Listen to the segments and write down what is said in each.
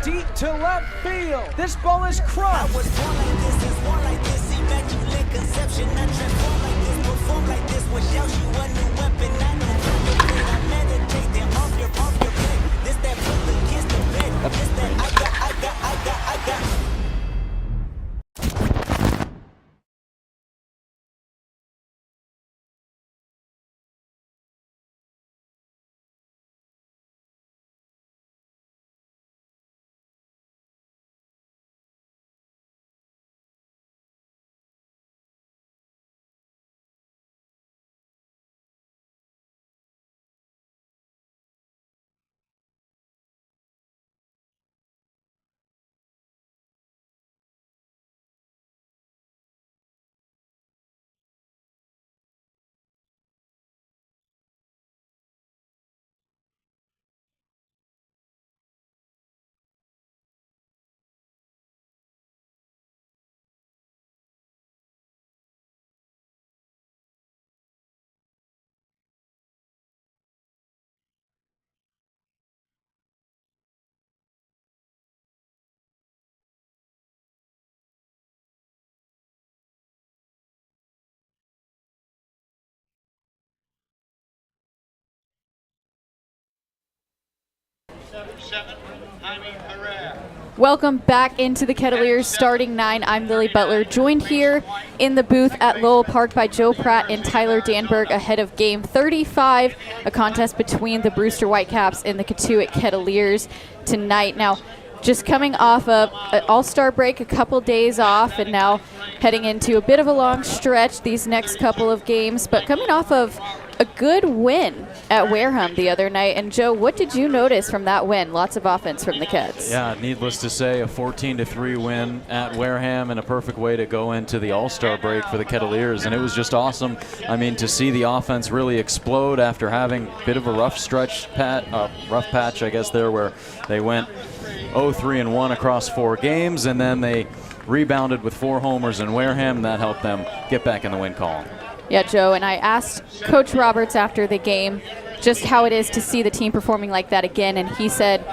deep to left field. This ball is crushed. I was born like this, is born like this. Immaculate conception. I transform like this, perform like this. What shouts you a new weapon? I know I meditate, then off your plate. This that put the kiss to bed. This that I got. Welcome back into the Kettleers starting 9. I'm Lily Butler, joined here in the booth at Lowell Park by Joe Pratt and Tyler Danberg ahead of Game 35, a contest between the Brewster Whitecaps and the Cotuit Kettleers tonight. Now, just coming off of an all-star break, a couple days off, and now heading into a bit of a long stretch these next couple of games, but coming off of a good win at Wareham the other night. And Joe, what did you notice from that win? Lots of offense from the Keds. Yeah, needless to say, a 14-3 win at Wareham and a perfect way to go into the all-star break for the Kettleers. And it was just awesome. I mean, to see the offense really explode after having a bit of a rough patch, I guess, there where they went 0-3-1 across 4 games, and then they rebounded with 4 homers in Wareham, and that helped them get back in the win column. Yeah, Joe, and I asked Coach Roberts after the game just how it is to see the team performing like that again, and he said,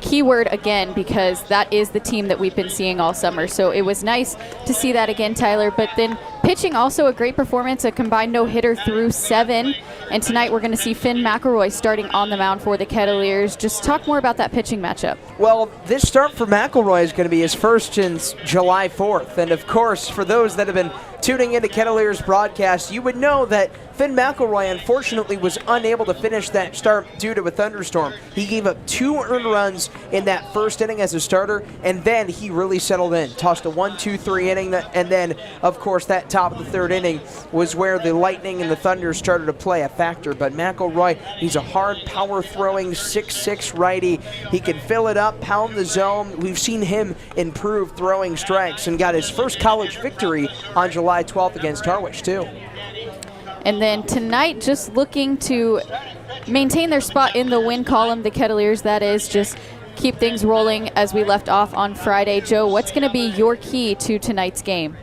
keyword again, because that is the team that we've been seeing all summer. So it was nice to see that again, Tyler. But then pitching, also a great performance, a combined no-hitter through 7. And tonight we're going to see Finn McElroy starting on the mound for the Kettleers. Just talk more about that pitching matchup. Well, this start for McElroy is going to be his first since July 4th. And, of course, for those that have been tuning into Kettleers broadcast, you would know that Finn McElroy, unfortunately, was unable to finish that start due to a thunderstorm. He gave up 2 earned runs in that first inning as a starter, and then he really settled in. Tossed a 1-2-3 inning, and then, of course, that top of the 3rd inning was where the lightning and the thunder started to play a factor. But McElroy, he's a hard power-throwing 6'6" righty. He can fill it up, pound the zone. We've seen him improve throwing strikes and got his first college victory on July 12th against Harwich, too. And then tonight, just looking to maintain their spot in the win column, the Kettleers, that is, just keep things rolling as we left off on Friday. Joe, what's going to be your key to tonight's game?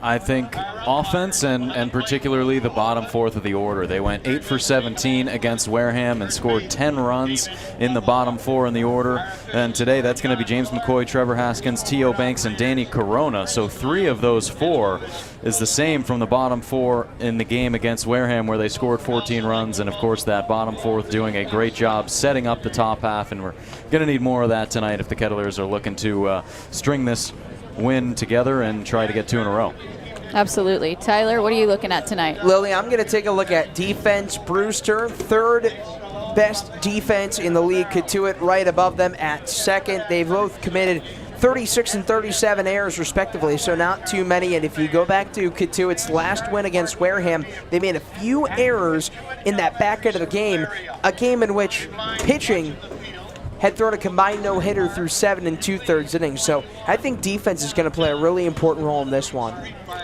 I think offense and particularly the bottom 4th of the order. They went 8 for 17 against Wareham and scored 10 runs in the bottom 4 in the order. And today that's going to be James McCoy, Trevor Haskins, T.O. Banks, and Danny Corona. So 3 of those 4 is the same from the bottom 4 in the game against Wareham, where they scored 14 runs. And, of course, that bottom 4th doing a great job setting up the top half. And we're going to need more of that tonight if the Kettleers are looking to string this win together and try to get 2 in a row. Absolutely. Tyler, what are you looking at tonight? Lily, I'm going to take a look at defense. Brewster, 3rd best defense in the league. Cotuit right above them at 2nd. They've both committed 36 and 37 errors respectively, so not too many. And if you go back to Cotuit's last win against Wareham, they made a few errors in that back end of the game, a game in which pitching had thrown a combined no-hitter through 7 2/3 innings. So I think defense is going to play a really important role in this one.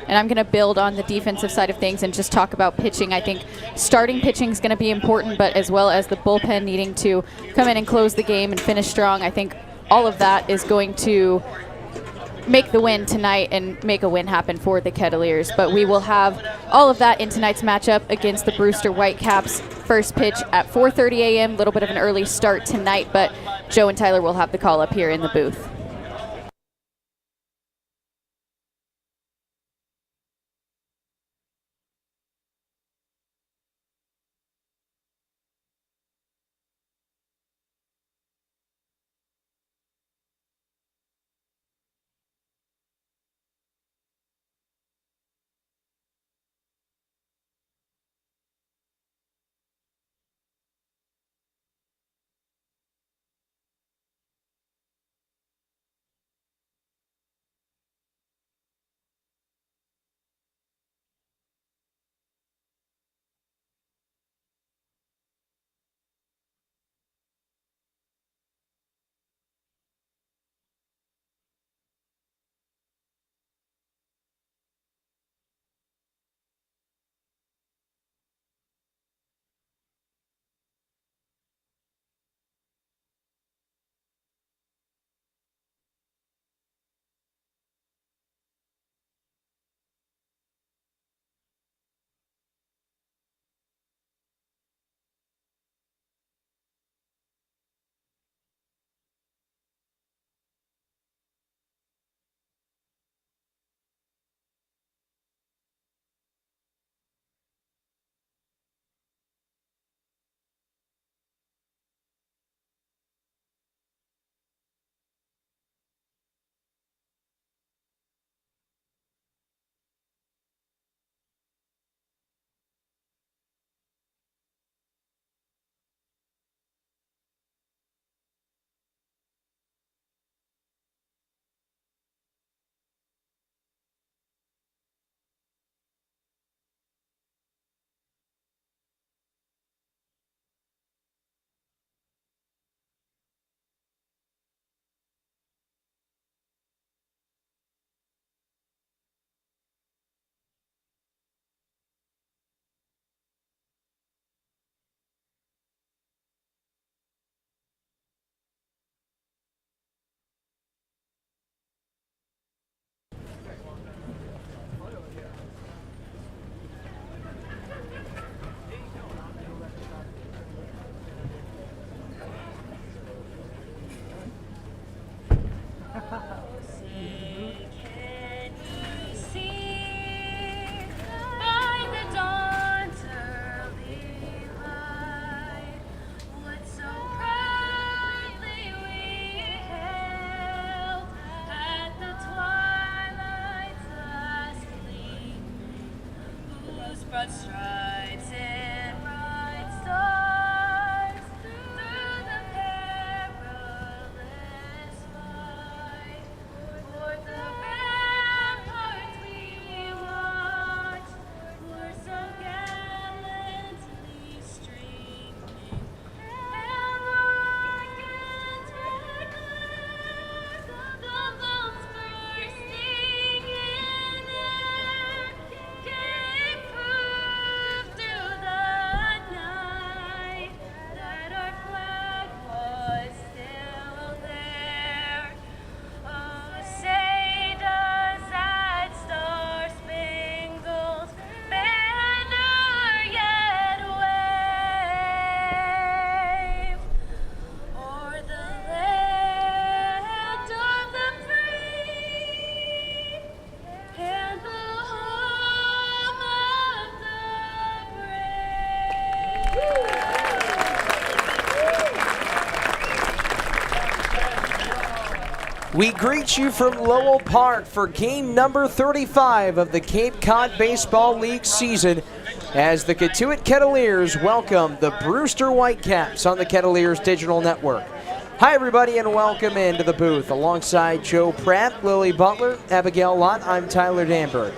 And I'm going to build on the defensive side of things and just talk about pitching. I think starting pitching is going to be important, but as well as the bullpen needing to come in and close the game and finish strong. I think all of that is going to make the win tonight and make a win happen for the Kettleers. But we will have all of that in tonight's matchup against the Brewster Whitecaps. First pitch at 4:30 a.m., a little bit of an early start tonight, but Joe and Tyler will have the call up here in the booth. broad stripes and bright stars through the perilous fight. For the ramparts we watched were so gallantly streaming, and the rockets red glare, the bombs bursting in air, gave proof through the night that our flag was still there. Oh, say does that star-spangled banner yet wave o'er the land of the free and the home of the brave? We greet you from Lowell Park for game number 35 of the Cape Cod Baseball League season as the Cotuit Kettleers welcome the Brewster Whitecaps on the Kettleers Digital Network. Hi everybody and welcome into the booth. Alongside Joe Pratt, Lily Butler, Abigail Lott, I'm Tyler Danberg.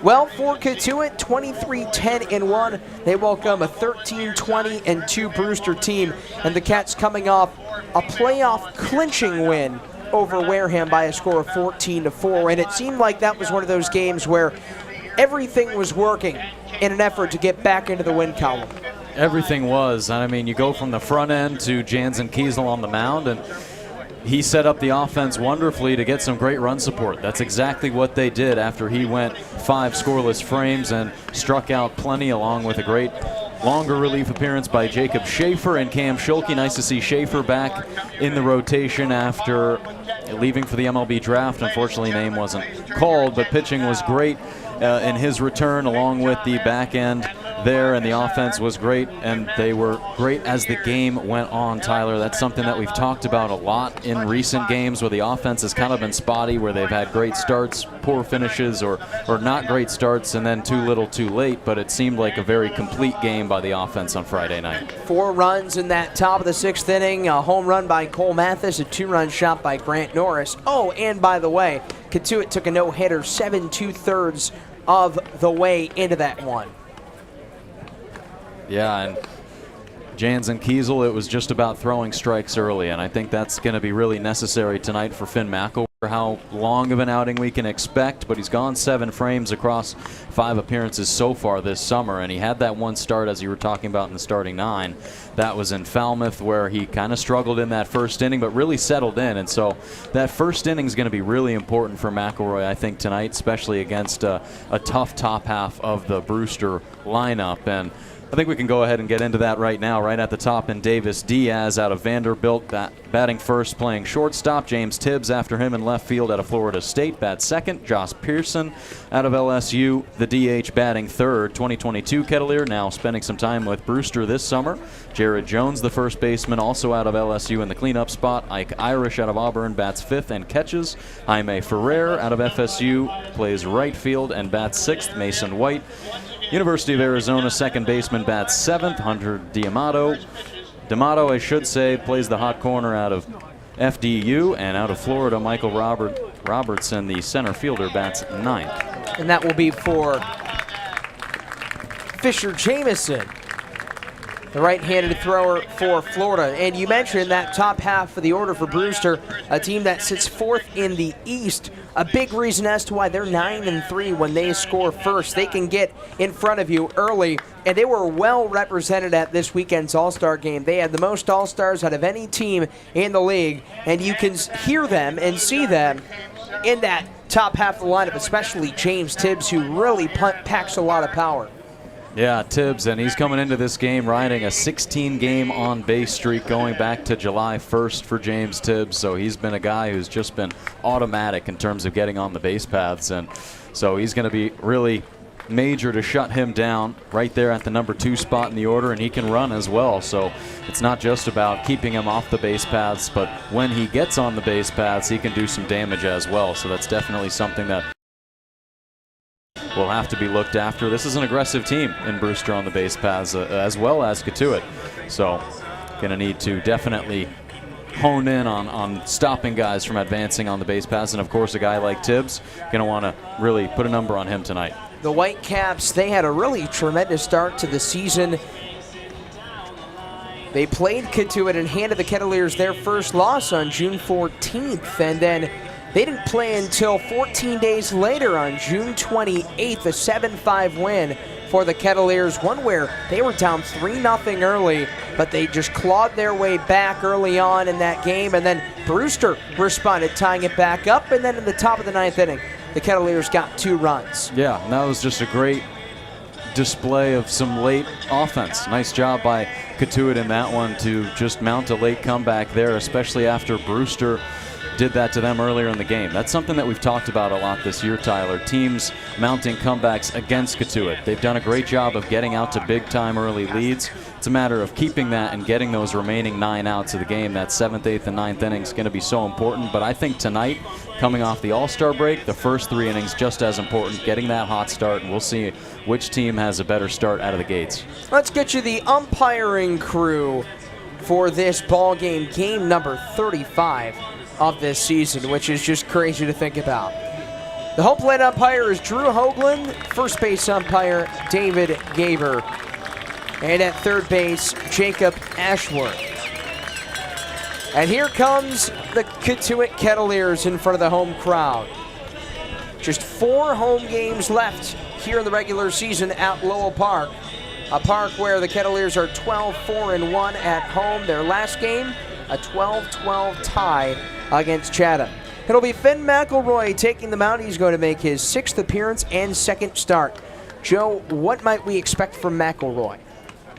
Well, for Cotuit, 23-10-1. They welcome a 13-20-2 Brewster team, and the Cats coming off a playoff clinching win over Wareham by a score of 14-4. And it seemed like that was one of those games where everything was working in an effort to get back into the win column. Everything was. I mean, you go from the front end to Jansen Kiesel on the mound, and he set up the offense wonderfully to get some great run support. That's exactly what they did after he went 5 scoreless frames and struck out plenty along with a great longer relief appearance by Jacob Schaefer and Cam Schulke. Nice to see Schaefer back in the rotation after leaving for the MLB draft. Unfortunately, name wasn't called, but pitching was great in his return, along with the back end there, and the offense was great, and they were great as the game went on, Tyler. That's something that we've talked about a lot in recent games, where the offense has kind of been spotty, where they've had great starts, poor finishes, or not great starts, and then too little too late, but it seemed like a very complete game by the offense on Friday night. 4 runs in that top of the 6th inning, a home run by Cole Mathis, a 2-run shot by Grant Norris. Oh, and by the way, Cotuit took a no-hitter 7 2/3 of the way into that one. Yeah, and Jans and Kiesel, it was just about throwing strikes early, and I think that's going to be really necessary tonight for Finn McElroy. How long of an outing we can expect, but he's gone 7 frames across 5 appearances so far this summer, and he had that one start, as you were talking about, in the starting 9. That was in Falmouth, where he kind of struggled in that first inning, but really settled in, and so that first inning is going to be really important for McElroy, I think, tonight, especially against a tough top half of the Brewster lineup. And I think we can go ahead and get into that right now. Right at the top in Davis Diaz out of Vanderbilt, batting first, playing shortstop. James Tibbs after him in left field out of Florida State, bats second. Josh Pearson out of LSU, the DH, batting third. 2022 Kettleer, now spending some time with Brewster this summer. Jared Jones, the first baseman, also out of LSU in the cleanup spot. Ike Irish out of Auburn, bats fifth and catches. Jaime Ferrer out of FSU, plays right field and bats sixth. Mason White, University of Arizona, second baseman, bats seventh. Hunter D'Amato, I should say, plays the hot corner out of FDU. And out of Florida, Michael Robertson, the center fielder, bats ninth. And that will be for Fisher Jamison, the right-handed thrower for Florida. And you mentioned that top half of the order for Brewster, a team that sits 4th in the East. A big reason as to why they're 9-3 when they score first. They can get in front of you early, and they were well represented at this weekend's All-Star game. They had the most All-Stars out of any team in the league, and you can hear them and see them in that top half of the lineup, especially James Tibbs, who really packs a lot of power. Yeah, Tibbs, and he's coming into this game riding a 16-game on-base streak going back to July 1st for James Tibbs. So he's been a guy who's just been automatic in terms of getting on the base paths. And so he's going to be really major to shut him down right there at the number 2 spot in the order, and he can run as well. So it's not just about keeping him off the base paths, but when he gets on the base paths, he can do some damage as well. So that's definitely something that will have to be looked after. This is an aggressive team in Brewster on the base paths, as well as Cotuit. So going to need to definitely hone in on stopping guys from advancing on the base paths. And of course, a guy like Tibbs, going to want to really put a number on him tonight. The Whitecaps, they had a really tremendous start to the season. They played Cotuit and handed the Kettleers their first loss on June 14th, and then they didn't play until 14 days later on June 28th, a 7-5 win for the Kettleers, one where they were down 3-0 early, but they just clawed their way back early on in that game, and then Brewster responded, tying it back up, and then in the top of the 9th inning, the Kettleers got 2 runs. Yeah, and that was just a great display of some late offense. Nice job by Cotuit in that one to just mount a late comeback there, especially after Brewster did that to them earlier in the game. That's something that we've talked about a lot this year, Tyler. Teams mounting comebacks against Cotuit. They've done a great job of getting out to big-time early leads. It's a matter of keeping that and getting those remaining 9 outs of the game. That 7th, 8th, and 9th inning is going to be so important. But I think tonight, coming off the All-Star break, the first 3 innings just as important, getting that hot start, and we'll see which team has a better start out of the gates. Let's get you the umpiring crew for this ball game, game number 35 of this season, which is just crazy to think about. The home plate umpire is Drew Hoagland, first base umpire David Gaber, and at third base Jacob Ashworth. And here comes the Cotuit Kettleers in front of the home crowd. Just 4 home games left here in the regular season at Lowell Park, a park where the Kettleers are 12-4-1 at home. Their last game, a 12-12 tie against Chatham. It'll be Finn McElroy taking the mound. He's going to make his 6th appearance and 2nd start. Joe, what might we expect from McElroy?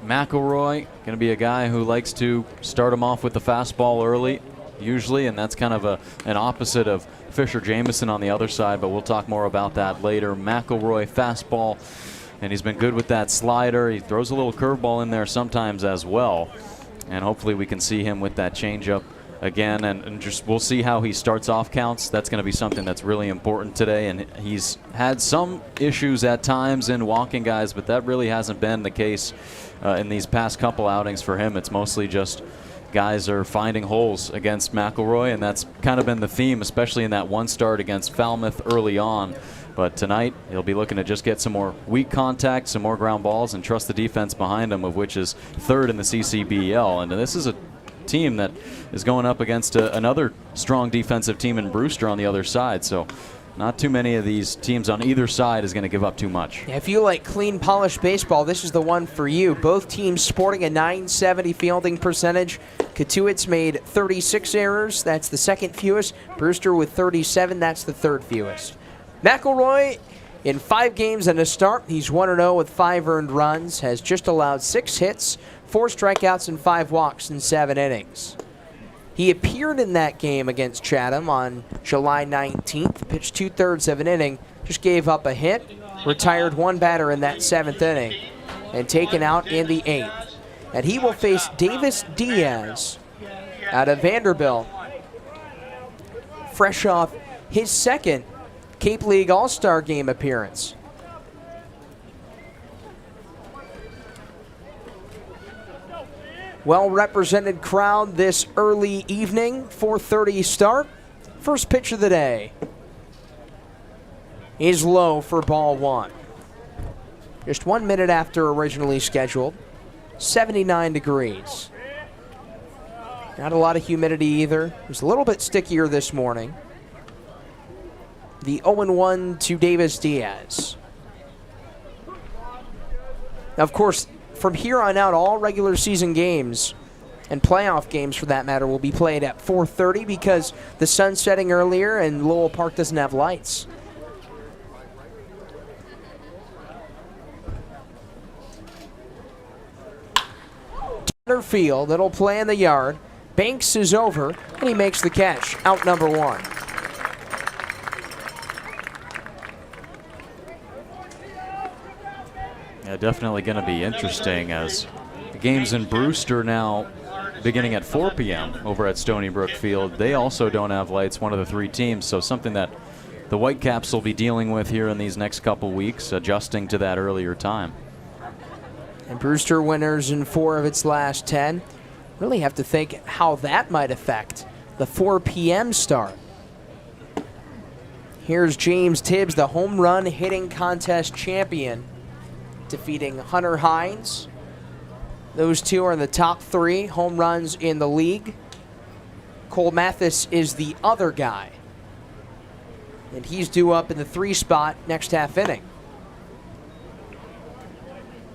McElroy going to be a guy who likes to start him off with the fastball early, usually, and that's kind of an opposite of Fisher Jamieson on the other side, but we'll talk more about that later. McElroy fastball, and he's been good with that slider. He throws a little curveball in there sometimes as well, and hopefully we can see him with that changeup again, and just we'll see how he starts off counts. That's going to be something that's really important today, and he's had some issues at times in walking guys, but that really hasn't been the case in these past couple outings for him. It's mostly just guys are finding holes against McElroy, and that's kind of been the theme, especially in that one start against Falmouth early on. But tonight, he'll be looking to just get some more weak contact, some more ground balls, and trust the defense behind him, of which is third in the CCBL. And this is a team that is going up against another strong defensive team in Brewster on the other side. So not too many of these teams on either side is going to give up too much. Yeah, if you like clean, polished baseball, this is the one for you. Both teams sporting a .970 fielding percentage. Cotuit's made 36 errors. That's the second fewest. Brewster with 37. That's the third fewest. McElroy, in 5 games and a start, he's 1-0 with 5 earned runs, has just allowed 6 hits, 4 strikeouts, and 5 walks in 7 innings. He appeared in that game against Chatham on July 19th, pitched 2/3 of an inning, just gave up a hit, retired 1 batter in that 7th inning, and taken out in the 8th. And he will face Davis Diaz out of Vanderbilt, fresh off his second Cape League All-Star Game appearance. Well-represented crowd this early evening, 4:30 start. First pitch of the day is low for ball 1. Just 1 minute after originally scheduled, 79 degrees. Not a lot of humidity either. It was a little bit stickier this morning. The 0-1 to Davis Diaz. Now, of course, from here on out, all regular season games and playoff games, for that matter, will be played at 4:30 because the sun's setting earlier and Lowell Park doesn't have lights. Center field, it'll play in the yard. Banks is over, and he makes the catch. Out number 1. Yeah, definitely going to be interesting as the game's in Brewster now beginning at 4 p.m. over at Stony Brook Field. They also don't have lights, one of the 3 teams, so something that the Whitecaps will be dealing with here in these next couple weeks, adjusting to that earlier time. And Brewster winners in 4 of its last 10. Really have to think how that might affect the 4 p.m. start. Here's James Tibbs, the home run hitting contest champion, defeating Hunter Hines. Those two are in the top 3 home runs in the league. Cole Mathis is the other guy, and he's due up in the 3 spot next half inning.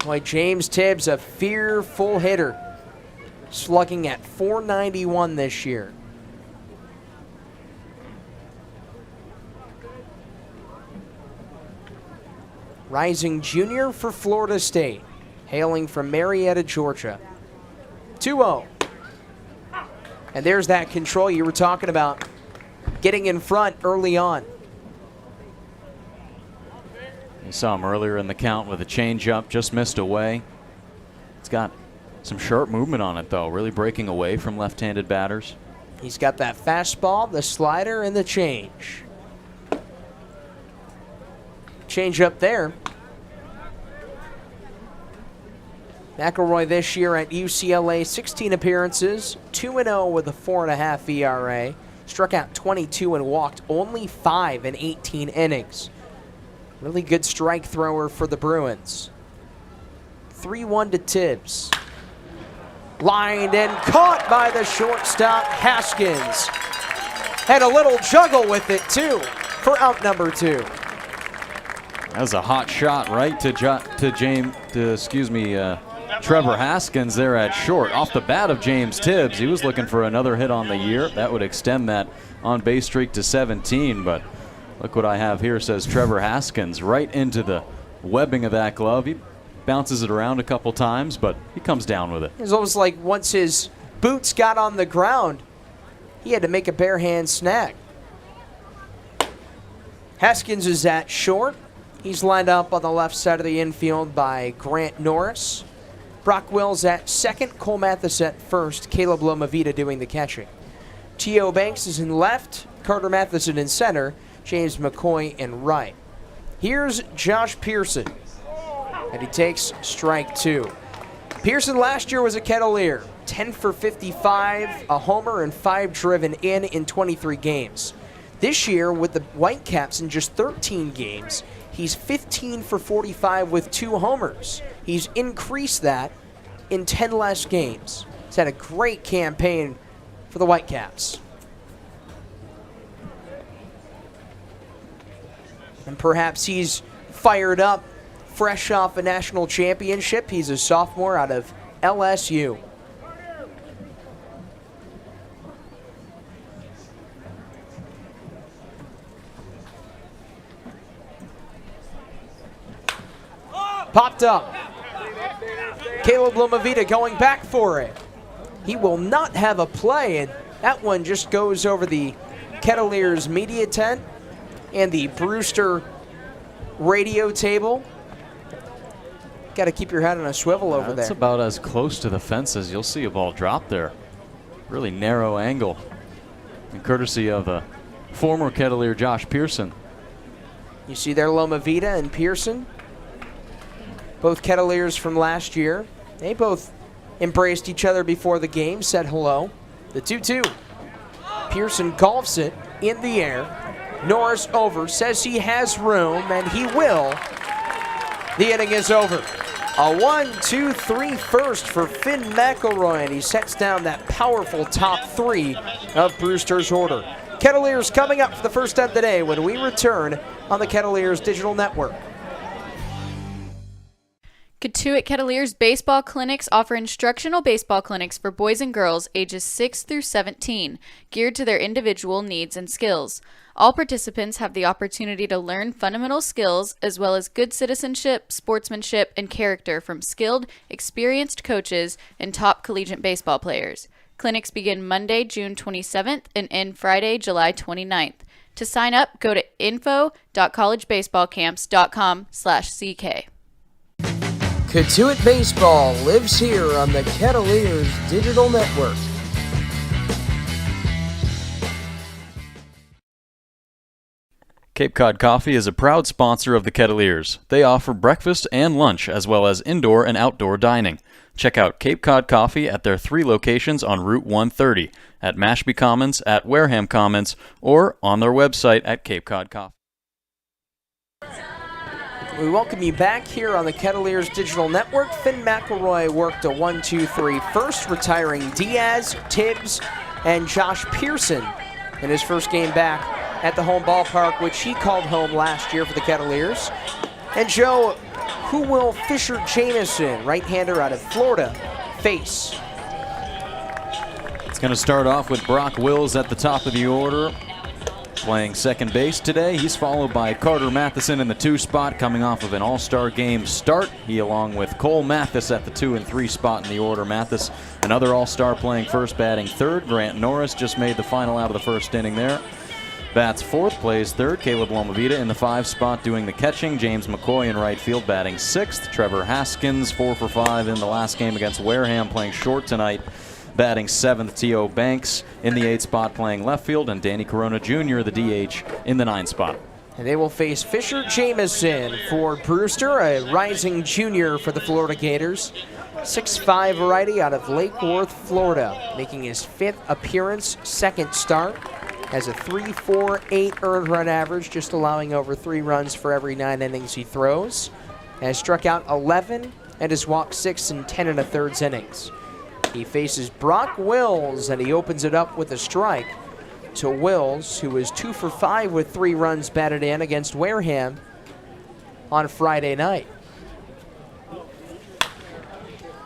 Boy, James Tibbs, a fearful hitter, slugging at .491 this year. Rising junior for Florida State, hailing from Marietta, Georgia. 2-0. And there's that control you were talking about, getting in front early on. You saw him earlier in the count with a changeup, just missed away. It's got some sharp movement on it, though, really breaking away from left-handed batters. He's got that fastball, the slider, and the change. Change up there. McElroy this year at UCLA, 16 appearances, 2-0 with a 4.5 ERA. Struck out 22 and walked only 5 in 18 innings. Really good strike thrower for the Bruins. 3-1 to Tibbs. Lined and caught by the shortstop, Haskins. Had a little juggle with it, too, for out number 2. That was a hot shot right to Trevor Haskins there at short. Off the bat of James Tibbs, he was looking for another hit on the year. That would extend that on-base streak to 17, but look what I have here, says Trevor Haskins, right into the webbing of that glove. He bounces it around a couple times, but he comes down with it. It's almost like once his boots got on the ground, he had to make a bare hand snag. Haskins is at short. He's lined up on the left side of the infield by Grant Norris. Brock Wills at second, Cole Mathis at first, Caleb Lomavita doing the catching. T.O. Banks is in left, Carter Matheson in center, James McCoy in right. Here's Josh Pearson, and he takes strike two. Pearson last year was a Kettleer, 10 for 55, a homer, and 5 driven in 23 games. This year, with the Whitecaps in just 13 games, he's 15 for 45 with 2 homers. He's increased that in 10 less games. He's had a great campaign for the Whitecaps. And perhaps he's fired up, fresh off a national championship. He's a sophomore out of LSU. Popped up. Caleb Lomavita going back for it. He will not have a play, and that one just goes over the Kettleers media tent and the Brewster radio table. Got to keep your head on a swivel over there. That's about as close to the fence as you'll see a ball drop there. Really narrow angle. And courtesy of the former Kettleer Josh Pearson. You see there Lomavita and Pearson, both Kettleers from last year. They both embraced each other before the game, said hello. The 2-2. Pearson golfs it in the air. Norris over, says he has room, and he will. The inning is over. A 1-2-3 first for Finn McElroy, and he sets down that powerful top 3 of Brewster's order. Kettleers coming up for the first of the day when we return on the Kettleers Digital Network. Cotuit Kettleers baseball clinics offer instructional baseball clinics for boys and girls ages 6 through 17, geared to their individual needs and skills. All participants have the opportunity to learn fundamental skills as well as good citizenship, sportsmanship, and character from skilled, experienced coaches and top collegiate baseball players. Clinics begin Monday, June 27th and end Friday, July 29th. To sign up, go to info.collegebaseballcamps.com/CK. Cotuit Baseball lives here on the Kettleers Digital Network. Cape Cod Coffee is a proud sponsor of the Kettleers. They offer breakfast and lunch as well as indoor and outdoor dining. Check out Cape Cod Coffee at their 3 locations on Route 130, at Mashpee Commons, at Wareham Commons, or on their website at Cape Cod Coffee. We welcome you back here on the Kettleers Digital Network. Finn McElroy worked a 1-2-3 first, retiring Diaz, Tibbs, and Josh Pearson in his first game back at the home ballpark, which he called home last year for the Kettleers. And Joe, who will Fisher Jameson, right-hander out of Florida, face? It's going to start off with Brock Wills at the top of the order, playing second base today. He's followed by Carter Matheson in the 2 spot, coming off of an all-star game start. He, along with Cole Mathis, at the 2 and 3 spot in the order. Mathis, another all-star, playing first, batting third. Grant Norris just made the final out of the first inning there. Bats fourth, plays third. Caleb Lomavita in the 5 spot doing the catching. James McCoy in right field batting 6th. Trevor Haskins 4 for 5 in the last game against Wareham, playing short tonight, batting 7th. T.O. Banks in the 8 spot playing left field, and Danny Corona Jr., the DH, in the 9 spot. And they will face Fisher Jameson for Brewster, a rising junior for the Florida Gators. 6'5" righty out of Lake Worth, Florida, making his 5th appearance, 2nd start. Has a 3.48 earned run average, just allowing over 3 runs for every 9 innings he throws. Has struck out 11 and has walked 6 in 10 1/3 innings. He faces Brock Wills, and he opens it up with a strike to Wills, who was 2 for 5 with 3 runs batted in against Wareham on Friday night.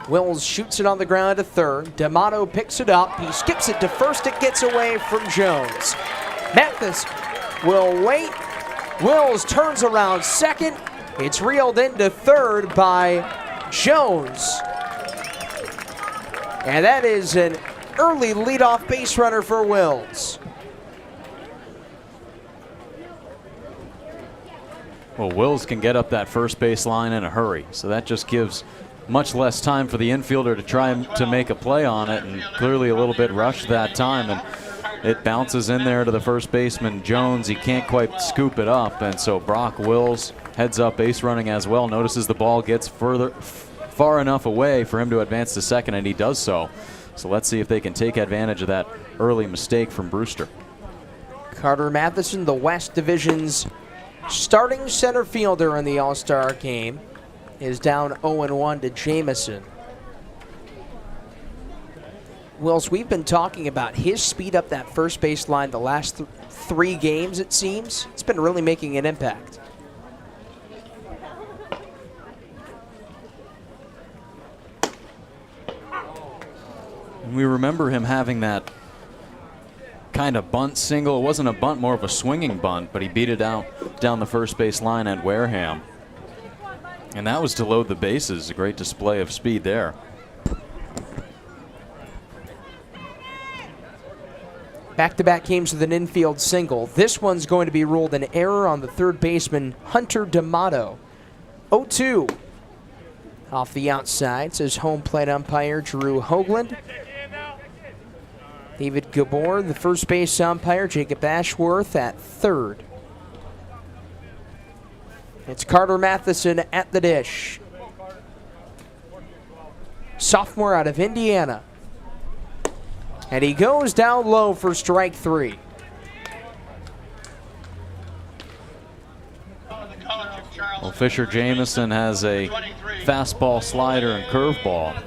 Wills shoots it on the ground to third. D'Amato picks it up. He skips it to first. It gets away from Jones. Mathis will wait. Wills turns around second. It's reeled into third by Jones. And that is an early leadoff base runner for Wills. Well, Wills can get up that first base line in a hurry, so that just gives much less time for the infielder to try to make a play on it, and clearly a little bit rushed that time, and it bounces in there to the first baseman, Jones. He can't quite scoop it up, and so Brock Wills heads up base running as well, notices the ball gets far enough away for him to advance to second, and he does so. So let's see if they can take advantage of that early mistake from Brewster. Carter Matheson, the West Division's starting center fielder in the All-Star game, is down 0-1 to Jamison. Wills, we've been talking about his speed up that first base line the last 3 games, it seems. It's been really making an impact. We remember him having that kind of bunt single. It wasn't a bunt, more of a swinging bunt, but he beat it out down the first base line at Wareham. And that was to load the bases. A great display of speed there. Back-to-back games with an infield single. This one's going to be ruled an error on the third baseman, Hunter D'Amato. 0-2. Off the outside, says home plate umpire Drew Hoagland. David Gabor, the first base umpire, Jacob Ashworth at third. It's Carter Matheson at the dish. Sophomore out of Indiana. And he goes down low for strike 3. Well, Fisher Jamison has a fastball, slider, and curveball.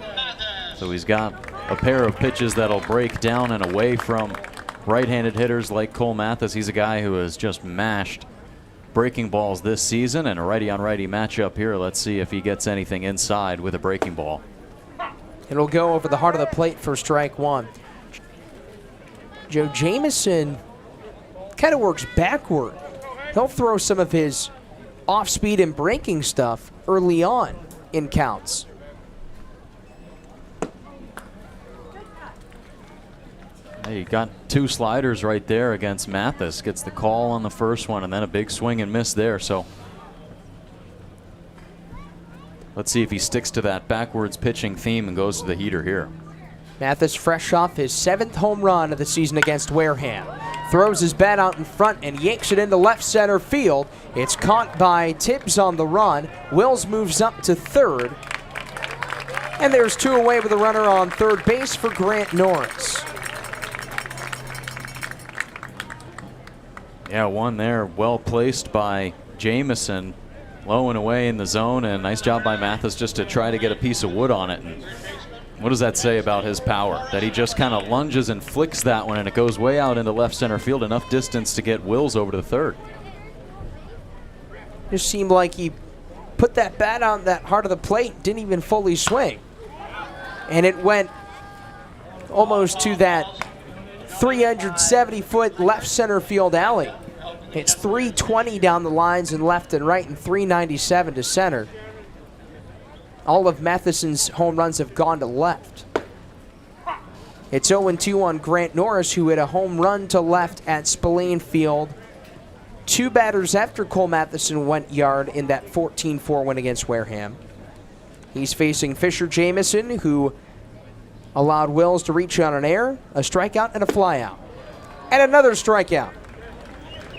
So he's got a pair of pitches that'll break down and away from right-handed hitters like Cole Mathis. He's a guy who has just mashed breaking balls this season, and a righty-on-righty matchup here. Let's see if he gets anything inside with a breaking ball. It'll go over the heart of the plate for strike 1. Joe Jamison kind of works backward. He'll throw some of his off-speed and breaking stuff early on in counts. He got 2 sliders right there against Mathis. Gets the call on the first one and then a big swing and miss there. So let's see if he sticks to that backwards pitching theme and goes to the heater here. Mathis fresh off his 7th home run of the season against Wareham. Throws his bat out in front and yanks it into left center field. It's caught by Tibbs on the run. Wills moves up to third. And there's 2 away with a runner on third base for Grant Norris. Yeah, one there, well placed by Jamison, low and away in the zone, and nice job by Mathis just to try to get a piece of wood on it. And what does that say about his power? That he just kind of lunges and flicks that one, and it goes way out into left center field, enough distance to get Wills over to third. Just seemed like he put that bat on that heart of the plate, didn't even fully swing. And it went almost to that 370-foot left center field alley. It's 320 down the lines and left and right, and 397 to center. All of Matheson's home runs have gone to left. It's 0-2 on Grant Norris, who hit a home run to left at Spillane Field 2 batters after Cole Matheson went yard in that 14-4 win against Wareham. He's facing Fisher Jamison, who allowed Wills to reach on an error, a strikeout, and a flyout. And another strikeout.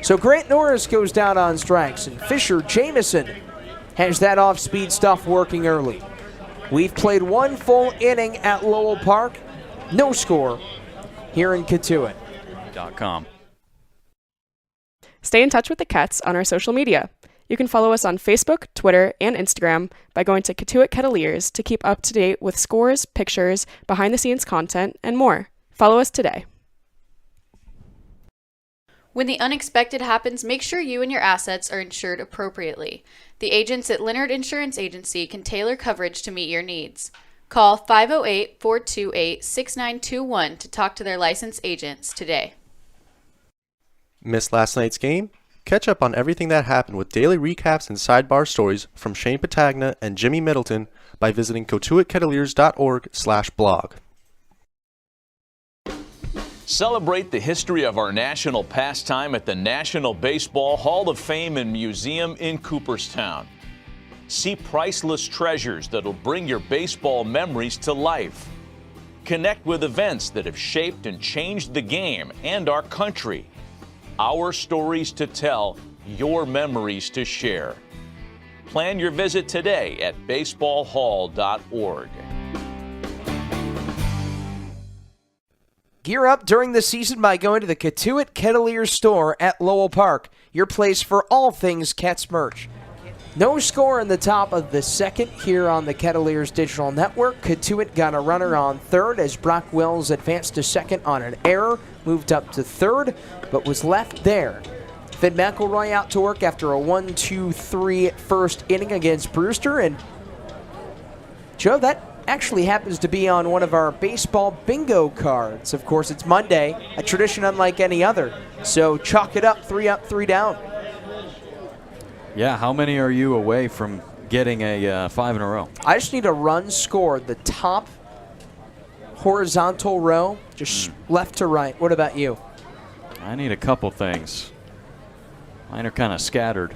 So Grant Norris goes down on strikes, and Fisher Jamison has that off-speed stuff working early. We've played 1 full inning at Lowell Park. No score here in Cotuit.com. Stay in touch with the Cats on our social media. You can follow us on Facebook, Twitter, and Instagram by going to Cotuit Kettleers to keep up to date with scores, pictures, behind-the-scenes content, and more. Follow us today. When the unexpected happens, make sure you and your assets are insured appropriately. The agents at Leonard Insurance Agency can tailor coverage to meet your needs. Call 508-428-6921 to talk to their licensed agents today. Missed last night's game? Catch up on everything that happened with daily recaps and sidebar stories from Shane Patagna and Jimmy Middleton by visiting cotuitkettleers.org/blog. Celebrate the history of our national pastime at the National Baseball Hall of Fame and Museum in Cooperstown. See priceless treasures that'll bring your baseball memories to life. Connect with events that have shaped and changed the game and our country. Our stories to tell, your memories to share. Plan your visit today at baseballhall.org. Gear up during the season by going to the Cotuit Kettleers store at Lowell Park, your place for all things Cats merch. No score in the top of the second here on the Kettleers Digital Network. Cotuit got a runner on third as Brock Wills advanced to second on an error, moved up to third, but was left there. Finn McElroy out to work after a 1-2-3 first inning against Brewster. And Joe, that actually happens to be on one of our baseball bingo cards. Of course, it's Monday, a tradition unlike any other. So chalk it up, 3 up, 3 down. Yeah, how many are you away from getting a 5 in a row? I just need a run scored, the top horizontal row, just left to right. What about you? I need a couple things. Mine are kind of scattered.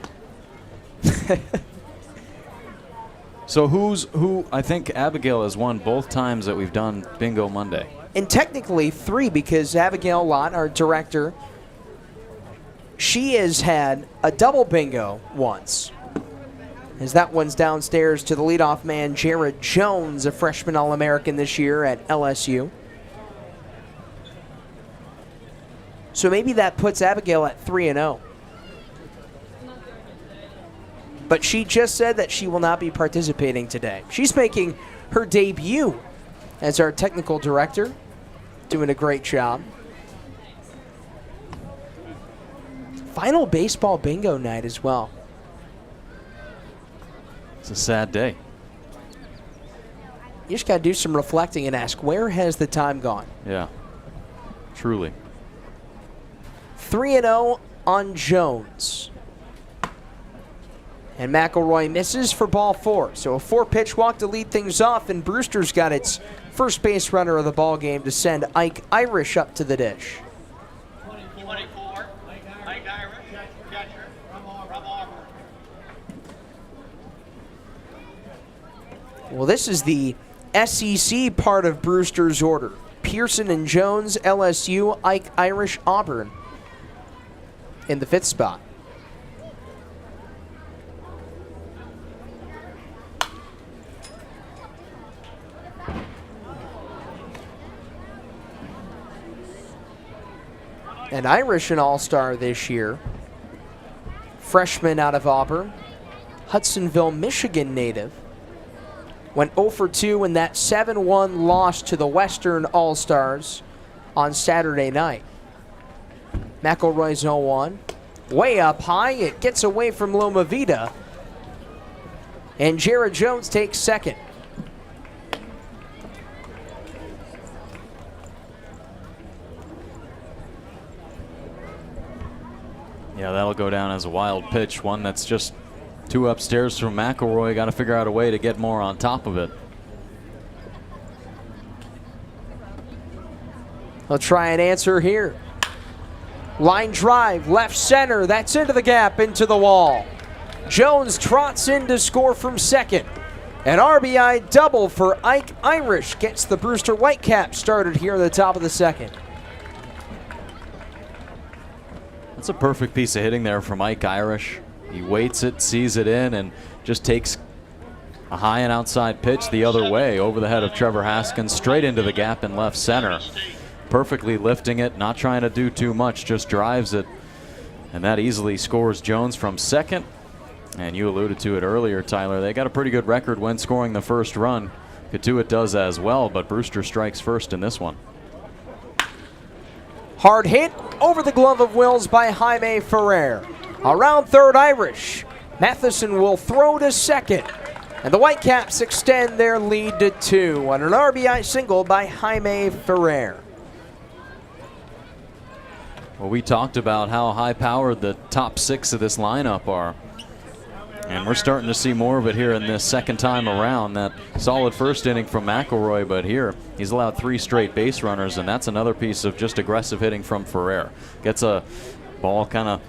So who? I think Abigail has won both times that we've done Bingo Monday. And technically 3, because Abigail Lott, our director, she has had a double bingo once, as that one's downstairs to the leadoff man, Jared Jones, a freshman All-American this year at LSU. So maybe that puts Abigail at 3-0. But she just said that she will not be participating today. She's making her debut as our technical director, doing a great job. Final baseball bingo night as well. It's a sad day. You just got to do some reflecting and ask, where has the time gone? Yeah, truly. 3-0 on Jones. And McElroy misses for ball 4. So a 4-pitch walk to lead things off, and Brewster's got its first base runner of the ball game to send Ike Irish up to the dish. 24, Ike Irish, catcher from Auburn. Well, this is the SEC part of Brewster's order. Pearson and Jones, LSU, Ike Irish, Auburn in the 5th spot. An Irish, an all-star this year. Freshman out of Auburn. Hudsonville, Michigan native. Went 0 for 2 in that 7-1 loss to the Western All-Stars on Saturday night. McElroy's 0-1. Way up high. It gets away from Loma Vida. And Jared Jones takes second. Yeah, that'll go down as a wild pitch, one that's just 2 upstairs from McElroy. Got to figure out a way to get more on top of it. He'll try and answer here. Line drive, left center. That's into the gap, into the wall. Jones trots in to score from second. An RBI double for Ike Irish gets the Brewster Whitecaps started here at the top of the second. That's a perfect piece of hitting there from Ike Irish. He waits it, sees it in, and just takes a high and outside pitch the other way over the head of Trevor Haskins, straight into the gap in left center. Perfectly lifting it, not trying to do too much, just drives it. And that easily scores Jones from second. And you alluded to it earlier, Tyler. They got a pretty good record when scoring the first run. Cotuit does as well, but Brewster strikes first in this one. Hard hit over the glove of Wills by Jaime Ferrer. Around third, Irish. Matheson will throw to second. And the Whitecaps extend their lead to 2 on an RBI single by Jaime Ferrer. Well, we talked about how high-powered the top 6 of this lineup are. And we're starting to see more of it here in this second time around. That solid first inning from McElroy, but here he's allowed 3 straight base runners, and that's another piece of just aggressive hitting from Ferrer. Gets a ball kind of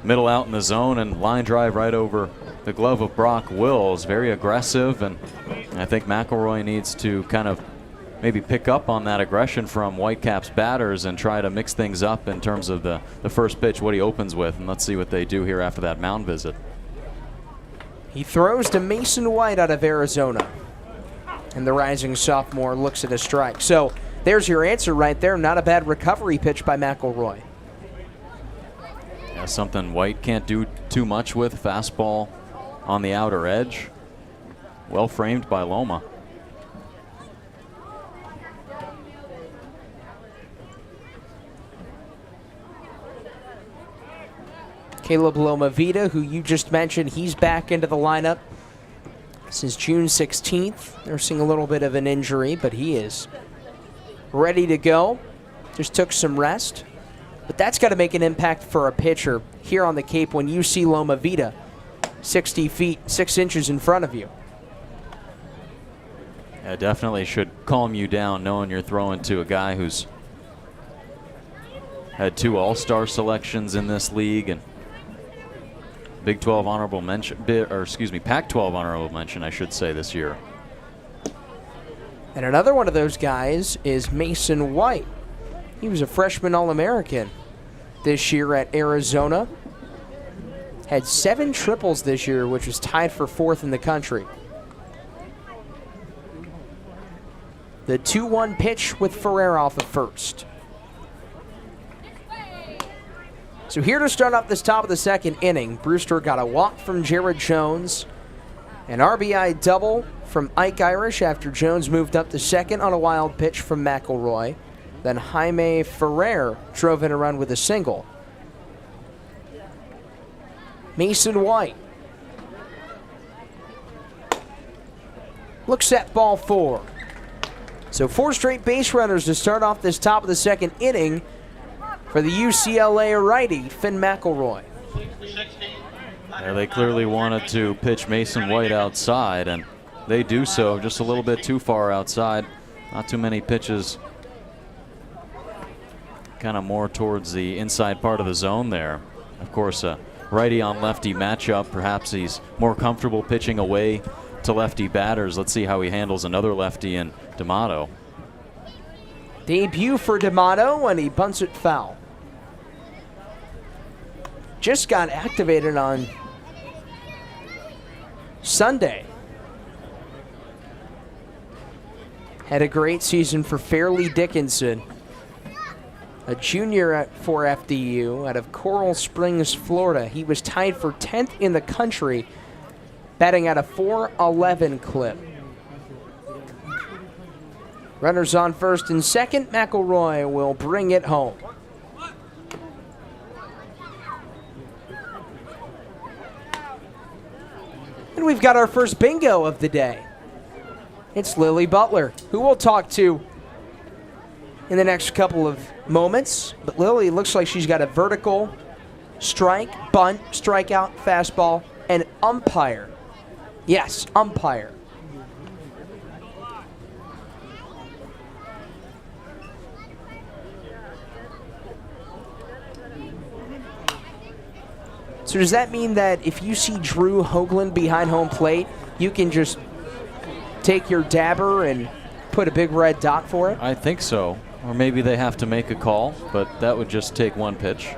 middle out in the zone and line drive right over the glove of Brock Wills. Very aggressive, and I think McElroy needs to kind of maybe pick up on that aggression from Whitecaps batters and try to mix things up in terms of the first pitch, what he opens with, and let's see what they do here after that mound visit. He throws to Mason White out of Arizona. And the rising sophomore looks at a strike. So there's your answer right there. Not a bad recovery pitch by McElroy. Yeah, something White can't do too much with. Fastball on the outer edge. Well framed by Loma. Caleb Lomavita, who you just mentioned, he's back into the lineup since June 16th. Nursing a little bit of an injury, but he is ready to go. Just took some rest. But that's got to make an impact for a pitcher here on the Cape when you see Lomavita 60 feet, 6 inches in front of you. Yeah, definitely should calm you down knowing you're throwing to a guy who's had 2 All-Star selections in this league and Big 12 honorable mention, Pac-12 honorable mention, I should say, this year. And another one of those guys is Mason White. He was a freshman All-American this year at Arizona. Had 7 triples this year, which was tied for 4th in the country. The 2-1 pitch with Ferrer off of first. So here to start off this top of the second inning, Brewster got a walk from Jared Jones, an RBI double from Ike Irish after Jones moved up to second on a wild pitch from McElroy. Then Jaime Ferrer drove in a run with a single. Mason White looks at ball 4. So 4 straight base runners to start off this top of the second inning for the UCLA righty, Finn McElroy. Yeah, they clearly wanted to pitch Mason White outside, and they do so just a little bit too far outside. Not too many pitches, kind of more towards the inside part of the zone there. Of course, a righty on lefty matchup. Perhaps he's more comfortable pitching away to lefty batters. Let's see how he handles another lefty in D'Amato. Debut for D'Amato, and he bunts it foul. Just got activated on Sunday. Had a great season for Fairleigh Dickinson, a junior for FDU out of Coral Springs, Florida. He was tied for 10th in the country, batting at a .411 clip. Runners on first and second. McElroy will bring it home. And we've got our first bingo of the day. It's Lily Butler, who we'll talk to in the next couple of moments. But Lily looks like she's got a vertical, strike, bunt, strikeout, fastball, and umpire. Yes, umpire. So does that mean that if you see Drew Hoagland behind home plate, you can just take your dabber and put a big red dot for it? I think so. Or maybe they have to make a call, but that would just take 1 pitch.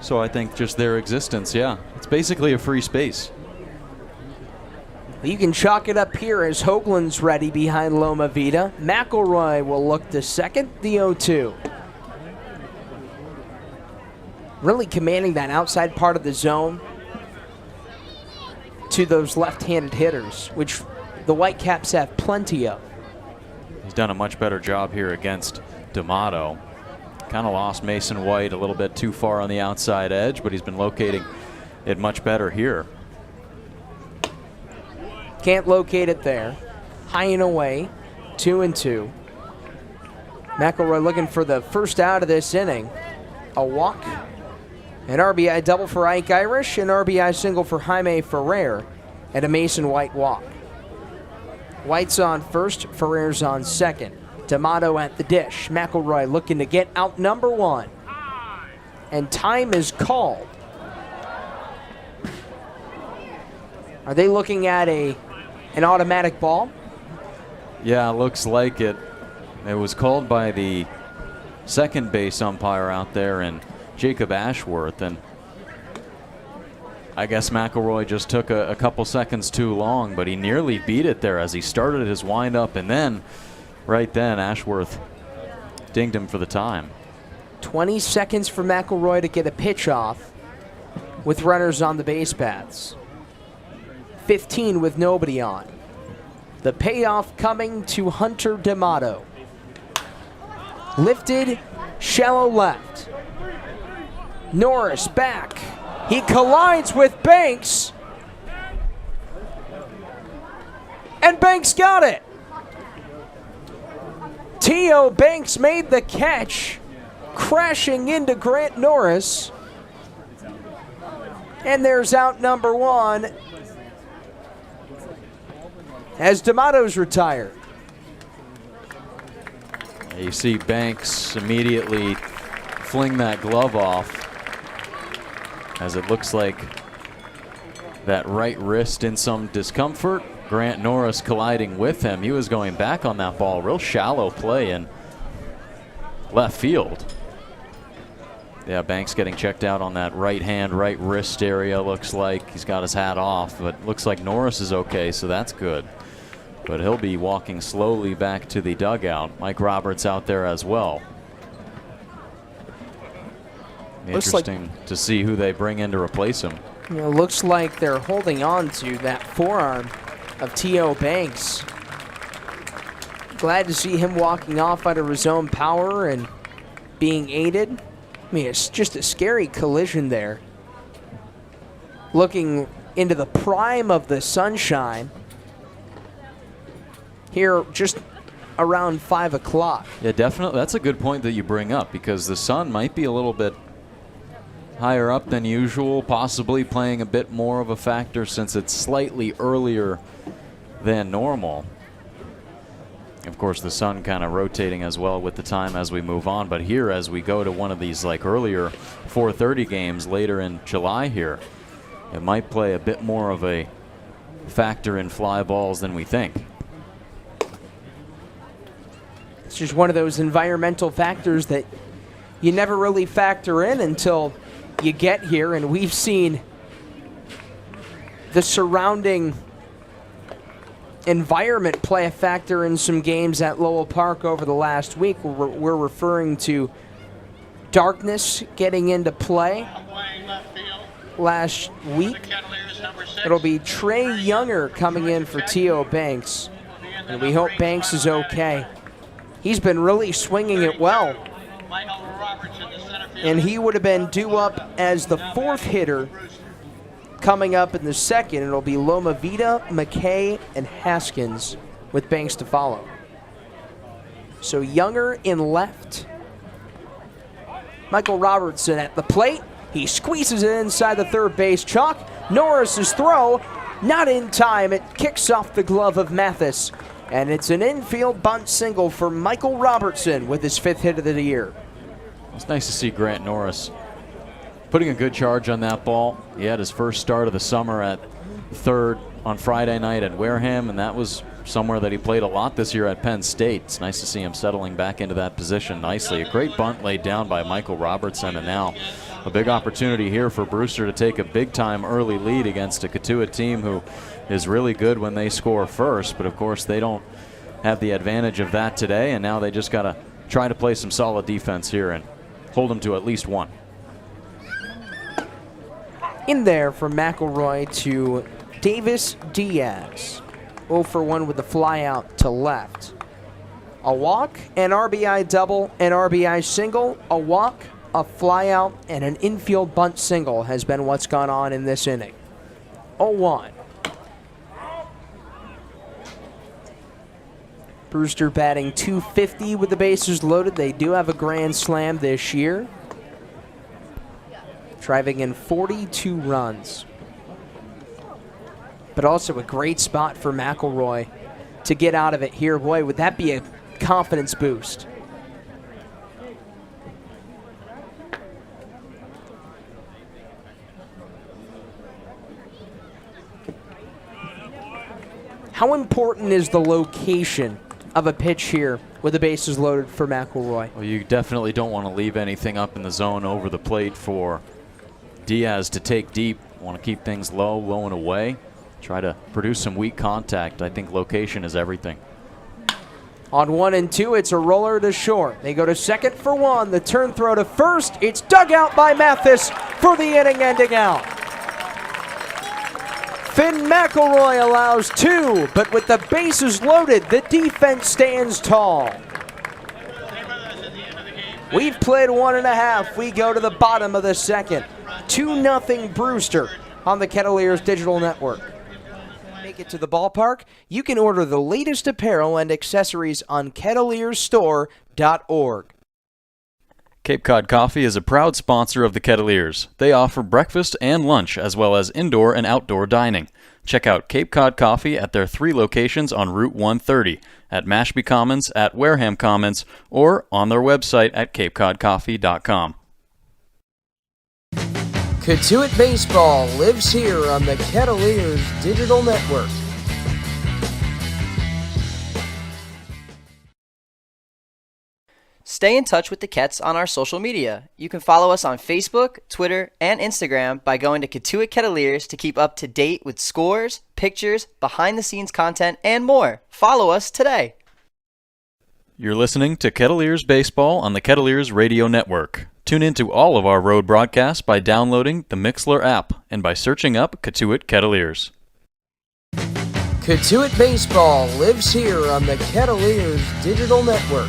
So I think just their existence, yeah. It's basically a free space. You can chalk it up here as Hoagland's ready behind Lomavita. McElroy will look to second, the 0-2. Really commanding that outside part of the zone to those left-handed hitters, which the Whitecaps have plenty of. He's done a much better job here against D'Amato. Kind of lost Mason White a little bit too far on the outside edge, but he's been locating it much better here. Can't locate it there. High and away, 2-2. McElroy looking for the first out of this inning. a walk, an RBI double for Ike Irish, an RBI single for Jaime Ferrer, and a Mason White walk. White's on first, Ferrer's on second. D'Amato at the dish. McElroy looking to get out number one. And time is called. Are they looking at an automatic ball? Yeah, looks like it. It was called by the second base umpire out there, and Jacob Ashworth, and I guess McElroy just took a couple seconds too long, but he nearly beat it there as he started his windup, and then right then Ashworth dinged him for the time. 20 seconds for McElroy to get a pitch off with runners on the base paths. 15 with nobody on. The payoff coming to Hunter D'Amato. Lifted, shallow left. Norris back. He collides with Banks. And Banks got it. T.O. Banks made the catch, crashing into Grant Norris. And there's out number one as D'Amato's retired. You see Banks immediately fling that glove off, as it looks like that right wrist in some discomfort. Grant Norris colliding with him. He was going back on that ball. Real shallow play in left field. Yeah, Banks getting checked out on that right hand, right wrist area. Looks like he's got his hat off, but looks like Norris is okay, so that's good. But he'll be walking slowly back to the dugout. Mike Roberts out there as well. Interesting to see who they bring in to replace him. You know, looks like they're holding on to that forearm of T.O. Banks. Glad to see him walking off under his own power and being aided. I mean, it's just a scary collision there. Looking into the prime of the sunshine here just around 5 o'clock. Yeah, definitely. That's a good point that you bring up, because the sun might be a little bit higher up than usual, possibly playing a bit more of a factor since it's slightly earlier than normal. Of course, the sun kind of rotating as well with the time as we move on. But here, as we go to one of these like earlier 4:30 games later in July here, it might play a bit more of a factor in fly balls than we think. It's just one of those environmental factors that you never really factor in until you get here, and we've seen the surrounding environment play a factor in some games at Lowell Park over the last week. We're referring to darkness getting into play Playing left field. last week. Kettleers, number 6. It'll be Trey Younger coming in for T.O. Banks, and we hope Banks is okay. He's been really swinging it well, Michael Roberts in the center field. and he would have been due up as the fourth hitter. Coming up in the second, it'll be Loma Vida, McKay, and Haskins with Banks to follow. So Younger in left. Michael Robertson at the plate. He squeezes it inside the third base chalk. Norris's throw, not in time. It kicks off the glove of Mathis. And it's an infield bunt single for Michael Robertson with his 5th hit of the year. It's nice to see Grant Norris putting a good charge on that ball. He had his first start of the summer at third on Friday night at Wareham, and that was somewhere that he played a lot this year at Penn State. It's nice to see him settling back into that position nicely. A great bunt laid down by Michael Robertson, and now a big opportunity here for Brewster to take a big-time early lead against a Cotuit team who is really good when they score first, but of course they don't have the advantage of that today, and now they just got to try to play some solid defense here and hold them to at least one. In there from McElroy to Davis Diaz. 0 for 1 with the fly out to left. A walk, an RBI double, an RBI single, a walk, a fly out, and an infield bunt single has been what's gone on in this inning. 0-1. Brewster batting .250 with the bases loaded. They do have a grand slam this year. driving in 42 runs. But also a great spot for McElroy to get out of it here. Boy, would that be a confidence boost. How important is the location of a pitch here with the bases loaded for McElroy? Well, you definitely don't want to leave anything up in the zone over the plate for Diaz to take deep. Want to keep things low and away. Try to produce some weak contact. I think location is everything. On 1 and 2, it's a roller to short. They go to second for 1. The turn throw to first. It's dug out by Mathis for the inning-ending out. Finn McElroy allows 2, but with the bases loaded, the defense stands tall. We've played 1.5. We go to the bottom of the second. 2-0 Brewster on the Kettleers Digital Network. Make it to the ballpark, you can order the latest apparel and accessories on kettleersstore.org. Cape Cod Coffee is a proud sponsor of the Kettleers. They offer breakfast and lunch as well as indoor and outdoor dining. Check out Cape Cod Coffee at their 3 locations on Route 130, at Mashpee Commons, at Wareham Commons, or on their website at capecodcoffee.com. Cotuit Baseball lives here on the Kettleers Digital Network. Stay in touch with the Kets on our social media. You can follow us on Facebook, Twitter, and Instagram by going to Cotuit Kettleers to keep up to date with scores, pictures, behind-the-scenes content, and more. Follow us today. You're listening to Kettleers Baseball on the Kettleers Radio Network. Tune into all of our road broadcasts by downloading the Mixlr app and by searching up Cotuit Kettleers. Cotuit Baseball lives here on the Kettleers Digital Network.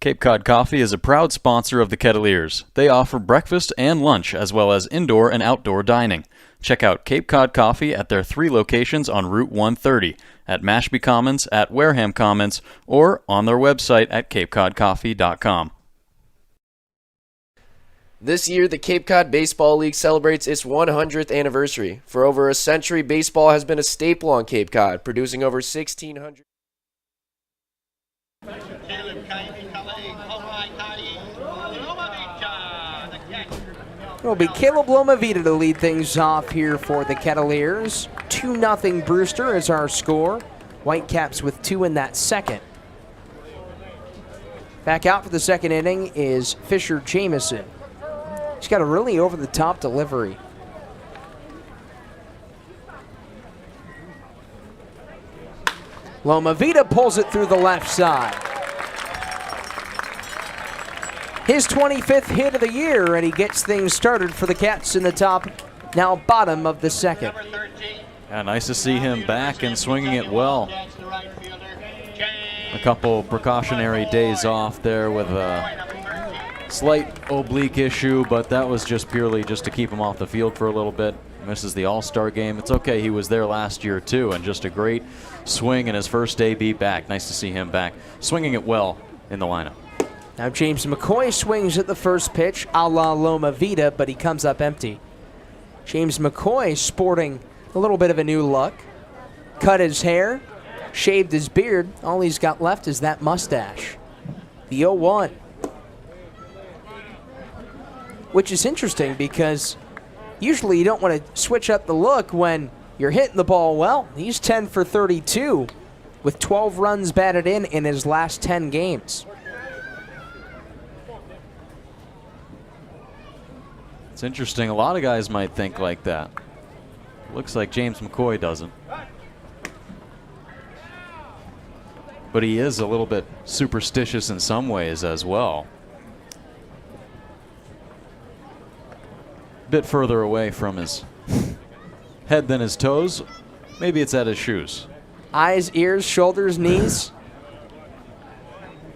Cape Cod Coffee is a proud sponsor of the Kettleers. They offer breakfast and lunch as well as indoor and outdoor dining. Check out Cape Cod Coffee at their 3 locations on Route 130, at Mashpee Commons, at Wareham Commons, or on their website at capecodcoffee.com. This year, the Cape Cod Baseball League celebrates its 100th anniversary. For over a century, baseball has been a staple on Cape Cod, producing over 1,600. It'll be Caleb Lomavita to lead things off here for the Kettleers. 2-0 Brewster is our score. Whitecaps with 2 in that second. Back out for the second inning is Fisher Jamison. He's got a really over-the-top delivery. Lomavita pulls it through the left side. His 25th hit of the year, and he gets things started for the Cats in the top, now bottom of the second. Yeah, nice to see him back and swinging it well. A couple precautionary days off there with a slight oblique issue, but that was just purely just to keep him off the field for a little bit. Misses the All-Star game. It's okay, he was there last year too, and just a great swing in his first AB back. Nice to see him back, swinging it well in the lineup. Now James McCoy swings at the first pitch, a la Lomavita, but he comes up empty. James McCoy sporting a little bit of a new look. Cut his hair, shaved his beard. All he's got left is that mustache. The 0-1. Which is interesting because usually you don't want to switch up the look when you're hitting the ball well. He's 10 for 32 with 12 runs batted in his last 10 games. It's interesting. A lot of guys might think like that. Looks like James McCoy doesn't. But he is a little bit superstitious in some ways as well. Bit further away from his head than his toes. Maybe it's at his shoes. Eyes, ears, shoulders, knees.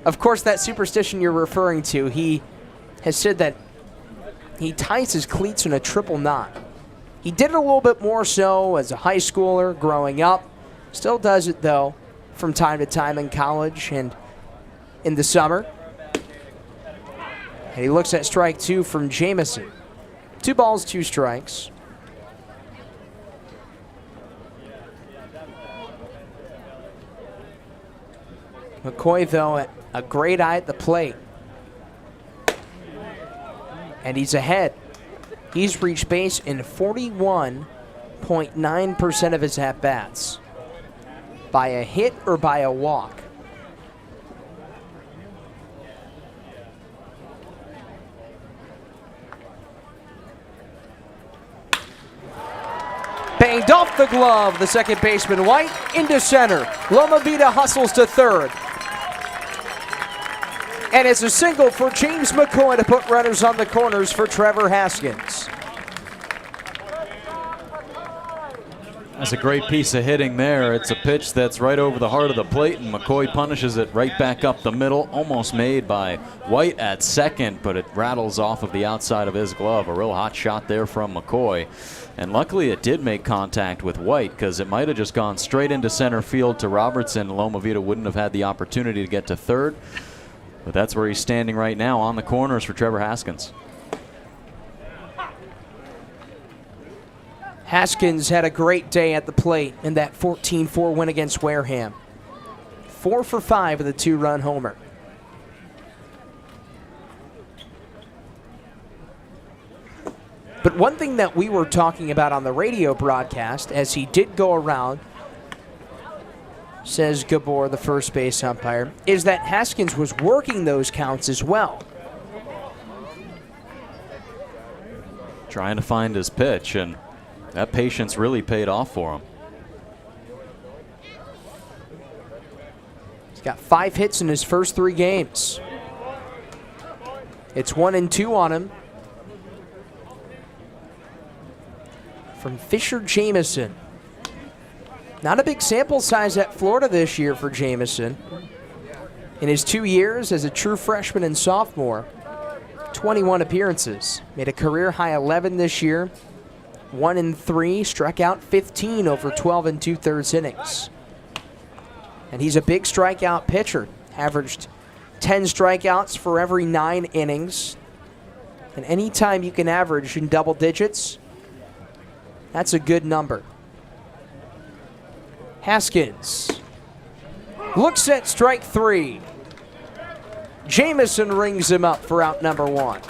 Of course, that superstition you're referring to, he has said that he ties his cleats in a triple knot. He did it a little bit more so as a high schooler growing up. Still does it, though, from time to time in college. And in the summer. And he looks at strike 2 from Jamison. 2 balls, 2 strikes. McCoy, though, at a great eye at the plate. And he's ahead. He's reached base in 41.9% of his at-bats. By a hit or by a walk. Banged off the glove, the second baseman White into center. Loma Vida hustles to third. And it's a single for James McCoy to put runners on the corners for Trevor Haskins. That's a great piece of hitting there. It's a pitch that's right over the heart of the plate, and McCoy punishes it right back up the middle, almost made by White at second, but it rattles off of the outside of his glove. A real hot shot there from McCoy. And luckily it did make contact with White, because it might have just gone straight into center field to Robertson. Loma Vida wouldn't have had the opportunity to get to third. But that's where he's standing right now, on the corners for Trevor Haskins. Haskins had a great day at the plate in that 14-4 win against Wareham. 4 for 5 with a 2-run homer. But one thing that we were talking about on the radio broadcast, as he did go around, says Gabor, the first base umpire, is that Haskins was working those counts as well. Trying to find his pitch, and that patience really paid off for him. He's got 5 hits in his first 3 games. It's 1-2 on him. From Fisher Jamison. Not a big sample size at Florida this year for Jamison. In his 2 years as a true freshman and sophomore, 21 appearances. Made a career high 11 this year. 1-3, struck out 15 over 12 2/3 innings. And he's a big strikeout pitcher. Averaged 10 strikeouts for every 9 innings. And anytime you can average in double digits, that's a good number. Haskins looks at strike 3. Jamison rings him up for out number 1.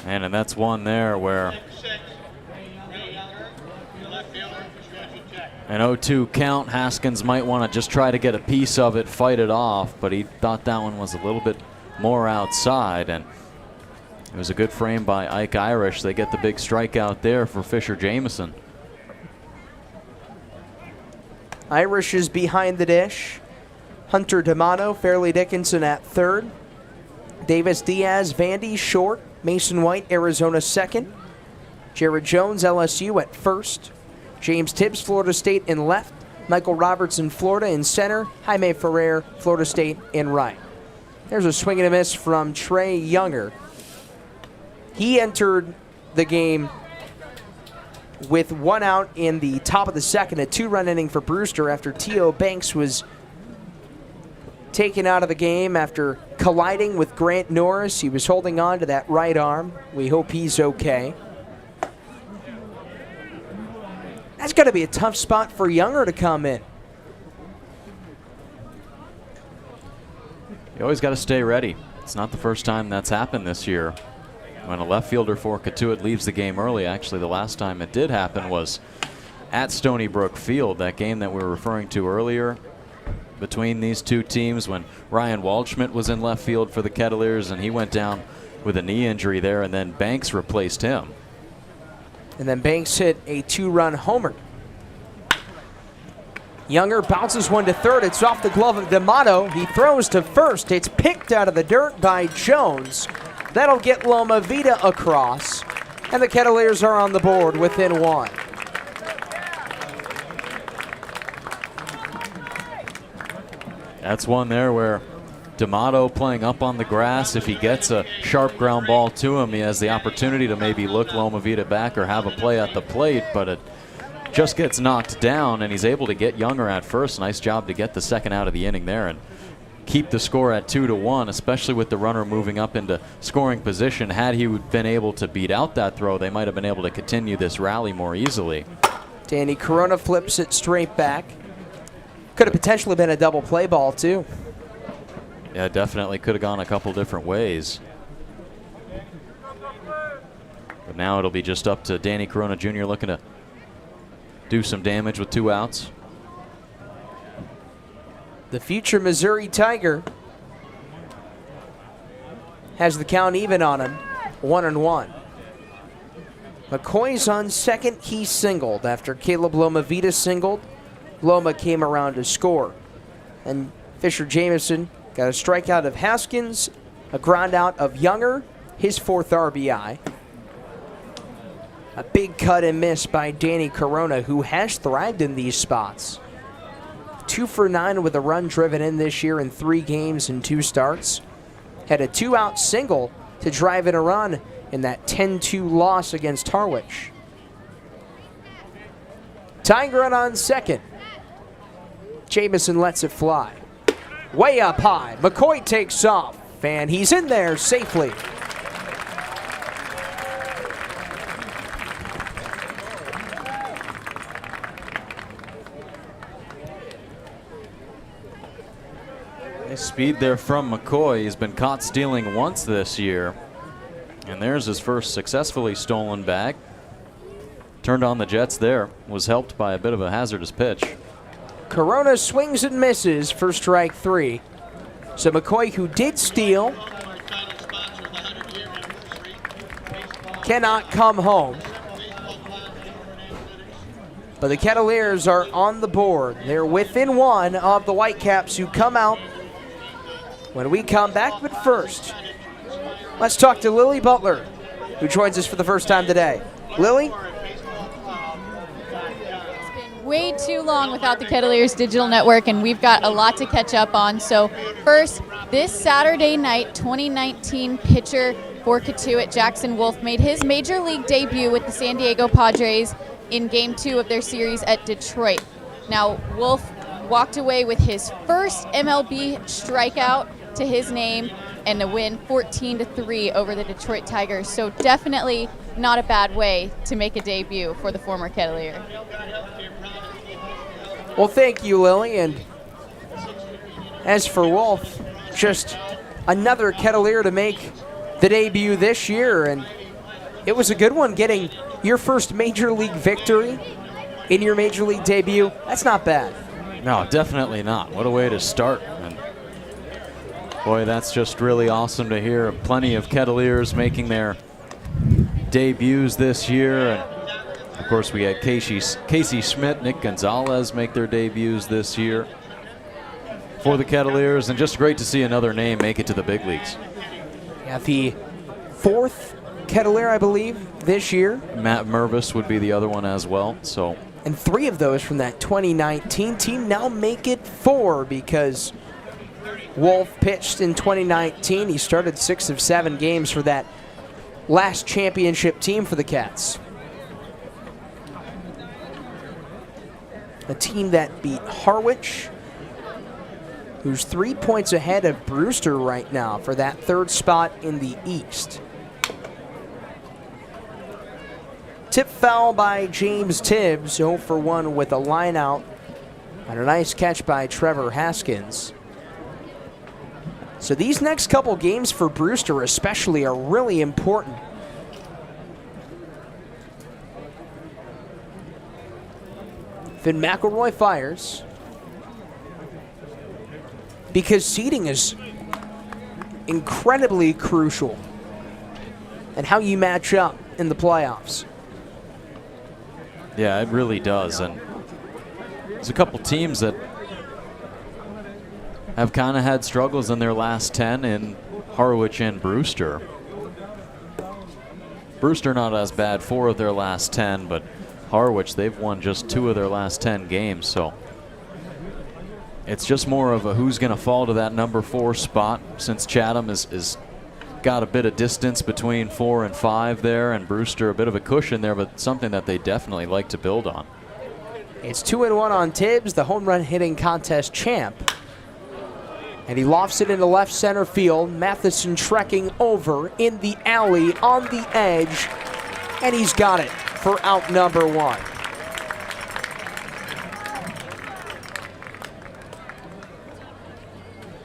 And that's one there where an 0-2 count. Haskins might want to just try to get a piece of it, fight it off, but he thought that one was a little bit more outside, and it was a good frame by Ike Irish. They get the big strikeout there for Fisher Jamison. Irish is behind the dish. Hunter D'Amato, Fairleigh Dickinson at third. Davis Diaz, Vandy short. Mason White, Arizona second. Jared Jones, LSU at first. James Tibbs, Florida State in left. Michael Robertson, Florida in center. Jaime Ferrer, Florida State in right. There's a swing and a miss from Trey Younger. He entered the game with 1 out in the top of the second, a 2-run inning for Brewster after T.O. Banks was taken out of the game after colliding with Grant Norris. He was holding on to that right arm. We hope he's okay. That's got to be a tough spot for Younger to come in. You always got to stay ready. It's not the first time that's happened this year. When a left fielder for Cotuit leaves the game early, actually the last time it did happen was at Stony Brook Field, that game that we were referring to earlier between these two teams when Ryan Waldschmidt was in left field for the Kettleers, and he went down with a knee injury there, and then Banks replaced him. And then Banks hit a 2-run homer. Younger bounces one to third. It's off the glove of D'Amato. He throws to first. It's picked out of the dirt by Jones. That'll get Loma Vida across. And the Kettleers are on the board within 1. That's one there where D'Amato playing up on the grass. If he gets a sharp ground ball to him, he has the opportunity to maybe look Loma Vida back or have a play at the plate, but it just gets knocked down, and he's able to get Younger at first. Nice job to get the second out of the inning there and keep the score at 2-1, especially with the runner moving up into scoring position. Had he been able to beat out that throw, they might have been able to continue this rally more easily. Danny Corona flips it straight back. Could have potentially been a double play ball, too. Yeah, definitely could have gone a couple different ways. But now it'll be just up to Danny Corona Jr. looking to do some damage with 2 outs. The future Missouri Tiger has the count even on him, 1-1. McCoy's on second. He singled after Caleb Loma-Vita singled. Loma came around to score. And Fisher Jamison got a strikeout of Haskins, a ground out of Younger, his 4th RBI. A big cut and miss by Danny Corona, who has thrived in these spots. 2 for 9 with a run driven in this year in 3 games and 2 starts. Had a 2-out single to drive in a run in that 10-2 loss against Harwich. Tying run on second. Jamison lets it fly. Way up high. McCoy takes off, and he's in there safely. Nice speed there from McCoy. He's been caught stealing once this year. And there's his first successfully stolen bag. Turned on the Jets there. Was helped by a bit of a hazardous pitch. Corona swings and misses for strike 3. So McCoy, who did steal, cannot come home. But the Kettleers are on the board. They're within 1 of the Whitecaps, who come out when we come back. But first, let's talk to Lily Butler, who joins us for the first time today. Lily? Way too long without the Kettleers Digital Network, and we've got a lot to catch up on. So first, this Saturday night, 2019 pitcher for Cotuit, Jackson Wolf, made his major league debut with the San Diego Padres in Game 2 of their series at Detroit. Now, Wolf walked away with his first MLB strikeout to his name and a win 14-3 over the Detroit Tigers. So definitely not a bad way to make a debut for the former Kettleer. Well, thank you, Lily. And as for Wolf, just another Kettleer to make the debut this year. And it was a good one, getting your first major league victory in your major league debut. That's not bad. No, definitely not. What a way to start. And boy, that's just really awesome to hear. Plenty of Kettleers making their debuts this year. And of course, we had Casey Schmidt, Nick Gonzalez make their debuts this year for the Kettleers, and just great to see another name make it to the big leagues. Yeah, the 4th Kettleer, I believe, this year. Matt Mervis would be the other one as well. So, and 3 of those from that 2019 team. Now make it 4, because Wolf pitched in 2019. He started 6 of 7 games for that last championship team for the Cats. A team that beat Harwich, who's 3 points ahead of Brewster right now for that 3rd spot in the East. Tip foul by James Tibbs, 0 for 1 with a line out, and a nice catch by Trevor Haskins. So these next couple games for Brewster especially are really important. Finn McElroy fires, because seeding is incredibly crucial and how you match up in the playoffs. yeah, it really does. And there's a couple teams that have kind of had struggles in their last 10 in Harwich and Brewster. Brewster not as bad, 4 of their last 10, but Harwich, they've won just 2 of their last 10 games, so it's just more of a who's going to fall to that number 4 spot, since Chatham is got a bit of distance between 4 and 5 there, and Brewster a bit of a cushion there, but something that they definitely like to build on. It's 2-1 on Tibbs, the home run hitting contest champ. And he lofts it into left center field. Matheson trekking over in the alley on the edge. And he's got it for out number 1.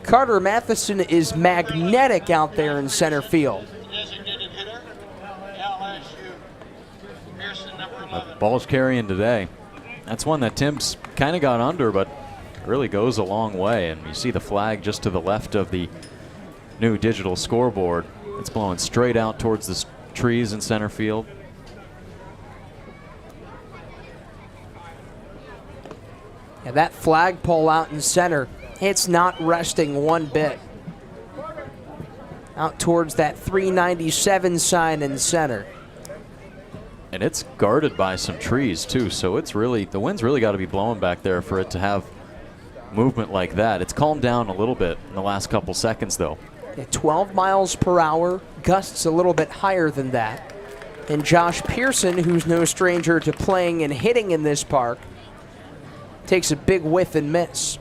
Carter Matheson is magnetic out there in center field. Designated hitter, LSU. Pearson, number 11. Ball's carrying today. That's one that Tibbs kind of got under, but really goes a long way. And you see the flag just to the left of the new digital scoreboard. It's blowing straight out towards the trees in center field. And that flagpole out in center, it's not resting one bit. Out towards that 397 sign in center. And it's guarded by some trees too, so it's really, the wind's really got to be blowing back there for it to have movement like that. It's calmed down a little bit in the last couple seconds though. At 12 miles per hour, gusts a little bit higher than that. And Josh Pearson, who's no stranger to playing and hitting in this park, takes a big whiff and miss.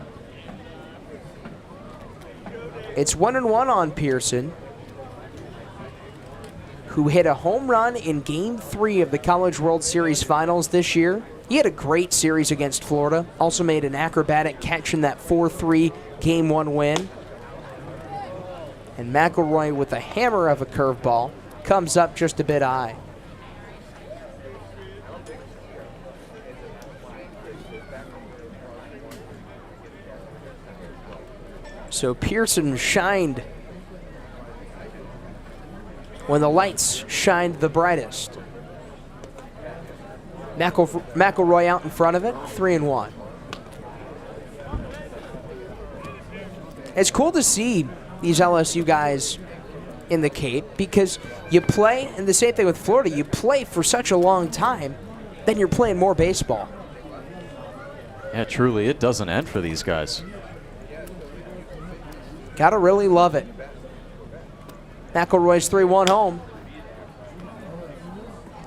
It's 1-1 on Pearson, who hit a home run in Game 3 of the College World Series Finals this year. He had a great series against Florida. Also made an acrobatic catch in that 4-3 Game 1 win. And McElroy with a hammer of a curveball comes up just a bit high. So Pearson shined when the lights shined the brightest. McElroy out in front of it, 3-1. It's cool to see these LSU guys in the Cape because you play, and the same thing with Florida, you play for such a long time, then you're playing more baseball. Yeah, truly, it doesn't end for these guys. Gotta really love it. McElroy's 3-1 home.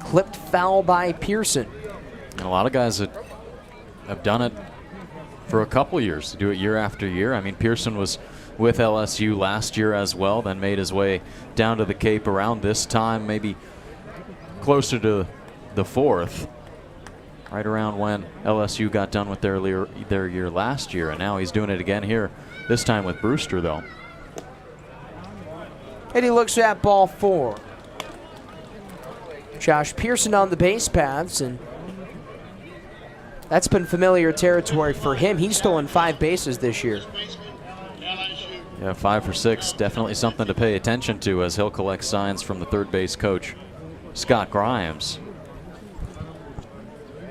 Clipped foul by Pearson. And a lot of guys that have done it for a couple years, do it year after year. I mean, Pearson was with LSU last year as well, then made his way down to the Cape around this time, maybe closer to the 4th, right around when LSU got done with their year last year. And now he's doing it again here, this time with Brewster, though. And he looks at ball 4. Josh Pearson on the base paths, and that's been familiar territory for him. He's stolen 5 bases this year. Yeah, 5 for 6. Definitely something to pay attention to as he'll collect signs from the third base coach, Scott Grimes.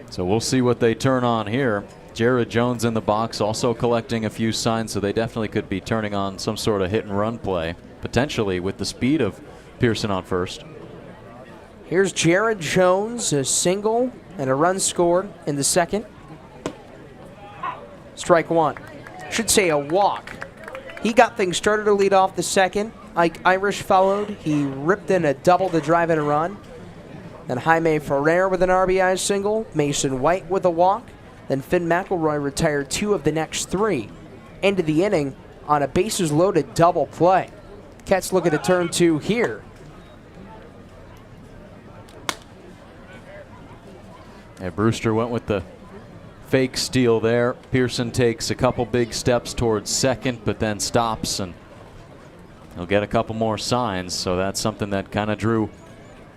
So we'll see what they turn on here. Jared Jones in the box also collecting a few signs, so they definitely could be turning on some sort of hit and run play, potentially with the speed of Pearson on first. Here's Jared Jones, a single and a run scored in the second. Strike 1. Should say a walk. He got things started to lead off the second. Ike Irish followed. He ripped in a double to drive in a run. Then Jaime Ferrer with an RBI single. Mason White with a walk. Then Finn McElroy retired 2 of the next 3. End of the inning on a bases loaded double play. Cats looking to turn 2 here. Yeah, Brewster went with the fake steal there. Pearson takes a couple big steps towards second, but then stops, and he'll get a couple more signs. So that's something that kind of drew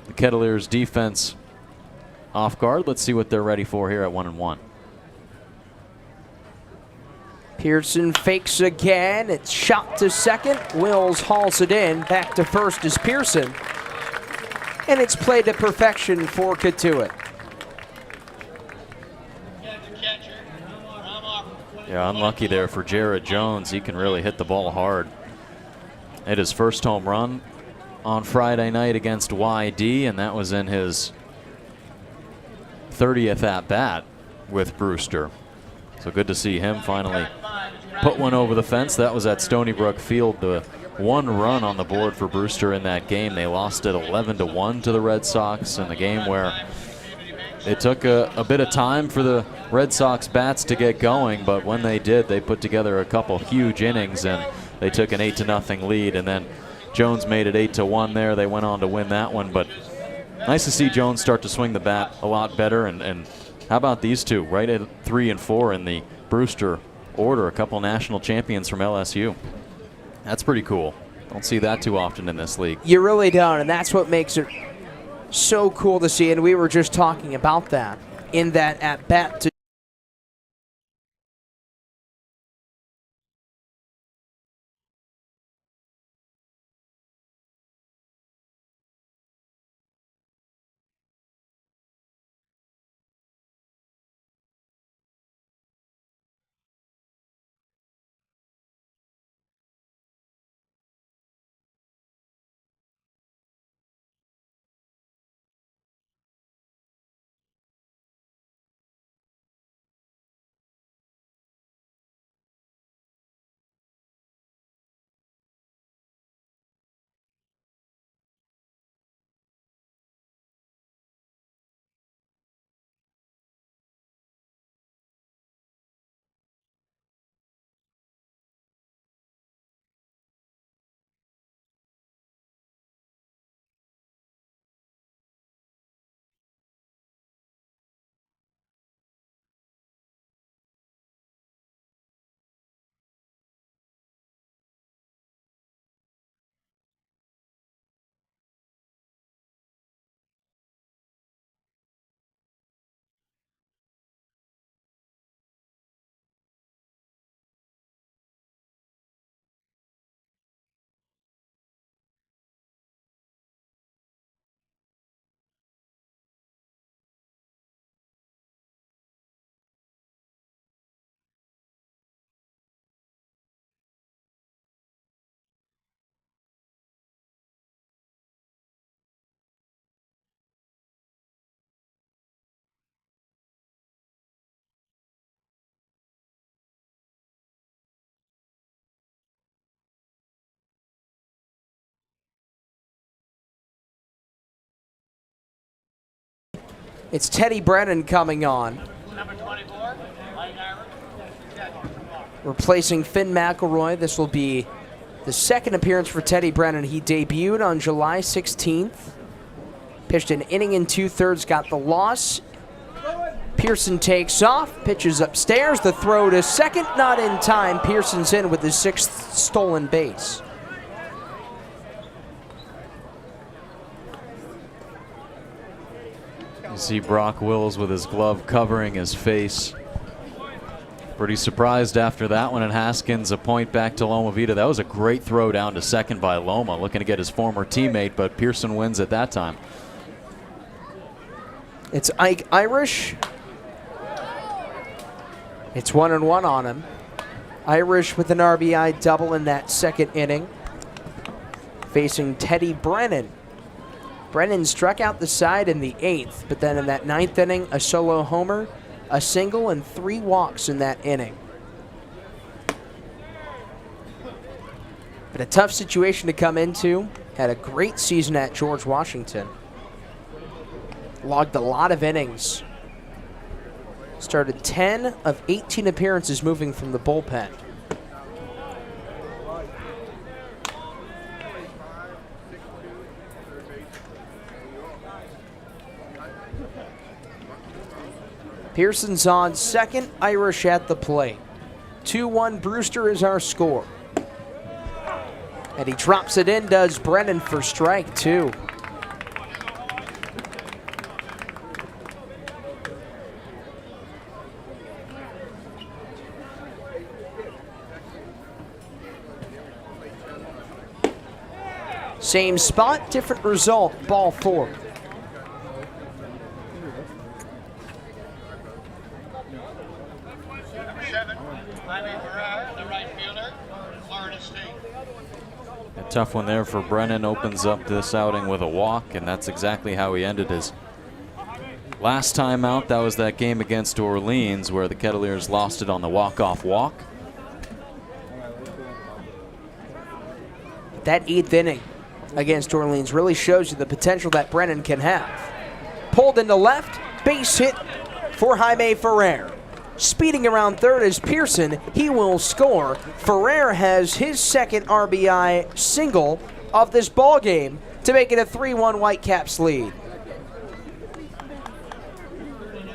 the Kettleers defense off guard. Let's see what they're ready for here at 1-1. Pearson fakes again. It's shot to second. Wills hauls it in. Back to first is Pearson. And it's played to perfection for Cotuit. Yeah, unlucky there for Jared Jones. He can really hit the ball hard. Hit his first home run on Friday night against YD, and that was in his 30th at-bat with Brewster. So good to see him finally put one over the fence. That was at Stony Brook Field. The 1 run on the board for Brewster in that game. They lost it 11-1 to the Red Sox in the game where It took a bit of time for the Red Sox bats to get going, but when they did, they put together a couple huge innings, and they took an 8-0 lead, and then Jones made it 8-1 there. They went on to win that one, but nice to see Jones start to swing the bat a lot better, and how about these two, right at 3 and 4 in the Brewster order, a couple national champions from LSU. That's pretty cool. Don't see that too often in this league. You really don't, and that's what makes it so cool to see, and we were just talking about that in that at-bat to it's Teddy Brennan coming on, Number 24, Light Irish. replacing Finn McElroy. This will be the second appearance for Teddy Brennan. He debuted on July 16th, pitched an inning and 2/3, got the loss. Pearson takes off, pitches upstairs, the throw to second, not in time. Pearson's in with his 6th stolen base. You see Brock Wills with his glove covering his face. Pretty surprised after that one, and Haskins a point back to Loma Vita. That was a great throw down to second by Loma, looking to get his former teammate, but Pearson wins at that time. It's Ike Irish. It's 1-1 on him. Irish with an RBI double in that second inning, facing Teddy Brennan. Brennan struck out the side in the 8th, but then in that 9th inning, a solo homer, a single, and 3 walks in that inning. But a tough situation to come into. Had a great season at George Washington. Logged a lot of innings. Started 10 of 18 appearances moving from the bullpen. Pearson's on second, Irish at the plate. 2-1 Brewster is our score. And he drops it in, does Brennan for strike 2. Same spot, different result, ball 4. Number 7, Jaime Ferrara, the right fielder, Florida State. A tough one there for Brennan. Opens up this outing with a walk, and that's exactly how he ended his last time out. That was that game against Orleans where the Kettleers lost it on the walk-off walk. That 8th inning against Orleans really shows you the potential that Brennan can have. Pulled into left, Base hit for Jaime Ferrer. Speeding around third is Pearson. He will score. Ferrer has his second RBI single of this ball game to make it a 3-1 Whitecaps lead.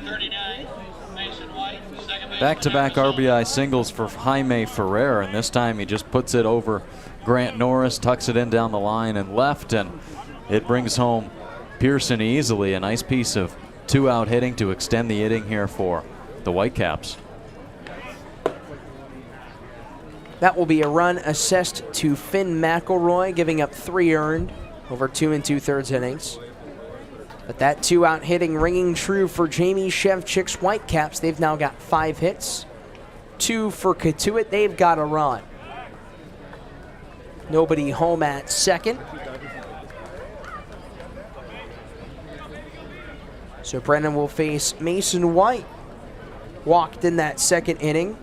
39, Mason White, second base. Back-to-back RBI singles for Jaime Ferrer, and this time he just puts it over Grant Norris, tucks it in down the line and left, and it brings home Pearson easily. A nice piece of two-out hitting to extend the inning here for the Whitecaps. That will be a run assessed to Finn McElroy, giving up 3 earned over 2 2/3 innings. But that two-out hitting ringing true for Jamie Shevchik's Whitecaps. They've now got 5 hits. 2 for Cotuit. They've got a run. Nobody home at second. So Brennan will face Mason White. Walked in that second inning.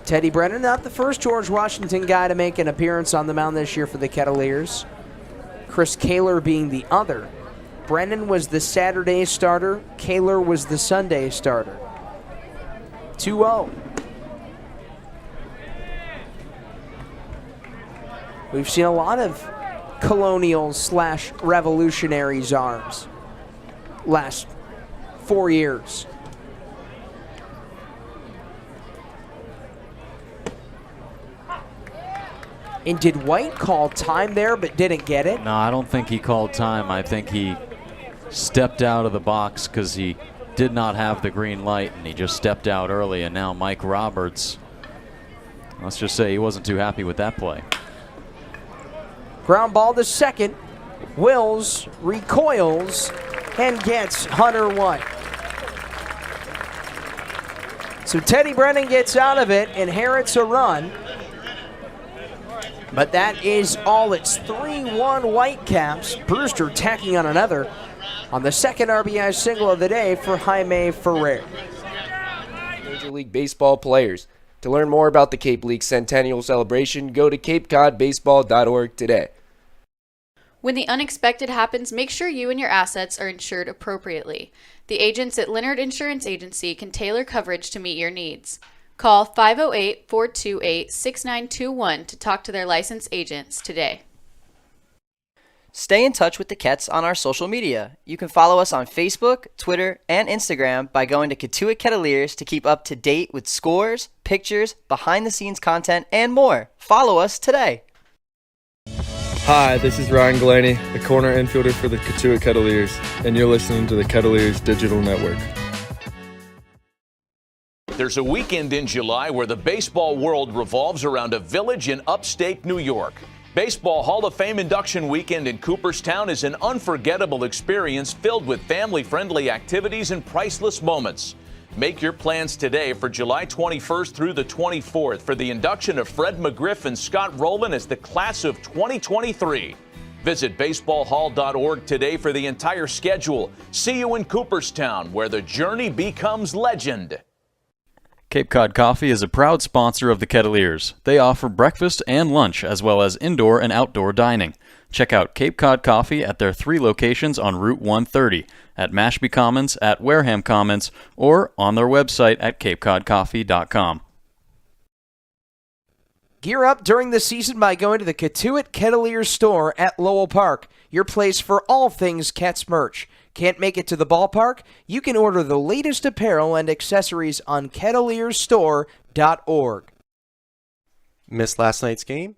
Teddy Brennan, not the first George Washington guy to make an appearance on the mound this year for the Kettleers. Chris Kaler being the other. Brennan was the Saturday starter. Kaler was the Sunday starter. 2-0. We've seen a lot of Colonials / Revolutionaries arms last 4 years. And did White call time there but didn't get it? No, I don't think he called time. I think he stepped out of the box because he did not have the green light, and he just stepped out early. And now Mike Roberts, let's just say he wasn't too happy with that play. Ground ball to second. Wills recoils and gets Hunter White. So Teddy Brennan gets out of it, inherits a run. But that is all. It's 3-1 Whitecaps. Brewster tacking on another on the second RBI single of the day for Jaime Ferrer. Major League Baseball players. To learn more about the Cape League Centennial Celebration, go to capecodbaseball.org today. When the unexpected happens, make sure you and your assets are insured appropriately. The agents at Leonard Insurance Agency can tailor coverage to meet your needs. Call 508-428-6921 to talk to their licensed agents today. Stay in touch with the Kets on our social media. You can follow us on Facebook, Twitter, and Instagram by going to Cotuit Kettleers to keep up to date with scores, pictures, behind-the-scenes content, and more. Follow us today. Hi, this is Ryan Glaney, the corner infielder for the Cotuit Kettleers, and you're listening to the Kettleers Digital Network. There's a weekend in July where the baseball world revolves around a village in upstate New York. Baseball Hall of Fame induction weekend in Cooperstown is an unforgettable experience filled with family-friendly activities and priceless moments. Make your plans today for July 21st through the 24th for the induction of Fred McGriff and Scott Rowland as the class of 2023. Visit baseballhall.org today for the entire schedule. See you in Cooperstown, where the journey becomes legend. Cape Cod Coffee is a proud sponsor of the Kettleers. They offer breakfast and lunch, as well as indoor and outdoor dining. Check out Cape Cod Coffee at their 3 locations on Route 130, at Mashpee Commons, at Wareham Commons, or on their website at capecodcoffee.com. Gear up during the season by going to the Cotuit Kettleers store at Lowell Park, your place for all things Cats merch. Can't make it to the ballpark? You can order the latest apparel and accessories on kettleersstore.org. Missed last night's game?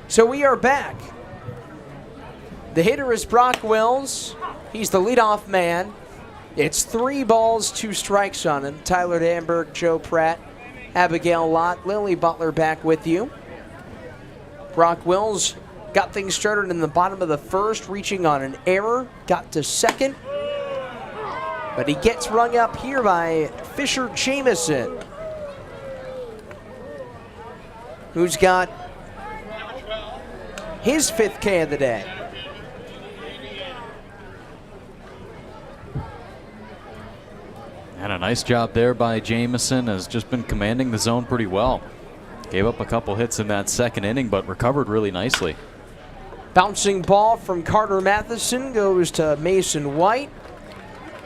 So we are back. The hitter is Brock Wills. He's the leadoff man. It's 3 balls, 2 strikes on him. Tyler Danberg, Joe Pratt, Abigail Lott, Lily Butler back with you. Brock Wills got things started in the bottom of the first, reaching on an error, got to second. But he gets rung up here by Fisher Jamison, who's got his 5th K of the day. And a nice job there by Jamison, has just been commanding the zone pretty well. Gave up a couple hits in that second inning, but recovered really nicely. Bouncing ball from Carter Matheson goes to Mason White.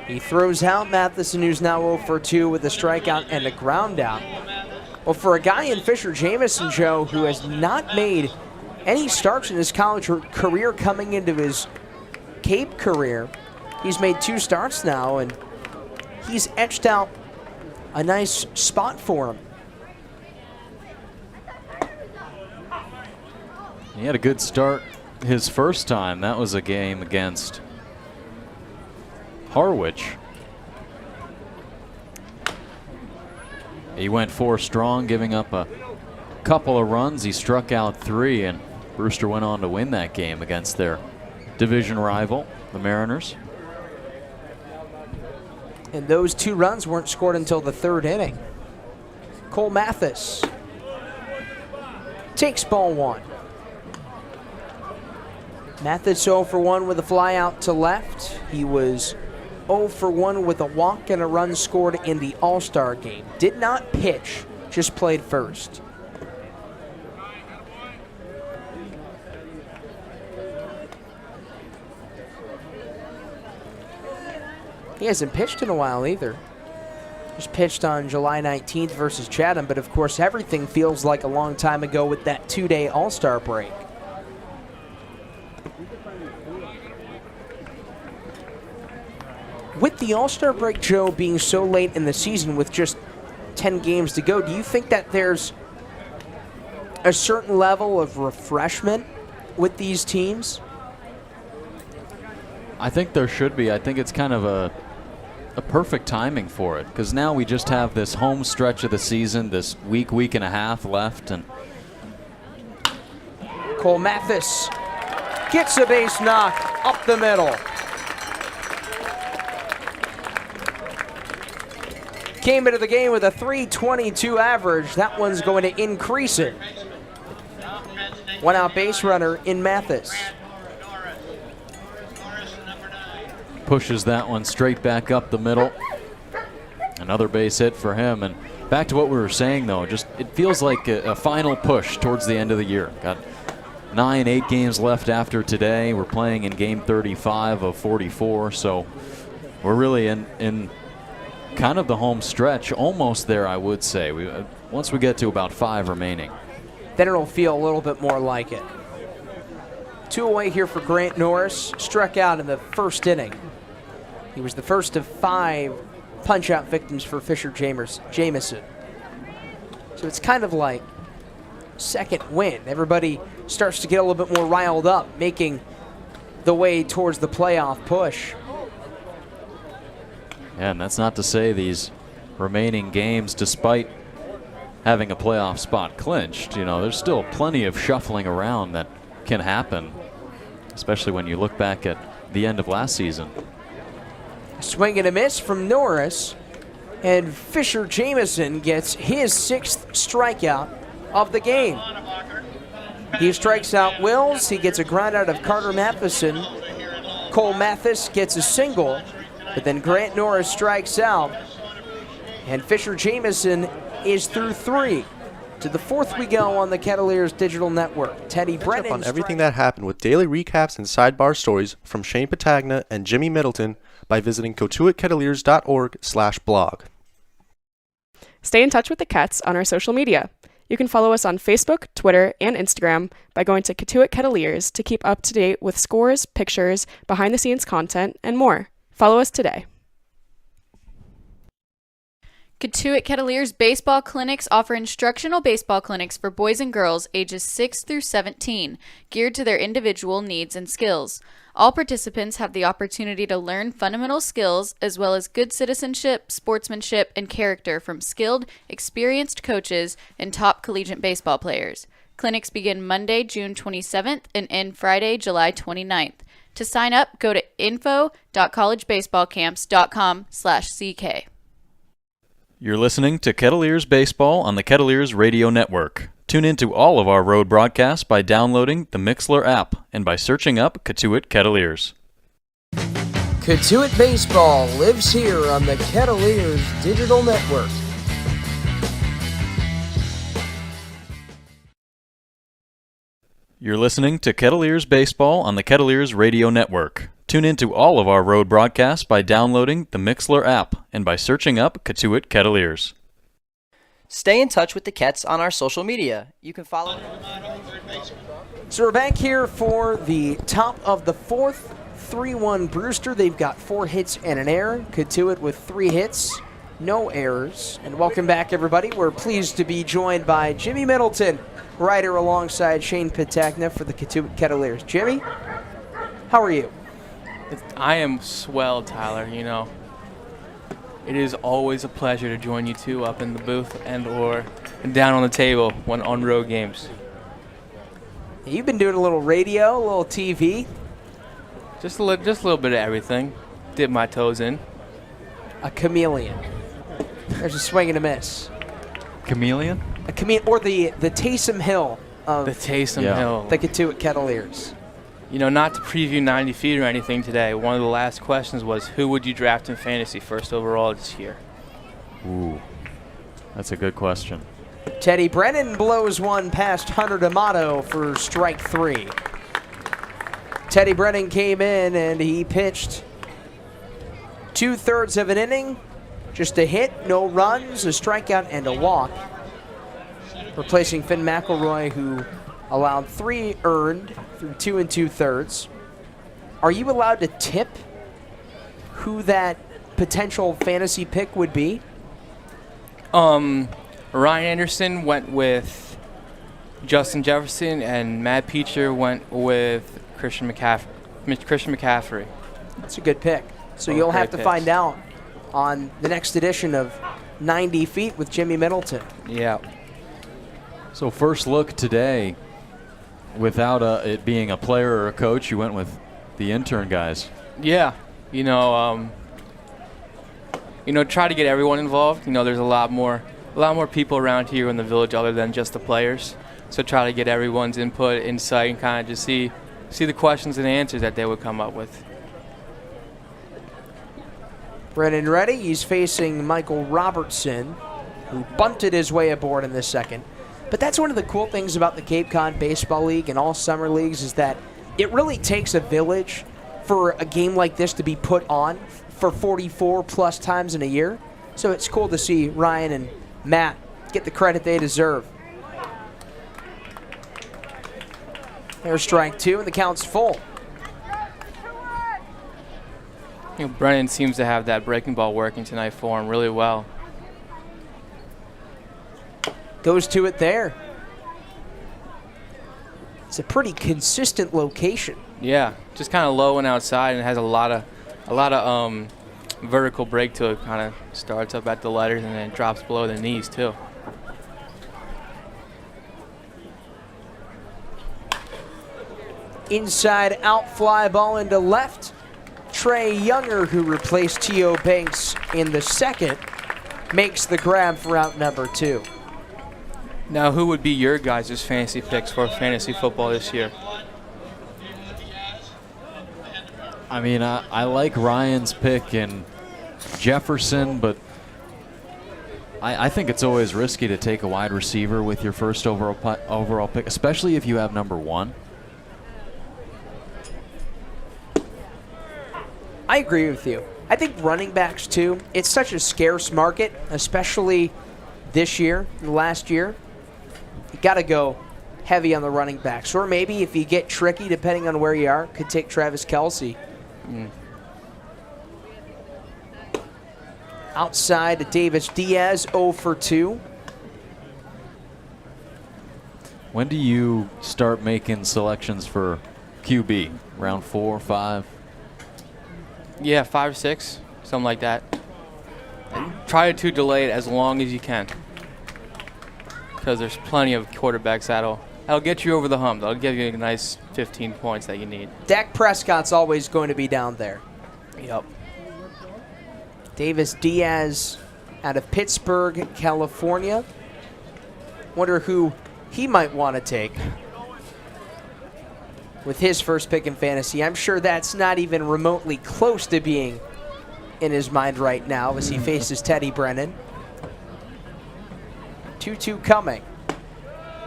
He throws out Matheson, who's now 0 for 2 with a strikeout and a ground out. Well, for a guy in Fisher Jamison, Joe, who has not made any starts in his college career coming into his Cape career, he's made 2 starts now, and he's etched out a nice spot for him. He had a good start his first time. That was a game against Harwich. He went 4 strong, giving up a couple of runs. He struck out 3, and Brewster went on to win that game against their division rival, the Mariners. And those 2 runs weren't scored until the 3rd inning. Cole Mathis takes ball 1. Mathis 0 for 1 with a fly out to left. He was 0 for 1 with a walk and a run scored in the All-Star game. Did not pitch, just played first. He hasn't pitched in a while either. Just pitched on July 19th versus Chatham, but of course everything feels like a long time ago with that 2-day All-Star break. With the All-Star break, Joe, being so late in the season with just 10 games to go, do you think that there's a certain level of refreshment with these teams? I think there should be. I think it's kind of a perfect timing for it, because now we just have this home stretch of the season, this week and a half left. And Cole Mathis gets a base knock up the middle. Came into the game with a .322 average. That one's going to increase it. 1 out base runner in Mathis. pushes that one straight back up the middle. Another base hit for him. And back to what we were saying, though, just it feels like a final push towards the end of the year. Got 8 games left after today. We're playing in game 35 of 44, so we're really in kind of the home stretch, almost there, I would say. Once we get to about 5 remaining, then it'll feel a little bit more like it. 2 away here for Grant Norris. Struck out in the first inning. He was the first of 5 punch-out victims for Fisher Jamison. So it's kind of like second win. Everybody starts to get a little bit more riled up, making the way towards the playoff push. And that's not to say these remaining games, despite having a playoff spot clinched, there's still plenty of shuffling around that can happen, especially when you look back at the end of last season. Swing and a miss from Norris, and Fisher Jamison gets his 6th strikeout of the game. He strikes out Wills. He gets a ground out of Carter Matheson. Cole Mathis gets a single, but then Grant Norris strikes out, and Fisher Jamison is through 3. To the 4th we go on the Kettleers Digital Network. Teddy Brennan. Catch up on everything that happened with daily recaps and sidebar stories from Shane Patagna and Jimmy Middleton by visiting cotuitkettleers.org/blog. Stay in touch with the Cats on our social media. You can follow us on Facebook, Twitter, and Instagram by going to Cotuit Kettleers to keep up to date with scores, pictures, behind-the-scenes content, and more. Follow us today. Cotuit Kettleers baseball clinics offer instructional baseball clinics for boys and girls ages 6 through 17, geared to their individual needs and skills. All participants have the opportunity to learn fundamental skills as well as good citizenship, sportsmanship, and character from skilled, experienced coaches and top collegiate baseball players. Clinics begin Monday, June 27th and end Friday, July 29th. To sign up, go to info.collegebaseballcamps.com/CK. You're listening to Kettleers Baseball on the Kettleers Radio Network. Tune in to all of our road broadcasts by downloading the Mixlr app and by searching up Cotuit Kettleers. Cotuit Baseball lives here on the Kettleers Digital Network. You're listening to Kettleers Baseball on the Kettleers Radio Network. Tune in to all of our road broadcasts by downloading the Mixlr app and by searching up Cotuit Kettleers. Stay in touch with the Kets on our social media. You can follow. So we're back here for the top of the fourth. 3-1 Brewster. They've got 4 hits and an error. Cotuit with 3 hits, no errors. And welcome back, everybody. We're pleased to be joined by Jimmy Middleton, writer alongside Shane Patagna for the Cotuit Kettleers. Jimmy, how are you? I am swell, Tyler. You know, it is always a pleasure to join you two up in the booth and or down on the table when on road games. You've been doing a little radio, a little TV. Just a little bit of everything. Dip my toes in. A chameleon. There's a swing and a miss. Chameleon? A chameleon, or the Taysom Hill of The Taysom Hill. the Cotuit Kettleers. You know, not to preview 90 feet or anything today, one of the last questions was, who would you draft in fantasy first overall this year? Ooh, that's a good question. Teddy Brennan blows one past Hunter D'Amato for strike 3. Teddy Brennan came in and he pitched 2/3 of an inning. Just a hit, no runs, a strikeout, and a walk. Replacing Finn McElroy, who allowed 3 earned through 2 2/3. Are you allowed to tip who that potential fantasy pick would be? Ryan Anderson went with Justin Jefferson, and Matt Peacher went with Christian McCaffrey. That's a good pick. So Both you'll great have to picks. find out on the next edition of 90 Feet with Jimmy Middleton. Yeah. So first look today, without it being a player or a coach, you went with the intern guys. Yeah. Try to get everyone involved. You know, there's a lot more people around here in the village other than just the players. So try to get everyone's input, insight, and kind of just see the questions and answers that they would come up with. Brennan ready. He's facing Michael Robertson, who bunted his way aboard in this second. But that's one of the cool things about the Cape Cod Baseball League and all summer leagues is that it really takes a village for a game like this to be put on for 44 plus times in a year. So it's cool to see Ryan and Matt get the credit they deserve. There's strike 2 and the count's full. You know, Brennan seems to have that breaking ball working tonight for him really well. Goes to it there. It's a pretty consistent location. Yeah, just kind of low and outside, and it has a lot of vertical break to it. Kind of starts up at the letters and then drops below the knees too. Inside out fly ball into left. Trey Younger, who replaced T.O. Banks in the second, makes the grab for out number 2. Now, who would be your guys' fantasy picks for fantasy football this year? I mean, I like Ryan's pick in Jefferson, but I think it's always risky to take a wide receiver with your first overall pick, especially if you have number 1. I agree with you. I think running backs, too, it's such a scarce market, especially this year and last year. You got to go heavy on the running backs. Or maybe if you get tricky, depending on where you are, could take Travis Kelce. outside to Davis Diaz, 0 for 2. When do you start making selections for QB? Round 4, 5? Yeah, 5 or 6, something like that. And try to delay it as long as you can, because there's plenty of quarterbacks that'll get you over the hump. That'll give you a nice 15 points that you need. Dak Prescott's always going to be down there. Yep. Davis Diaz out of Pittsburgh, California. Wonder who he might want to take with his first pick in fantasy. I'm sure that's not even remotely close to being in his mind right now as he faces Teddy Brennan. 2-2 coming.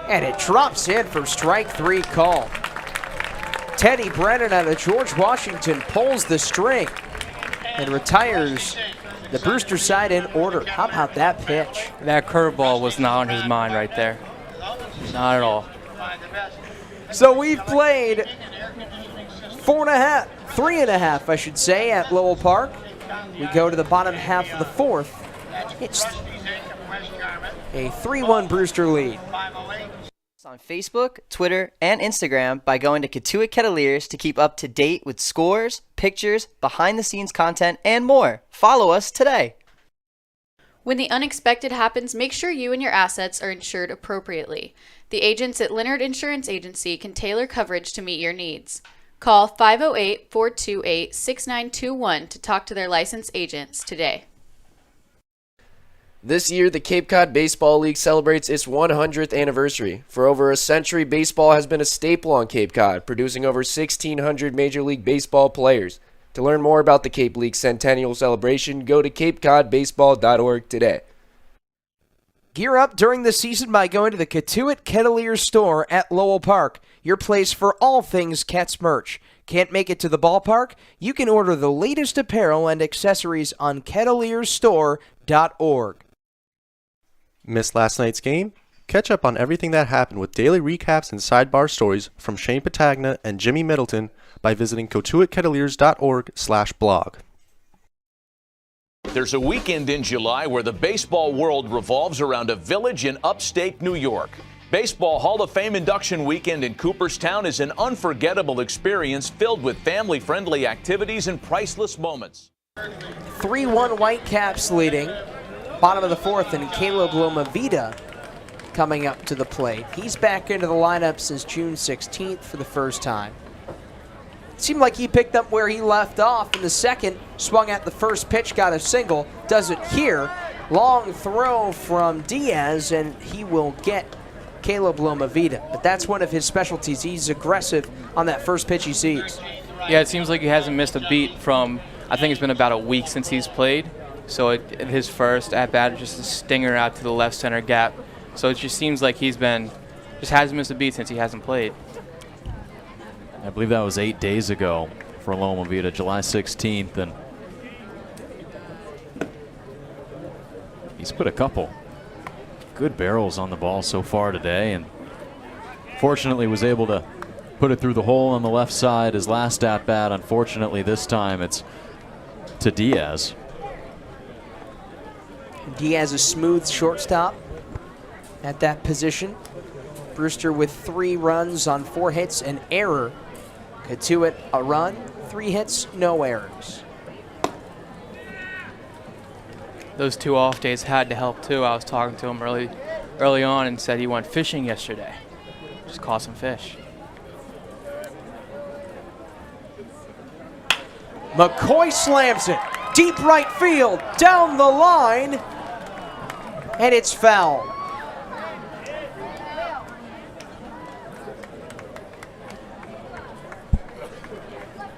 And it drops in for strike 3 call. Teddy Brennan out of George Washington pulls the string and retires the Brewster side in order. How about that pitch? That curveball was not on his mind right there. Not at all. So we've played 3.5, I should say, at Lowell Park. We go to the bottom half of the 4th. It's a 3-1 Brewster lead. On Facebook, Twitter, and Instagram by going to Cotuit Kettleers to keep up to date with scores, pictures, behind-the-scenes content, and more. Follow us today. When the unexpected happens, make sure you and your assets are insured appropriately. The agents at Leonard Insurance Agency can tailor coverage to meet your needs. Call 508-428-6921 to talk to their licensed agents today. This year, the Cape Cod Baseball League celebrates its 100th anniversary. For over a century, baseball has been a staple on Cape Cod, producing over 1,600 Major League Baseball players. To learn more about the Cape League Centennial Celebration, go to capecodbaseball.org today. Gear up during the season by going to the Cotuit Kettleers store at Lowell Park, your place for all things Cats merch. Can't make it to the ballpark? You can order the latest apparel and accessories on kettleersstore.org. Missed last night's game? Catch up on everything that happened with daily recaps and sidebar stories from Shane Patagna and Jimmy Middleton by visiting cotuitkettleers.org/blog. There's a weekend in July where the baseball world revolves around a village in upstate New York. Baseball Hall of Fame induction weekend in Cooperstown is an unforgettable experience filled with family-friendly activities and priceless moments. 3-1 Whitecaps leading. Bottom of the 4th, and Caleb Lomavita coming up to the plate. He's back into the lineup since June 16th for the first time. It seemed like he picked up where he left off in the second, swung at the first pitch, got a single, does it here. Long throw from Diaz, and he will get Caleb Lomavita. But that's one of his specialties. He's aggressive on that first pitch he sees. Yeah, it seems like he hasn't missed a beat from, I think it's been about a week since he's played. So his first at-bat, just a stinger out to the left center gap. So it just seems like just hasn't missed a beat since he hasn't played. I believe that was 8 days ago for Loma Vita, July 16th, and he's put a couple good barrels on the ball so far today, and fortunately was able to put it through the hole on the left side. His last at-bat, unfortunately this time it's to Diaz. Diaz, a smooth shortstop at that position. Brewster with 3 runs on 4 hits, an error. Cotuit a run, 3 hits, no errors. Those 2 off days had to help too. I was talking to him early on and said he went fishing yesterday. Just caught some fish. McCoy slams it. Deep right field, down the line, and it's foul.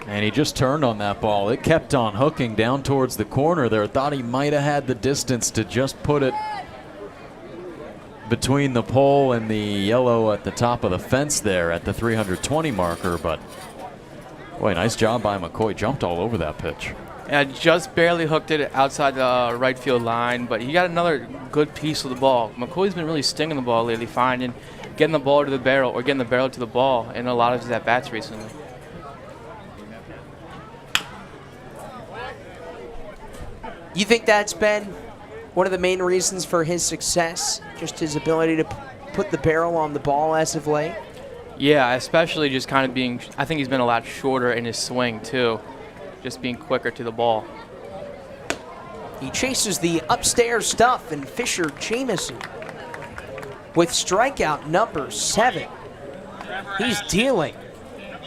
And he just turned on that ball. It kept on hooking down towards the corner there. Thought he might have had the distance to just put it between the pole and the yellow at the top of the fence there at the 320 marker, but boy, nice job by McCoy. Jumped all over that pitch. Yeah, just barely hooked it outside the right field line, but he got another good piece of the ball. McCoy's been really stinging the ball lately, getting the ball to the barrel or getting the barrel to the ball in a lot of his at-bats recently. You think that's been one of the main reasons for his success? Just his ability to put the barrel on the ball as of late? Yeah, especially just kind of being, I think he's been a lot shorter in his swing too, just being quicker to the ball. He chases the upstairs stuff, and Fisher Jamison with strikeout number 7. He's dealing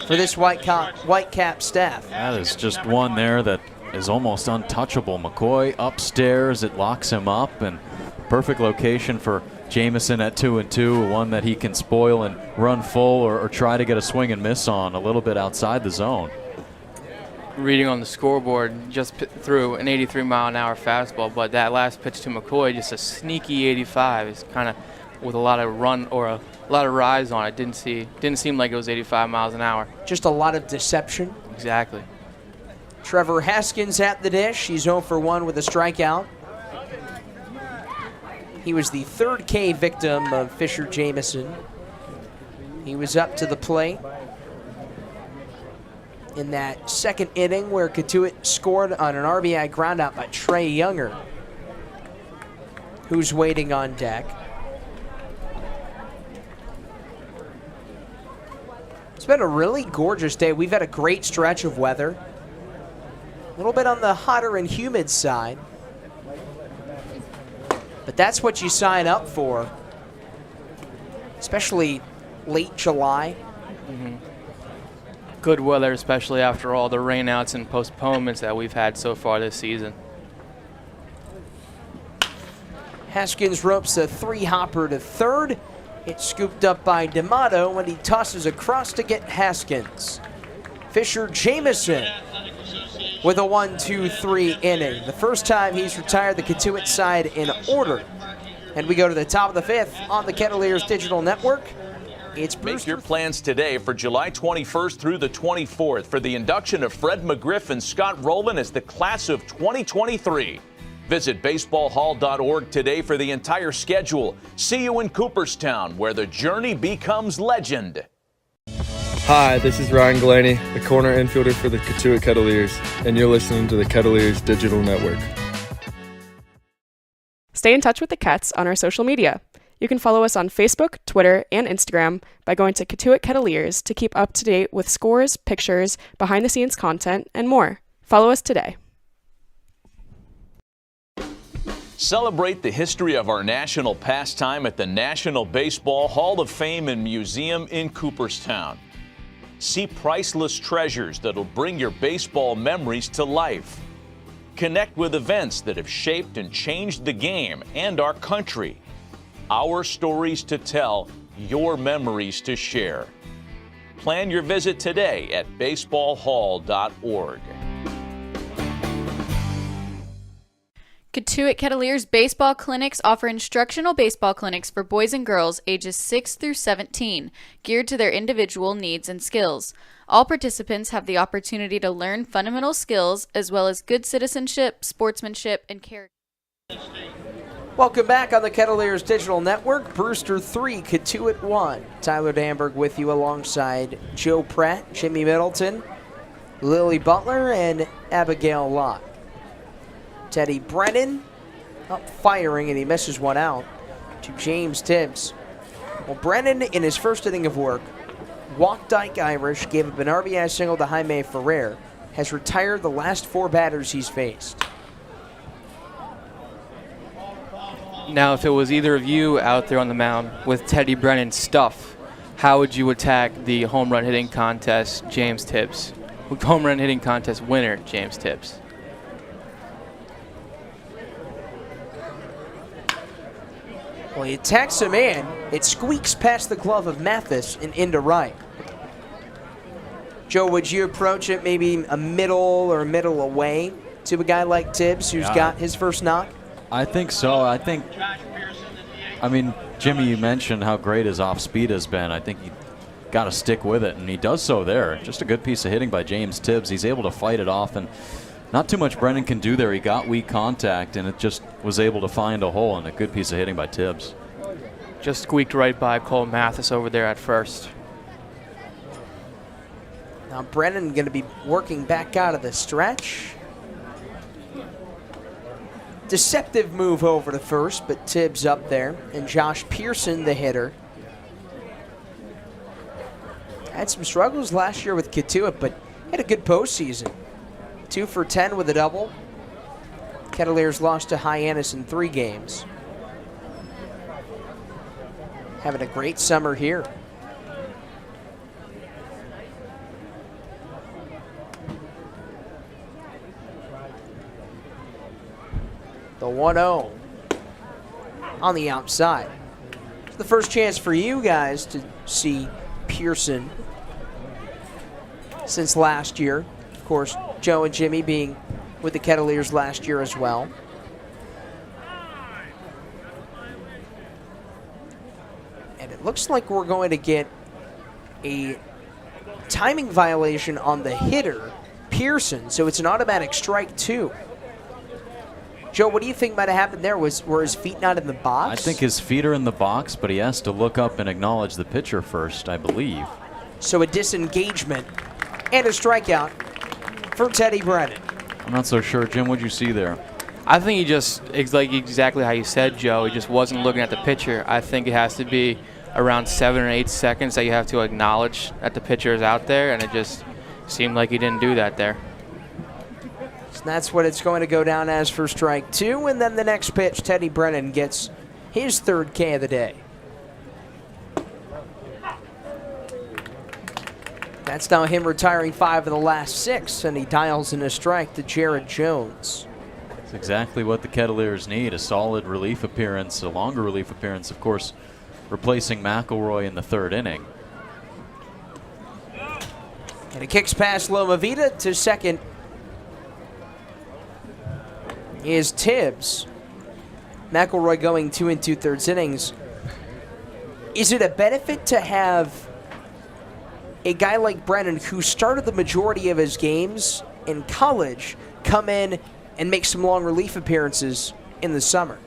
for this Whitecap staff. That is just one there that is almost untouchable. McCoy upstairs, it locks him up, and perfect location for Jamison at 2-2, one that he can spoil and run full or try to get a swing and miss on a little bit outside the zone. Reading on the scoreboard, just threw an 83-mile-an-hour fastball, but that last pitch to McCoy, just a sneaky 85. It's kind of with a lot of run or a lot of rise on it. Didn't seem like it was 85 miles an hour. Just a lot of deception. Exactly. Trevor Haskins at the dish. He's 0 for 1 with a strikeout. He was the third K victim of Fisher Jamison. He was up to the plate in that second inning where Cotuit scored on an RBI groundout by Trey Younger, who's waiting on deck. It's been a really gorgeous day. We've had a great stretch of weather. A little bit on the hotter and humid side. But that's what you sign up for, especially late July. Mm-hmm. Good weather, especially after all the rainouts and postponements that we've had so far this season. Haskins ropes a 3-hopper to third. It's scooped up by D'Amato when he tosses across to get Haskins. Fisher Jamison with a 1-2-3 inning. The first time he's retired the Cotuit side in order. And we go to the top of the 5th on the Kettleers Digital Network. It's Brewster. Make your plans today for July 21st through the 24th for the induction of Fred McGriff and Scott Rowland as the class of 2023. Visit baseballhall.org today for the entire schedule. See you in Cooperstown, where the journey becomes legend. Hi, this is Ryan Glaney, the corner infielder for the Cotuit Kettleers, and you're listening to the Kettleers Digital Network. Stay in touch with the Kets on our social media. You can follow us on Facebook, Twitter, and Instagram by going to Cotuit Kettleers to keep up to date with scores, pictures, behind-the-scenes content, and more. Follow us today. Celebrate the history of our national pastime at the National Baseball Hall of Fame and Museum in Cooperstown. See priceless treasures that'll bring your baseball memories to life. Connect with events that have shaped and changed the game and our country. Our stories to tell, your memories to share. Plan your visit today at baseballhall.org. Cotuit Kettleers Baseball Clinics offer instructional baseball clinics for boys and girls ages 6 through 17, geared to their individual needs and skills. All participants have the opportunity to learn fundamental skills as well as good citizenship, sportsmanship, and character. Welcome back on the Kettleers Digital Network. Brewster 3, Cotuit 1. Tyler Danberg with you alongside Joe Pratt, Jimmy Middleton, Lily Butler, and Abigail Locke. Teddy Brennan up firing, and he misses one out to James Tibbs. Well, Brennan, in his first inning of work, walked Dyke Irish, gave up an RBI single to Jaime Ferrer, has retired the last 4 batters he's faced. Now, if it was either of you out there on the mound with Teddy Brennan stuff, how would you attack the home run hitting contest, James Tibbs? Home run hitting contest winner, James Tibbs. Well, he attacks a man. It squeaks past the glove of Mathis and into right. Joe, would you approach it maybe a middle or middle away to a guy like Tibbs who's got his first knock? I think so. I mean, Jimmy, you mentioned how great his off speed has been. I think he got to stick with it, and he does so there. Just a good piece of hitting by James Tibbs. He's able to fight it off, and not too much Brennan can do there. He got weak contact, and it just was able to find a hole, and a good piece of hitting by Tibbs. Just squeaked right by Cole Mathis over there at first. Now Brennan going to be working back out of the stretch. deceptive move over to first, but Tibbs up there, and Josh Pearson, the hitter. Had some struggles last year with Cotuit, but had a good postseason. 2 for 10 with a double. Kettleers lost to Hyannis in 3 games. Having a great summer here. The 1-0 on the outside. It's the first chance for you guys to see Pearson since last year. Of course, Joe and Jimmy being with the Kettleers last year as well. And it looks like we're going to get a timing violation on the hitter, Pearson, so it's an automatic strike 2. Joe, what do you think might have happened there? Were his feet not in the box? I think his feet are in the box, but he has to look up and acknowledge the pitcher first, I believe. So a disengagement and a strikeout for Teddy Brennan. I'm not so sure. Jim, what'd you see there? I think he just, it's like exactly how you said, Joe. He just wasn't looking at the pitcher. I think it has to be around 7 or 8 seconds that you have to acknowledge that the pitcher is out there, and it just seemed like he didn't do that there. So that's what it's going to go down as for strike 2. And then the next pitch, Teddy Brennan gets his 3rd K of the day. That's now him retiring 5 of the last 6, and he dials in a strike to Jared Jones. That's exactly what the Kettleers need, a solid relief appearance, a longer relief appearance, of course, replacing McElroy in the 3rd inning. And it kicks past Loma Vida to second is Tibbs. McElroy going 2 2/3 innings. Is it a benefit to have a guy like Brennan, who started the majority of his games in college, come in and make some long relief appearances in the summer?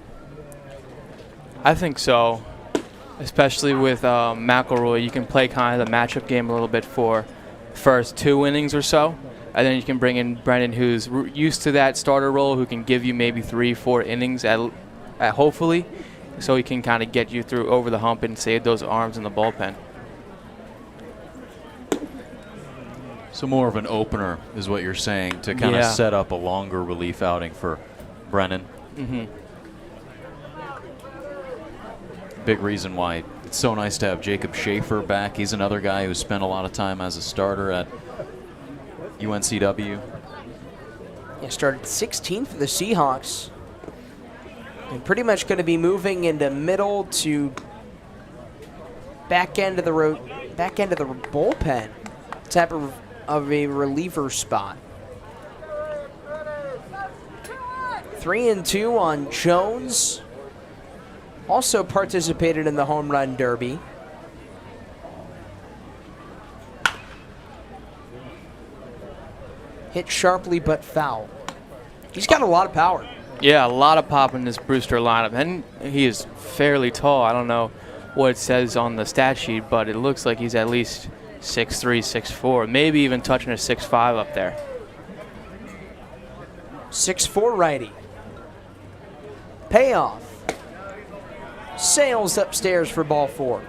I think so, especially with McElroy. You can play kind of the matchup game a little bit for first 2 innings or so, and then you can bring in Brennan, who's used to that starter role, who can give you maybe 3-4 innings at hopefully, so he can kind of get you through over the hump and save those arms in the bullpen. So more of an opener is what you're saying, to kind of set up a longer relief outing for Brennan. Mm-hmm. Big reason why it's so nice to have Jacob Schaefer back. He's another guy who spent a lot of time as a starter at UNCW. Yeah, started 16 for the Seahawks. And pretty much going to be moving into middle to back end of the bullpen type of a reliever spot. 3-2 on Jones. Also participated in the home run derby. Hit sharply but foul. He's got a lot of power. Yeah, a lot of pop in this Brewster lineup, and he is fairly tall. I don't know what it says on the stat sheet, but it looks like he's at least 6'3", 6'4", maybe even touching a 6'5" up there. 6'4" righty. Payoff. Sails upstairs for ball 4.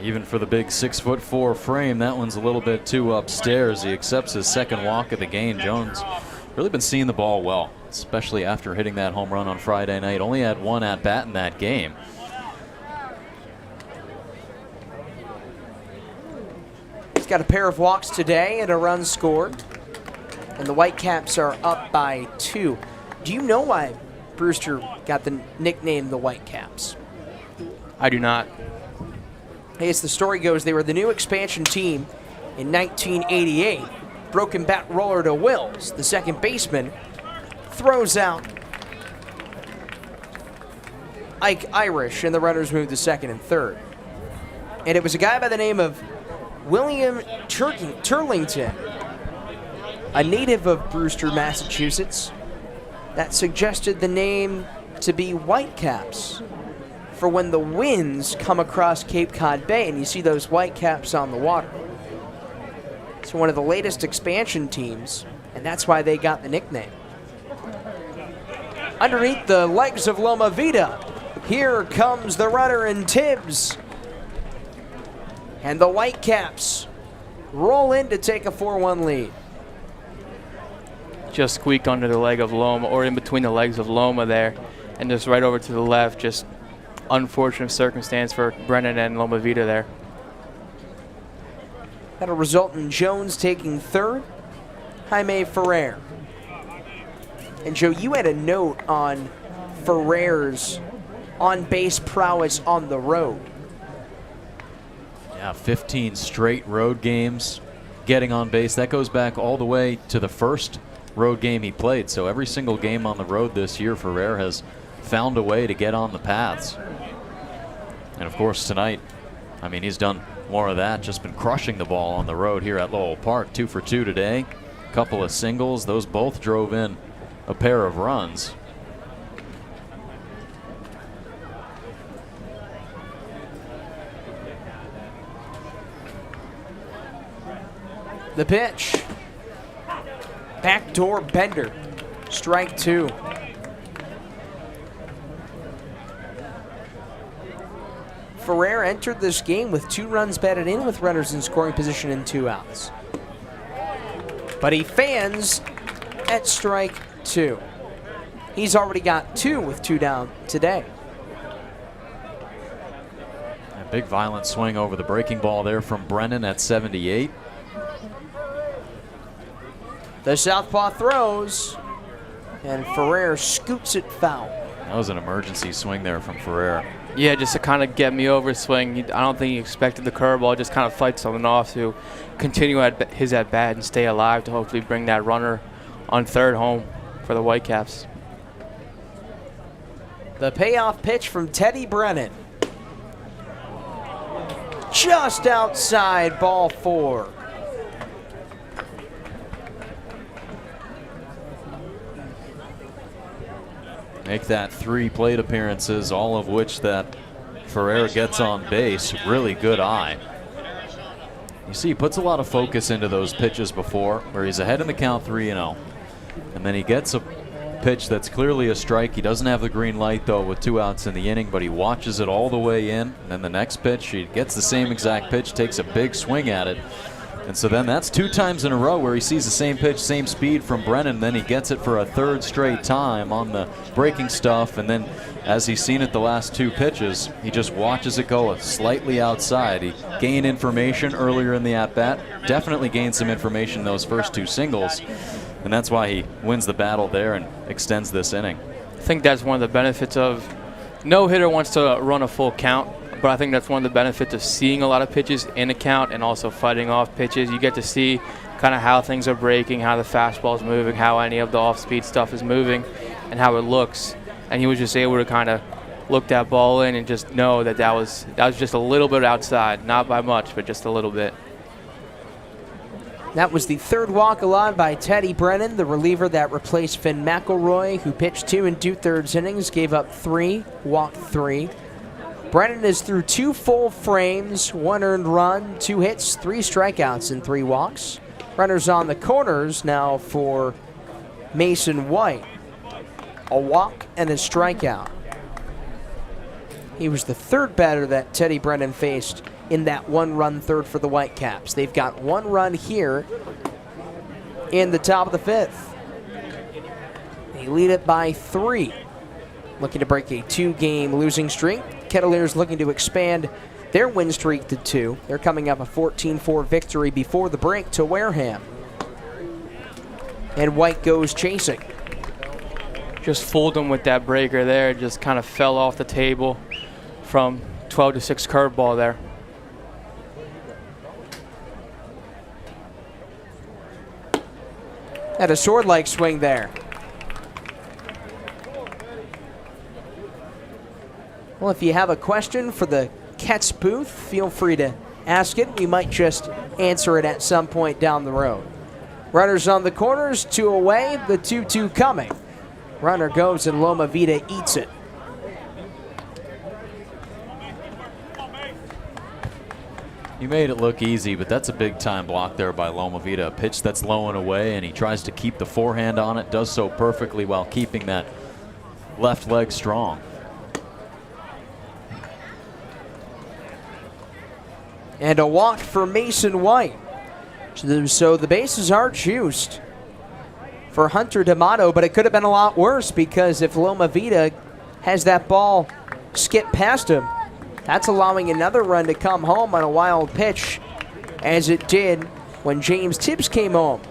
Even for the big 6'4" frame, that one's a little bit too upstairs. He accepts his 2nd walk of the game. Jones really been seeing the ball well, especially after hitting that home run on Friday night. Only had 1 at-bat in that game. He's got a pair of walks today and a run scored. And the Whitecaps are up by 2. Do you know why Brewster got the nickname the Whitecaps? I do not. Hey, as the story goes, they were the new expansion team in 1988. Broken bat roller to Wills. The second baseman throws out Ike Irish, and the runners moved to 2nd and 3rd. And it was a guy by the name of William Turlington, a native of Brewster, Massachusetts, that suggested the name to be Whitecaps for when the winds come across Cape Cod Bay and you see those whitecaps on the water. So one of the latest expansion teams and that's why they got the nickname. Underneath the legs of Loma Vida, here comes the runner in Tibbs. And the Whitecaps roll in to take a 4-1 lead. Just squeaked under the leg of Loma, or in between the legs of Loma there, and just right over to the left. Just unfortunate circumstance for Brennan and Loma Vida there. That'll result in Jones taking third, Jaime Ferrer. And Joe, you had a note on Ferrer's on-base prowess on the road. Yeah, 15 straight road games getting on base. That goes back all the way to the first road game he played. So every single game on the road this year, Ferrer has found a way to get on the paths. And of course tonight, I mean, he's done more of that, just been crushing the ball on the road here at Lowell Park. 2 for 2 today, couple of singles. Those both drove in a pair of runs. The pitch. Backdoor bender. Strike 2. Ferrer entered this game with 2 runs batted in with runners in scoring position and 2 outs. But he fans at strike 2. He's already got 2 with 2 down today. A big violent swing over the breaking ball there from Brennan at 78. The southpaw throws, and Ferrer scoots it foul. That was an emergency swing there from Ferrer. Yeah, just to kind of get me over swing. I don't think he expected the curveball. Just kind of fight something off to continue his at-bat and stay alive to hopefully bring that runner on third home for the Whitecaps. The payoff pitch from Teddy Brennan. Just outside, ball 4. Make that 3 plate appearances, all of which that Ferrer gets on base. Really good eye. You see, he puts a lot of focus into those pitches before, where he's ahead in the count 3-0. And then he gets a pitch that's clearly a strike. He doesn't have the green light, though, with 2 outs in the inning, but he watches it all the way in. And then the next pitch, he gets the same exact pitch, takes a big swing at it. And so then that's 2 times in a row where he sees the same pitch, same speed from Brennan. Then he gets it for a 3rd straight time on the breaking stuff. And then as he's seen it the last 2 pitches, he just watches it go slightly outside. He gained information earlier in the at-bat. Definitely gained some information in those first 2 singles. And that's why he wins the battle there and extends this inning. I think that's one of the benefits of no hitter wants to run a full count. But I think that's one of the benefits of seeing a lot of pitches in a count and also fighting off pitches. You get to see kind of how things are breaking, how the fastball is moving, how any of the off-speed stuff is moving, and how it looks. And he was just able to kind of look that ball in and just know that that was just a little bit outside, not by much, but just a little bit. That was the 3rd walk allowed by Teddy Brennan, the reliever that replaced Finn McElroy, who pitched 2 2/3 innings, gave up 3, walked 3. Brennan is through 2 full frames, 1 earned run, 2 hits, 3 strikeouts, and 3 walks. Runners on the corners now for Mason White. A walk and a strikeout. He was the 3rd batter that Teddy Brennan faced in that 1-run 3rd for the Whitecaps. They've got 1 run here in the top of the 5th. They lead it by 3. Looking to break a 2-game losing streak. Kettleers looking to expand their win streak to 2. They're coming up a 14-4 victory before the break to Wareham. And White goes chasing. Just fooled him with that breaker there. Just kind of fell off the table from 12-6 curveball there. Had a sword-like swing there. Well, if you have a question for the Ketts booth, feel free to ask it. We might just answer it at some point down the road. Runners on the corners, 2 away, the 2-2 coming. Runner goes and Loma Vida eats it. He made it look easy, but that's a big-time block there by Loma Vida. A pitch that's low and away, and he tries to keep the forehand on it, does so perfectly while keeping that left leg strong. And a walk for Mason White. So the bases are juiced for Hunter D'Amato, but it could have been a lot worse because if Loma Vida has that ball skip past him, that's allowing another run to come home on a wild pitch, as it did when James Tibbs came home.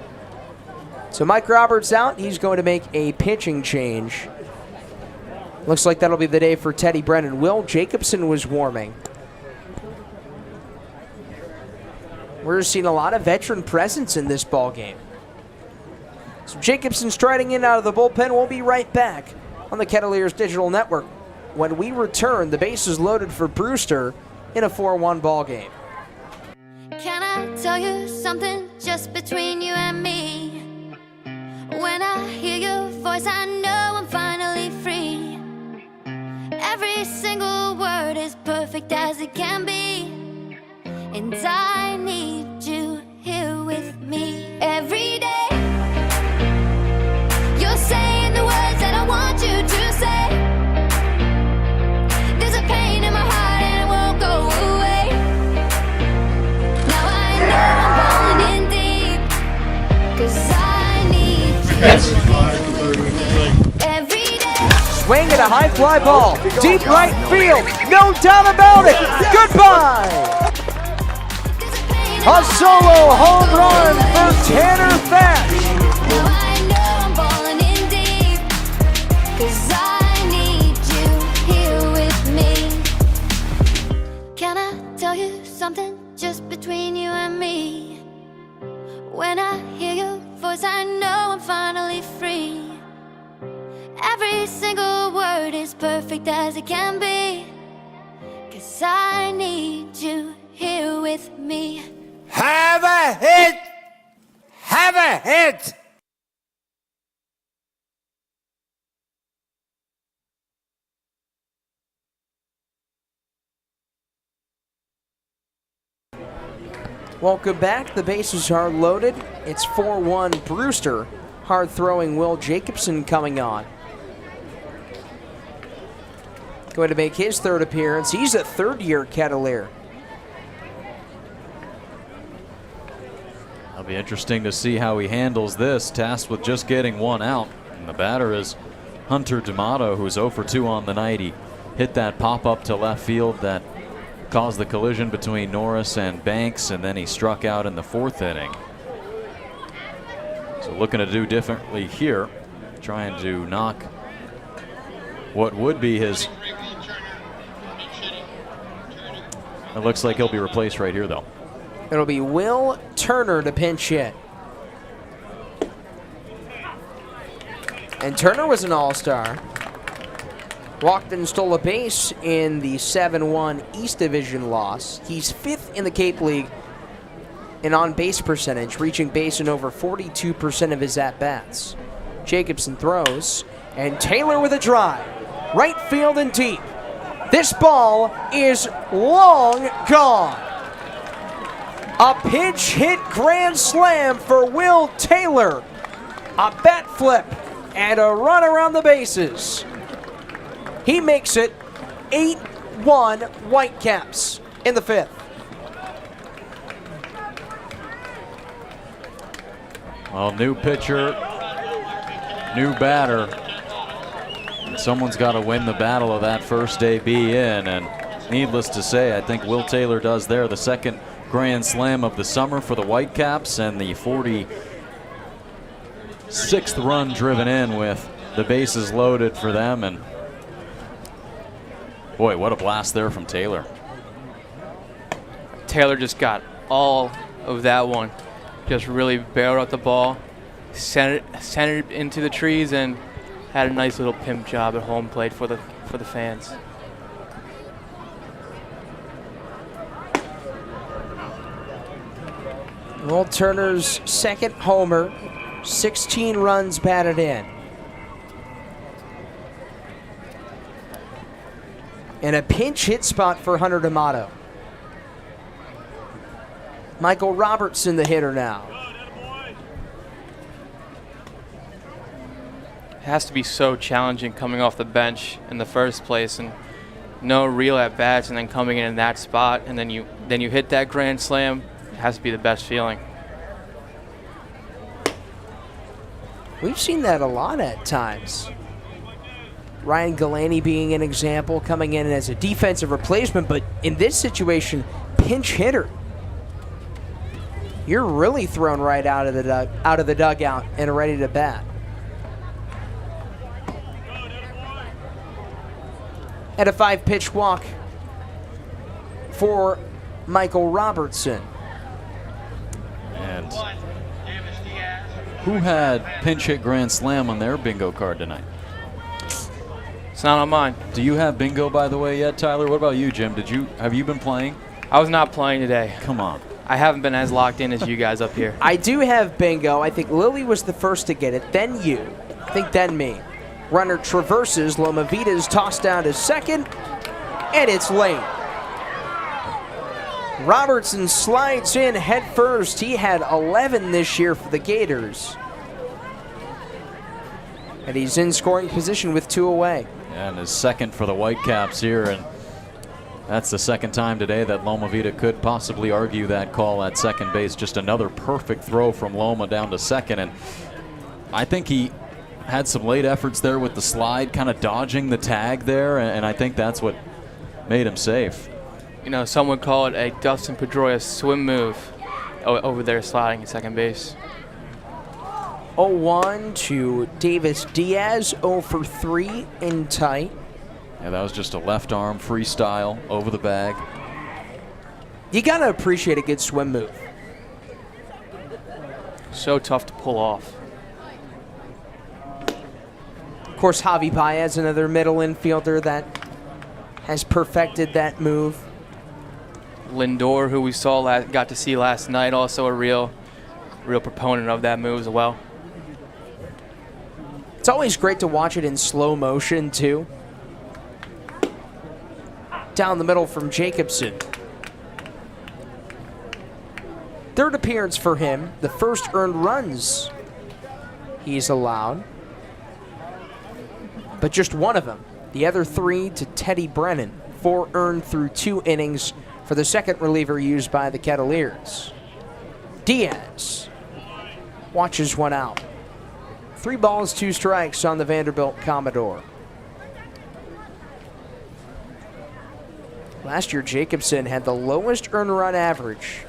So Mike Roberts out. He's going to make a pitching change. Looks like that'll be the day for Teddy Brennan. Will Jacobson was warming. We're seeing a lot of veteran presence in this ball game. So Jacobson striding in out of the bullpen. We'll be right back on the Kettleers Digital Network. When we return, the bases loaded for Brewster in a 4-1 ball game. Can I tell you something just between you and me? When I hear your voice, I know I'm finally free. Every single word is perfect as it can be, and I need you here with me every day. You're saying the words that I want you to say. There's a pain in my heart and it won't go away. Now I know I'm falling in deep, 'cause I need you every day. Swing and a high fly ball. Deep right field. No doubt about it. Goodbye. A solo home run for Tanner Thatch. Now I know I'm falling in deep, 'cause I need you here with me. Can I tell you something just between you and me? When I hear your voice, I know I'm finally free. Every single word is perfect as it can be, 'cause I need you here with me. Have a hit! Have a hit! Welcome back. The bases are loaded. It's 4-1 Brewster. Hard throwing Will Jacobson coming on. Going to make his third appearance. He's a third-year Kettleer. It'll be interesting to see how he handles this, tasked with just getting one out. And the batter is Hunter D'Amato, who's 0 for 2 on the night. He hit that pop-up to left field that caused the collision between Norris and Banks, and then he struck out in the 4th inning. So looking to do differently here, trying to knock what would be his... It looks like he'll be replaced right here, though. It'll be Will Turner to pinch hit. And Turner was an all-star. Walked and stole a base in the 7-1 East Division loss. He's 5th in the Cape League in on-base percentage, reaching base in over 42% of his at-bats. Jacobson throws, and Taylor with a drive. Right field and deep. This ball is long gone. A pinch hit grand slam for Will Taylor. A bat flip and a run around the bases. He makes it 8-1 Whitecaps in the 5th. Well, new pitcher, new batter. Someone's got to win the battle of that first AB in, and needless to say, I think Will Taylor does there. The second grand slam of the summer for the Whitecaps, and the 46th run driven in with the bases loaded for them. And boy, what a blast there from Taylor. Taylor just got all of that one. Just really barreled out the ball, centered it into the trees, and had a nice little pimp job at home plate for the fans. Will Turner's second homer, 16 runs batted in. And a pinch hit spot for Hunter D'Amato. Michael Robertson, the hitter now. It has to be so challenging coming off the bench in the first place and no real at bats, and then coming in that spot, and then you hit that grand slam. It has to be the best feeling. We've seen that a lot at times. Ryan Galaney being an example, coming in as a defensive replacement, but in this situation, pinch hitter. You're really thrown right out of the dugout and ready to bat. And a 5-pitch walk for Michael Robertson. And who had pinch hit grand slam on their bingo card tonight? It's not on mine. Do you have bingo, by the way, yet, Tyler? What about you, Jim? Have you been playing? I was not playing today. Come on. I haven't been as locked in as you guys up here. I do have bingo. I think Lily was the first to get it, then you. I think then me. Runner traverses. Loma Vita's tossed down to second, and it's late. Robertson slides in head first. He had 11 this year for the Gators. And he's in scoring position with 2 away. And his second for the Whitecaps here, and that's the second time today that Loma Vita could possibly argue that call at second base. Just another perfect throw from Loma down to second, and I think he had some late efforts there with the slide, kind of dodging the tag there, and I think that's what made him safe. You know, some would call it a Dustin Pedroia swim move over there sliding at second base. 0-1 to Davis Diaz, 0 for 3 in tight. Yeah, that was just a left arm freestyle over the bag. You got to appreciate a good swim move. So tough to pull off. Of course, Javi Baez, another middle infielder that has perfected that move. Lindor, who we got to see last night, also a real proponent of that move as well. It's always great to watch it in slow motion, too. Down the middle from Jacobson. Third appearance for him, the first earned runs he's allowed. But just one of them. The other 3 to Teddy Brennan. 4 earned through 2 innings for the second reliever used by the Kettleers. Diaz watches one out. 3 balls, 2 strikes on the Vanderbilt Commodore. Last year, Jacobson had the lowest earned run average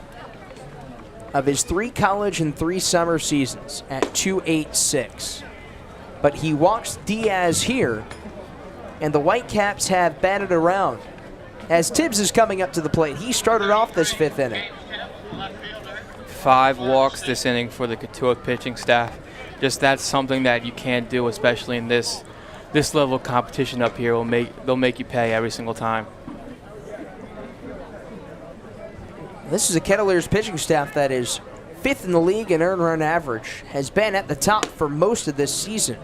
of his 3 college and 3 summer seasons at .286. But he walks Diaz here, and the Whitecaps have batted around. As Tibbs is coming up to the plate, he started off this 5th inning. 5 walks this inning for the Cotuit pitching staff. Just that's something that you can't do, especially in this level of competition up here. They'll make you pay every single time. This is a Kettleers pitching staff that is 5th in the league in earned run average, has been at the top for most of this season,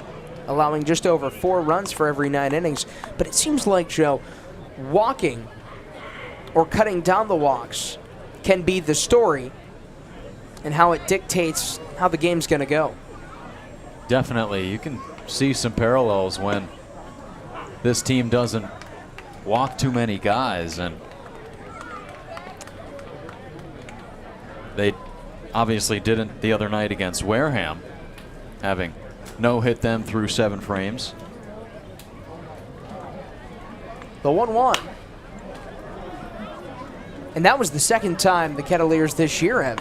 allowing just over 4 runs for every 9 innings. But it seems like, Joe, walking or cutting down the walks can be the story and how it dictates how the game's going to go. Definitely. You can see some parallels when this team doesn't walk too many guys, and they obviously didn't the other night against Wareham, having no-hit them through 7 frames. The 1-1. And that was the second time the Kettleers this year have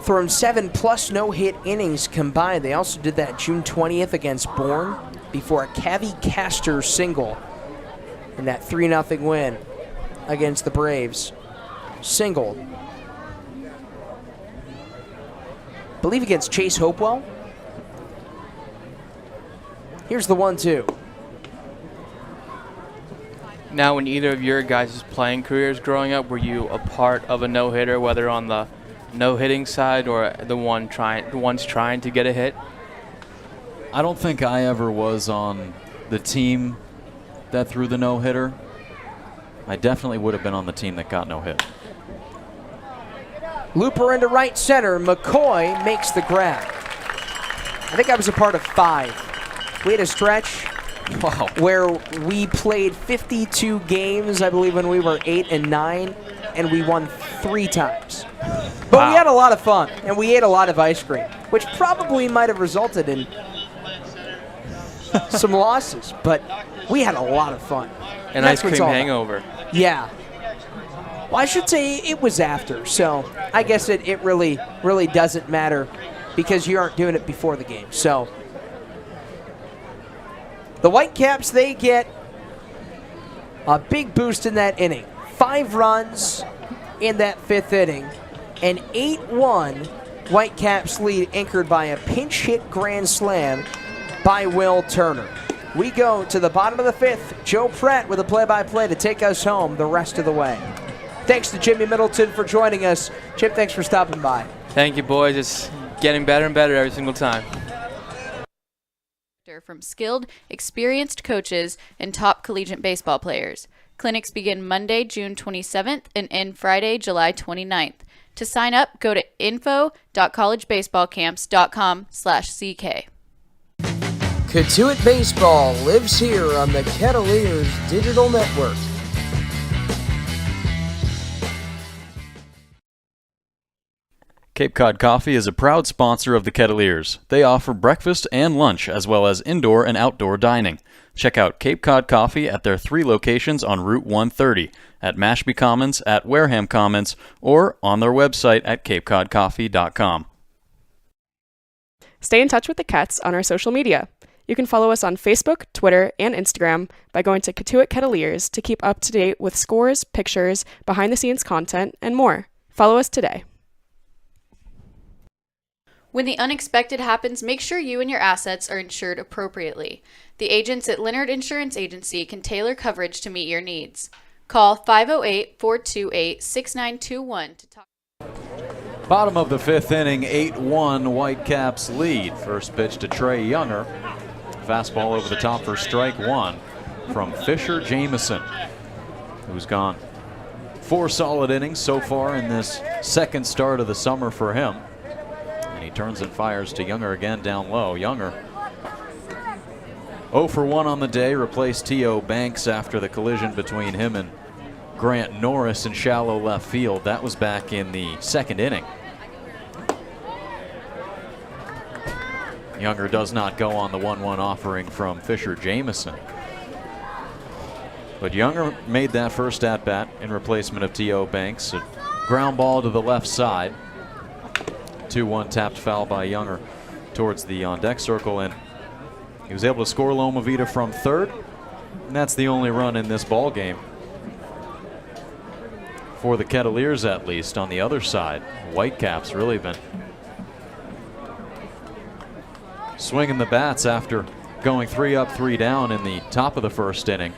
thrown 7+ no-hit innings combined. They also did that June 20th against Bourne before a Cavi Castor single in that 3-0 win against the Braves. Singled. I believe against Chase Hopewell. Here's the 1-2. Now, in either of your guys' playing careers growing up, were you a part of a no-hitter, whether on the no-hitting side or the ones trying to get a hit? I don't think I ever was on the team that threw the no-hitter. I definitely would have been on the team that got no hit. Looper into right center. McCoy makes the grab. I think I was a part of 5. We had a stretch where we played 52 games, I believe, when we were 8 and 9, and we won 3 times. But we had a lot of fun, and we ate a lot of ice cream, which probably might have resulted in some losses, but we had a lot of fun. An ice cream hangover. Yeah. Well, I should say it was after, so I guess it really doesn't matter because you aren't doing it before the game. So the Whitecaps, they get a big boost in that inning. 5 runs in that 5th inning. An 8-1 Whitecaps lead anchored by a pinch hit grand slam by Will Turner. We go to the bottom of the 5th. Joe Pratt with a play-by-play to take us home the rest of the way. Thanks to Jimmy Middleton for joining us. Jim, thanks for stopping by. Thank you, boys. It's getting better and better every single time. From skilled, experienced coaches and top collegiate baseball players. Clinics begin Monday, June 27th and end Friday, July 29th. To sign up, go to info.collegebaseballcamps.com/CK. Cotuit Baseball lives here on the Kettleers Digital Network. Cape Cod Coffee is a proud sponsor of the Kettleers. They offer breakfast and lunch as well as indoor and outdoor dining. Check out Cape Cod Coffee at their 3 locations on Route 130, at Mashpee Commons, at Wareham Commons, or on their website at capecodcoffee.com. Stay in touch with the Cats on our social media. You can follow us on Facebook, Twitter, and Instagram by going to Cotuit Kettleers to keep up to date with scores, pictures, behind-the-scenes content, and more. Follow us today. When the unexpected happens, make sure you and your assets are insured appropriately. The agents at Leonard Insurance Agency can tailor coverage to meet your needs. Call 508-428-6921 to talk. Bottom of the 5th inning, 8-1 Whitecaps lead. First pitch to Trey Younger. Fastball over the top for strike 1 from Fisher Jameson, who's gone 4 solid innings so far in this second start of the summer for him. And he turns and fires to Younger again down low. Younger 0 for 1 on the day, replaced T.O. Banks after the collision between him and Grant Norris in shallow left field. That was back in the 2nd inning. Younger does not go on the 1-1 offering from Fisher Jameson. But Younger made that first at-bat in replacement of T.O. Banks. A ground ball to the left side. 2-1 tapped foul by Younger towards the on-deck circle, and he was able to score Loma Vita from 3rd, and that's the only run in this ball game for the Kettleers, at least. On the other side, Whitecaps really been swinging the bats after going 3 up, 3 down in the top of the 1st inning.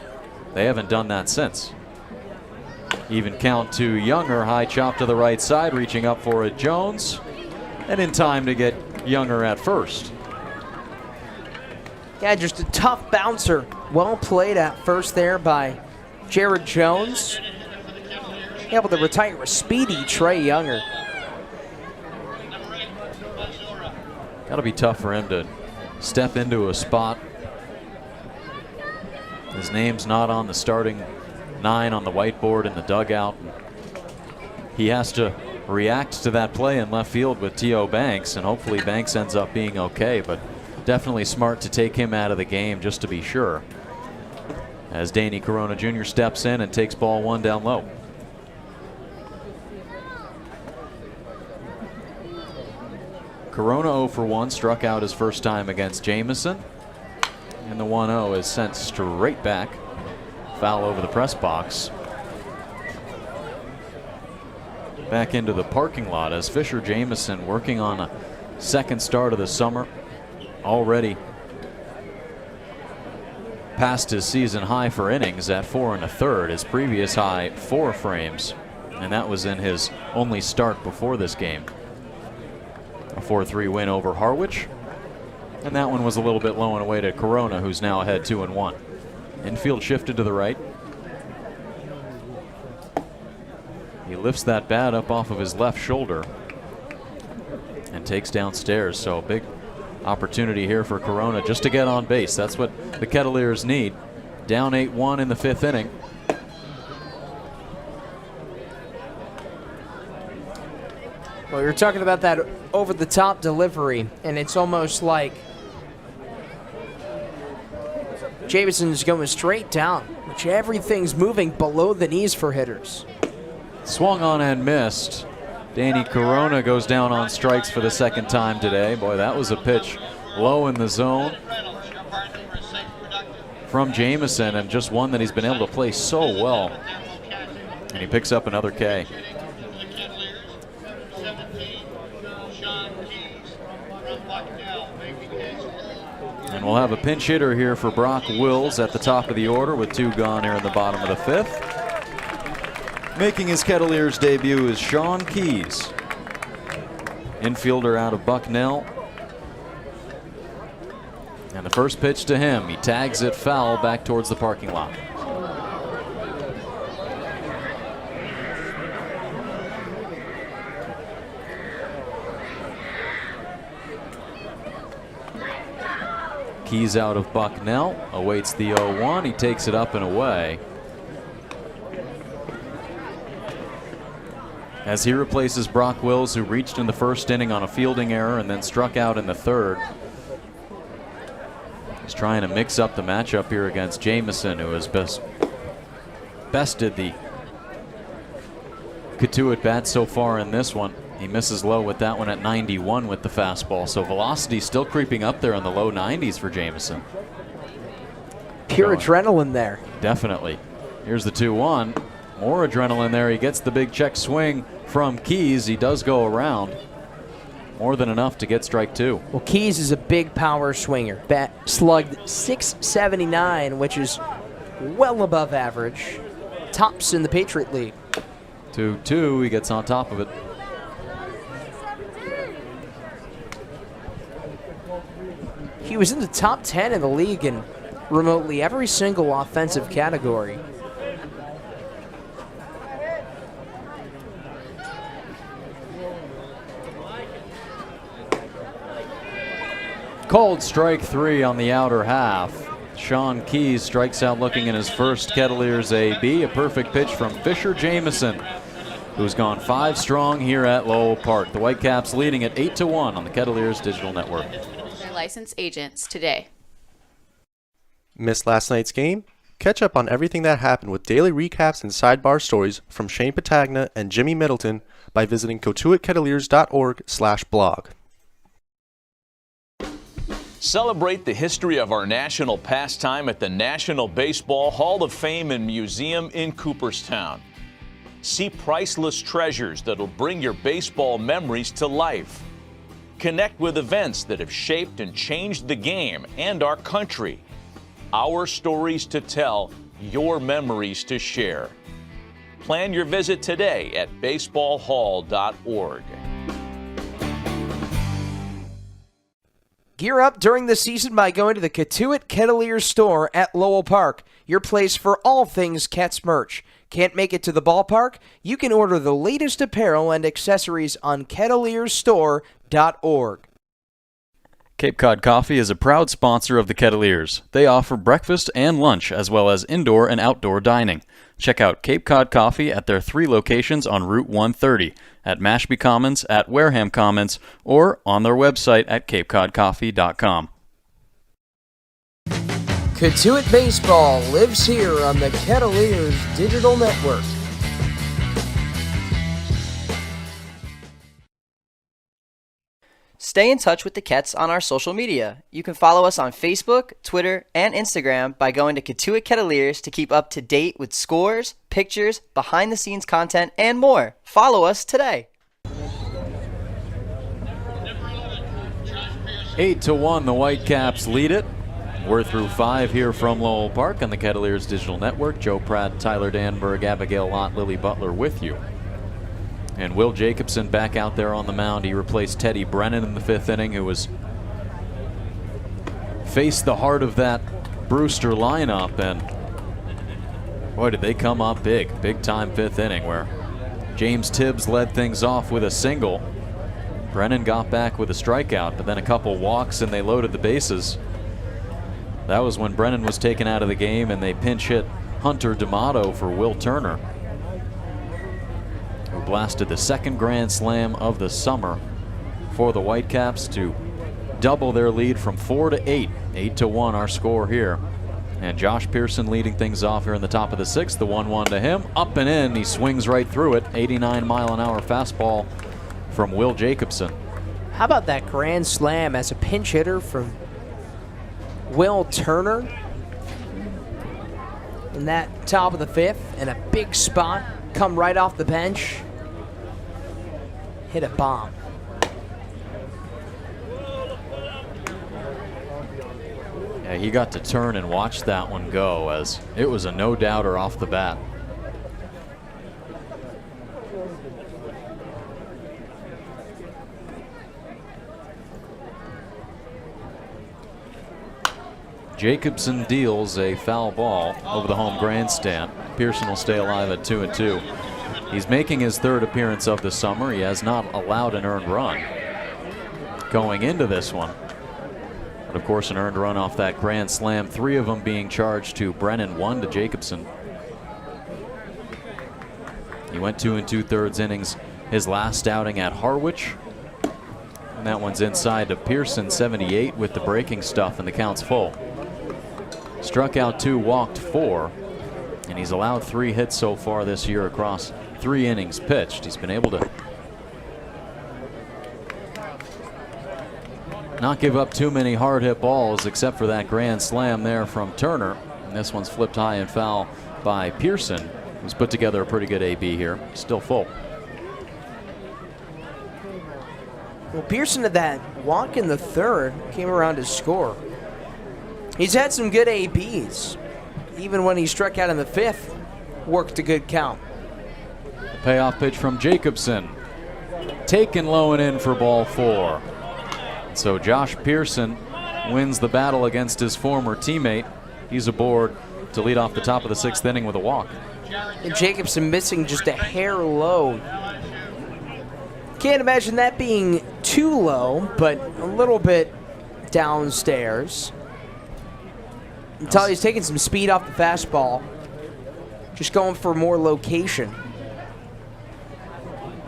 They haven't done that since. Even count to Younger, high chop to the right side, reaching up for it, Jones, and in time to get Younger at first. Yeah, just a tough bouncer. Well played at first there by Jared Jones. Able to retire a speedy Trey Younger. Got to be tough for him to step into a spot. His name's not on the starting 9 on the whiteboard in the dugout. He has to react to that play in left field with T.O. Banks, and hopefully Banks ends up being okay, but definitely smart to take him out of the game just to be sure, as Danny Corona Jr. steps in and takes ball 1 down low. Corona 0 for 1, struck out his first time against Jameson, and the 1-0 is sent straight back. Foul over the press box. Back into the parking lot as Fisher Jameson, working on a 2nd start of the summer, already passed his season high for innings at 4 1/3. His previous high 4 frames, and that was in his only start before this game. A 4-3 win over Harwich, and that one was a little bit low and away to Corona, who's now ahead 2-1. Infield shifted to the right. He lifts that bat up off of his left shoulder and takes downstairs. So big opportunity here for Corona just to get on base. That's what the Kettleers need. Down 8-1 in the 5th inning. Well, you're talking about that over-the-top delivery, and it's almost like Jameson's going straight down, which everything's moving below the knees for hitters. Swung on and missed. Danny Corona goes down on strikes for the 2nd time today. Boy, that was a pitch low in the zone from Jameson, and just one that he's been able to play so well. And he picks up another K. And we'll have a pinch hitter here for Brock Wills at the top of the order with 2 gone here in the bottom of the 5th. Making his Kettleers debut is Sean Keys, infielder out of Bucknell. And the first pitch to him, he tags it foul back towards the parking lot. Keys out of Bucknell, awaits the 0-1. He takes it up and away as he replaces Brock Wills, who reached in the 1st inning on a fielding error and then struck out in the 3rd. He's trying to mix up the matchup here against Jameson, who has bested the Cotuit bat so far in this one. He misses low with that one at 91 with the fastball. So velocity still creeping up there in the low 90s for Jameson. Pure adrenaline there. Definitely. Here's the 2-1. More adrenaline there. He gets the big check swing from Keys. He does go around. More than enough to get strike 2. Well, Keys is a big power swinger. Bat slugged .679, which is well above average. Tops in the Patriot League. 2-2. He gets on top of it. He was in the top 10 in the league in remotely every single offensive category. Called strike 3 on the outer half. Sean Keys strikes out looking in his first Kettleers AB. A perfect pitch from Fisher Jameson, who's gone 5 strong here at Lowell Park. The Whitecaps leading at 8-1 on the Kettleers Digital Network. Licensed agents today. Missed last night's game? Catch up on everything that happened with daily recaps and sidebar stories from Shane Patagna and Jimmy Middleton by visiting cotuitkettleers.org/blog. Celebrate the history of our national pastime at the National Baseball Hall of Fame and Museum in Cooperstown. See priceless treasures that'll bring your baseball memories to life. Connect with events that have shaped and changed the game and our country. Our stories to tell, your memories to share. Plan your visit today at baseballhall.org. Gear up during the season by going to the Cotuit Kettleers store at Lowell Park, your place for all things Cats merch. Can't make it to the ballpark? You can order the latest apparel and accessories on kettleersstore.org. Cape Cod Coffee is a proud sponsor of the Kettleers. They offer breakfast and lunch, as well as indoor and outdoor dining. Check out Cape Cod Coffee at their 3 locations on Route 130, at Mashpee Commons, at Wareham Commons, or on their website at capecodcoffee.com. Cotuit Baseball lives here on the Kettleers Digital Network. Stay in touch with the Kets on our social media. You can follow us on Facebook, Twitter, and Instagram by going to Cotuit Kettleers to keep up to date with scores, pictures, behind-the-scenes content, and more. Follow us today. 8-1, the Whitecaps lead it. We're through 5 here from Lowell Park on the Kettleers Digital Network. Joe Pratt, Tyler Danberg, Abigail Lott, Lily Butler with you. And Will Jacobson back out there on the mound. He replaced Teddy Brennan in the 5th inning, who was faced the heart of that Brewster lineup. And boy, did they come up big time 5th inning, where James Tibbs led things off with a single. Brennan got back with a strikeout, but then a couple walks and they loaded the bases. That was when Brennan was taken out of the game and they pinch hit Hunter D'Amato for Will Turner, who blasted the second grand slam of the summer for the Whitecaps to double their lead from 4 to 8. 8-1 our score here. And Josh Pearson leading things off here in the top of the 6th. The 1-1 to him. Up and in. He swings right through it. 89-mile-an-hour fastball from Will Jacobson. How about that grand slam as a pinch hitter from Will Turner in that top of the 5th, and a big spot, come right off the bench, hit a bomb. Yeah, he got to turn and watch that one go, as it was a no-doubter off the bat. Jacobson deals a foul ball over the home grandstand. Pearson will stay alive at 2-2. He's making his 3rd appearance of the summer. He has not allowed an earned run going into this one. But of course, an earned run off that grand slam, 3 of them being charged to Brennan, 1 to Jacobson. He went 2 2/3 innings his last outing at Harwich. And that one's inside to Pearson, 78 with the breaking stuff, and the count's full. Struck out 2, walked 4, and he's allowed 3 hits so far this year across 3 innings pitched. He's been able to not give up too many hard hit balls, except for that grand slam there from Turner. And this one's flipped high and foul by Pearson, who's put together a pretty good AB here. Still full. Well, Pearson at that walk in the 3rd came around to score. He's had some good ABs. Even when he struck out in the 5th, worked a good count. A payoff pitch from Jacobson. Taken low and in for ball 4. So Josh Pearson wins the battle against his former teammate. He's aboard to lead off the top of the 6th inning with a walk. And Jacobson missing just a hair low. Can't imagine that being too low, but a little bit downstairs. Until he's taking some speed off the fastball. Just going for more location.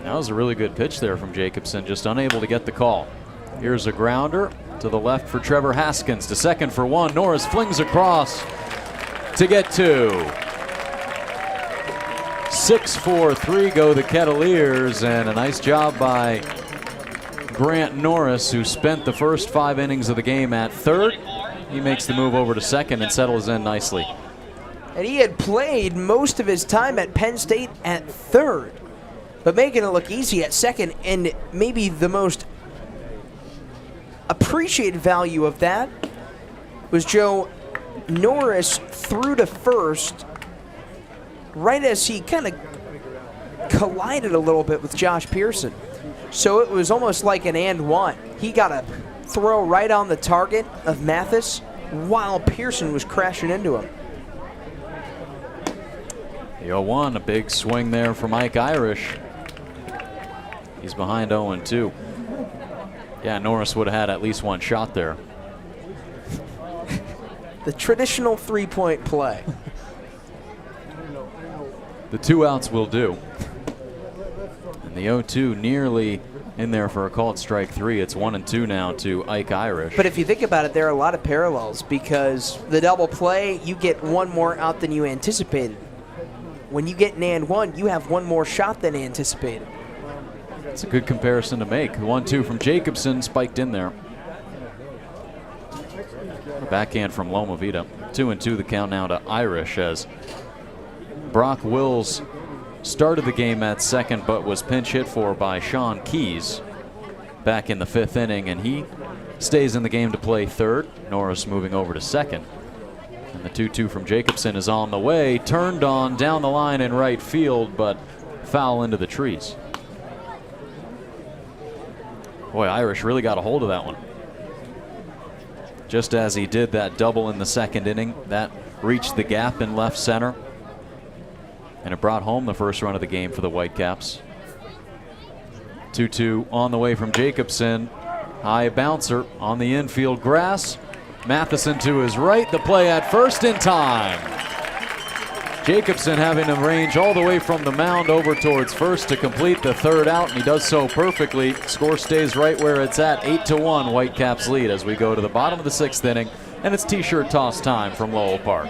That was a really good pitch there from Jacobson, just unable to get the call. Here's a grounder to the left for Trevor Haskins. To second for 1. Norris flings across to get 2. 6-4-3 go the Kettleers, and a nice job by Grant Norris, who spent the first 5 innings of the game at 3rd. He makes the move over to 2nd and settles in nicely. And he had played most of his time at Penn State at 3rd, but making it look easy at 2nd. And maybe the most appreciated value of that was Joe Norris threw to 1st right as he kind of collided a little bit with Josh Pearson. So it was almost like an and one. He got a throw right on the target of Mathis while Pearson was crashing into him. The 0-1, a big swing there from Mike Irish. He's behind 0-2. Yeah, Norris would have had at least one shot there. The traditional 3-point play. The 2 outs will do. And the 0-2 nearly in there for a called strike 3. It's 1-2 now to Ike Irish. But if you think about it, there are a lot of parallels, because the double play, you get one more out than you anticipated. When you get an and one, you have one more shot than anticipated. It's a good comparison to make. The 1-2 from Jacobson spiked in there. A backhand from Loma Vida. 2-2 the count now to Irish, as Brock Wills started the game at 2nd but was pinch hit for by Sean Keys back in the 5th inning, and he stays in the game to play 3rd. Norris moving over to 2nd. And the 2-2 from Jacobson is on the way. Turned on down the line in right field, but foul into the trees. Boy, Irish really got a hold of that one. Just as he did that double in the 2nd inning, that reached the gap in left center. And it brought home the first run of the game for the Whitecaps. 2-2 on the way from Jacobson. High bouncer on the infield grass. Matheson to his right. The play at first in time. Jacobson having to range all the way from the mound over towards first to complete the third out, and he does so perfectly. Score stays right where it's at, 8-1 Whitecaps lead as we go to the bottom of the 6th inning, and it's t-shirt toss time from Lowell Park.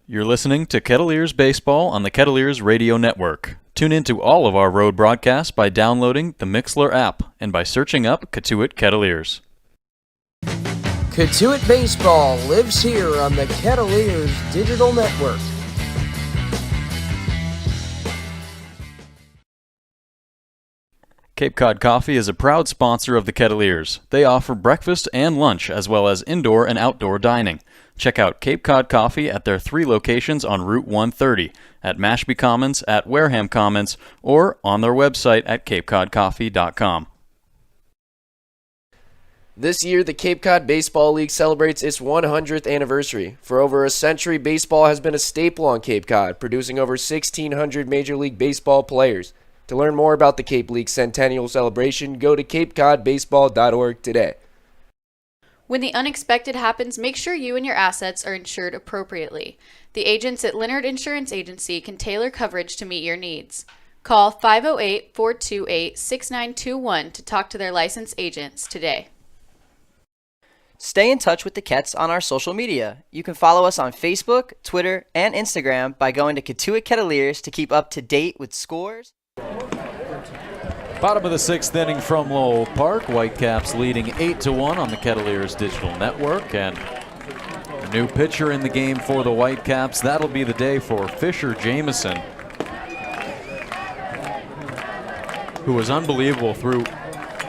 You're listening to Kettleers Baseball on the Kettleers Radio Network. Tune into all of our road broadcasts by downloading the Mixlr app and by searching up Cotuit Kettleers. Cotuit Baseball lives here on the Kettleers Digital Network. Cape Cod Coffee is a proud sponsor of the Kettleers. They offer breakfast and lunch as well as indoor and outdoor dining. Check out Cape Cod Coffee at their 3 locations on Route 130, at Mashpee Commons, at Wareham Commons, or on their website at capecodcoffee.com. This year, the Cape Cod Baseball League celebrates its 100th anniversary. For over a century, baseball has been a staple on Cape Cod, producing over 1,600 Major League Baseball players. To learn more about the Cape League Centennial Celebration, go to capecodbaseball.org today. When the unexpected happens, make sure you and your assets are insured appropriately. The agents at Leonard Insurance Agency can tailor coverage to meet your needs. Call 508-428-6921 to talk to their licensed agents today. Stay in touch with the Kets on our social media. You can follow us on Facebook, Twitter, and Instagram by going to Cotuit Kettleers to keep up to date with scores. Bottom of the 6th inning from Lowell Park. Whitecaps leading 8-1 on the Kettleers Digital Network. And a new pitcher in the game for the Whitecaps. That'll be the day for Fisher Jamieson, who was unbelievable through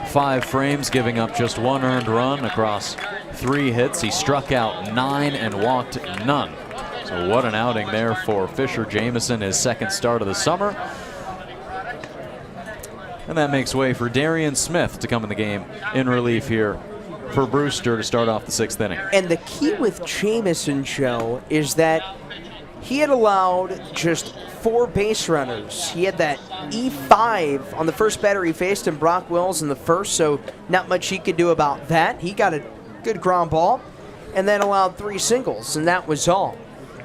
5 frames, giving up just 1 earned run across 3 hits. He struck out 9 and walked none. So what an outing there for Fisher Jamieson, his 2nd start of the summer. And that makes way for Darian Smith to come in the game in relief here for Brewster to start off the 6th inning. And the key with Jamieson, Joe, is that he had allowed just 4 base runners. He had that E5 on the first batter he faced in Brock Wills in the first, so not much he could do about that. He got a good ground ball and then allowed 3 singles, and that was all.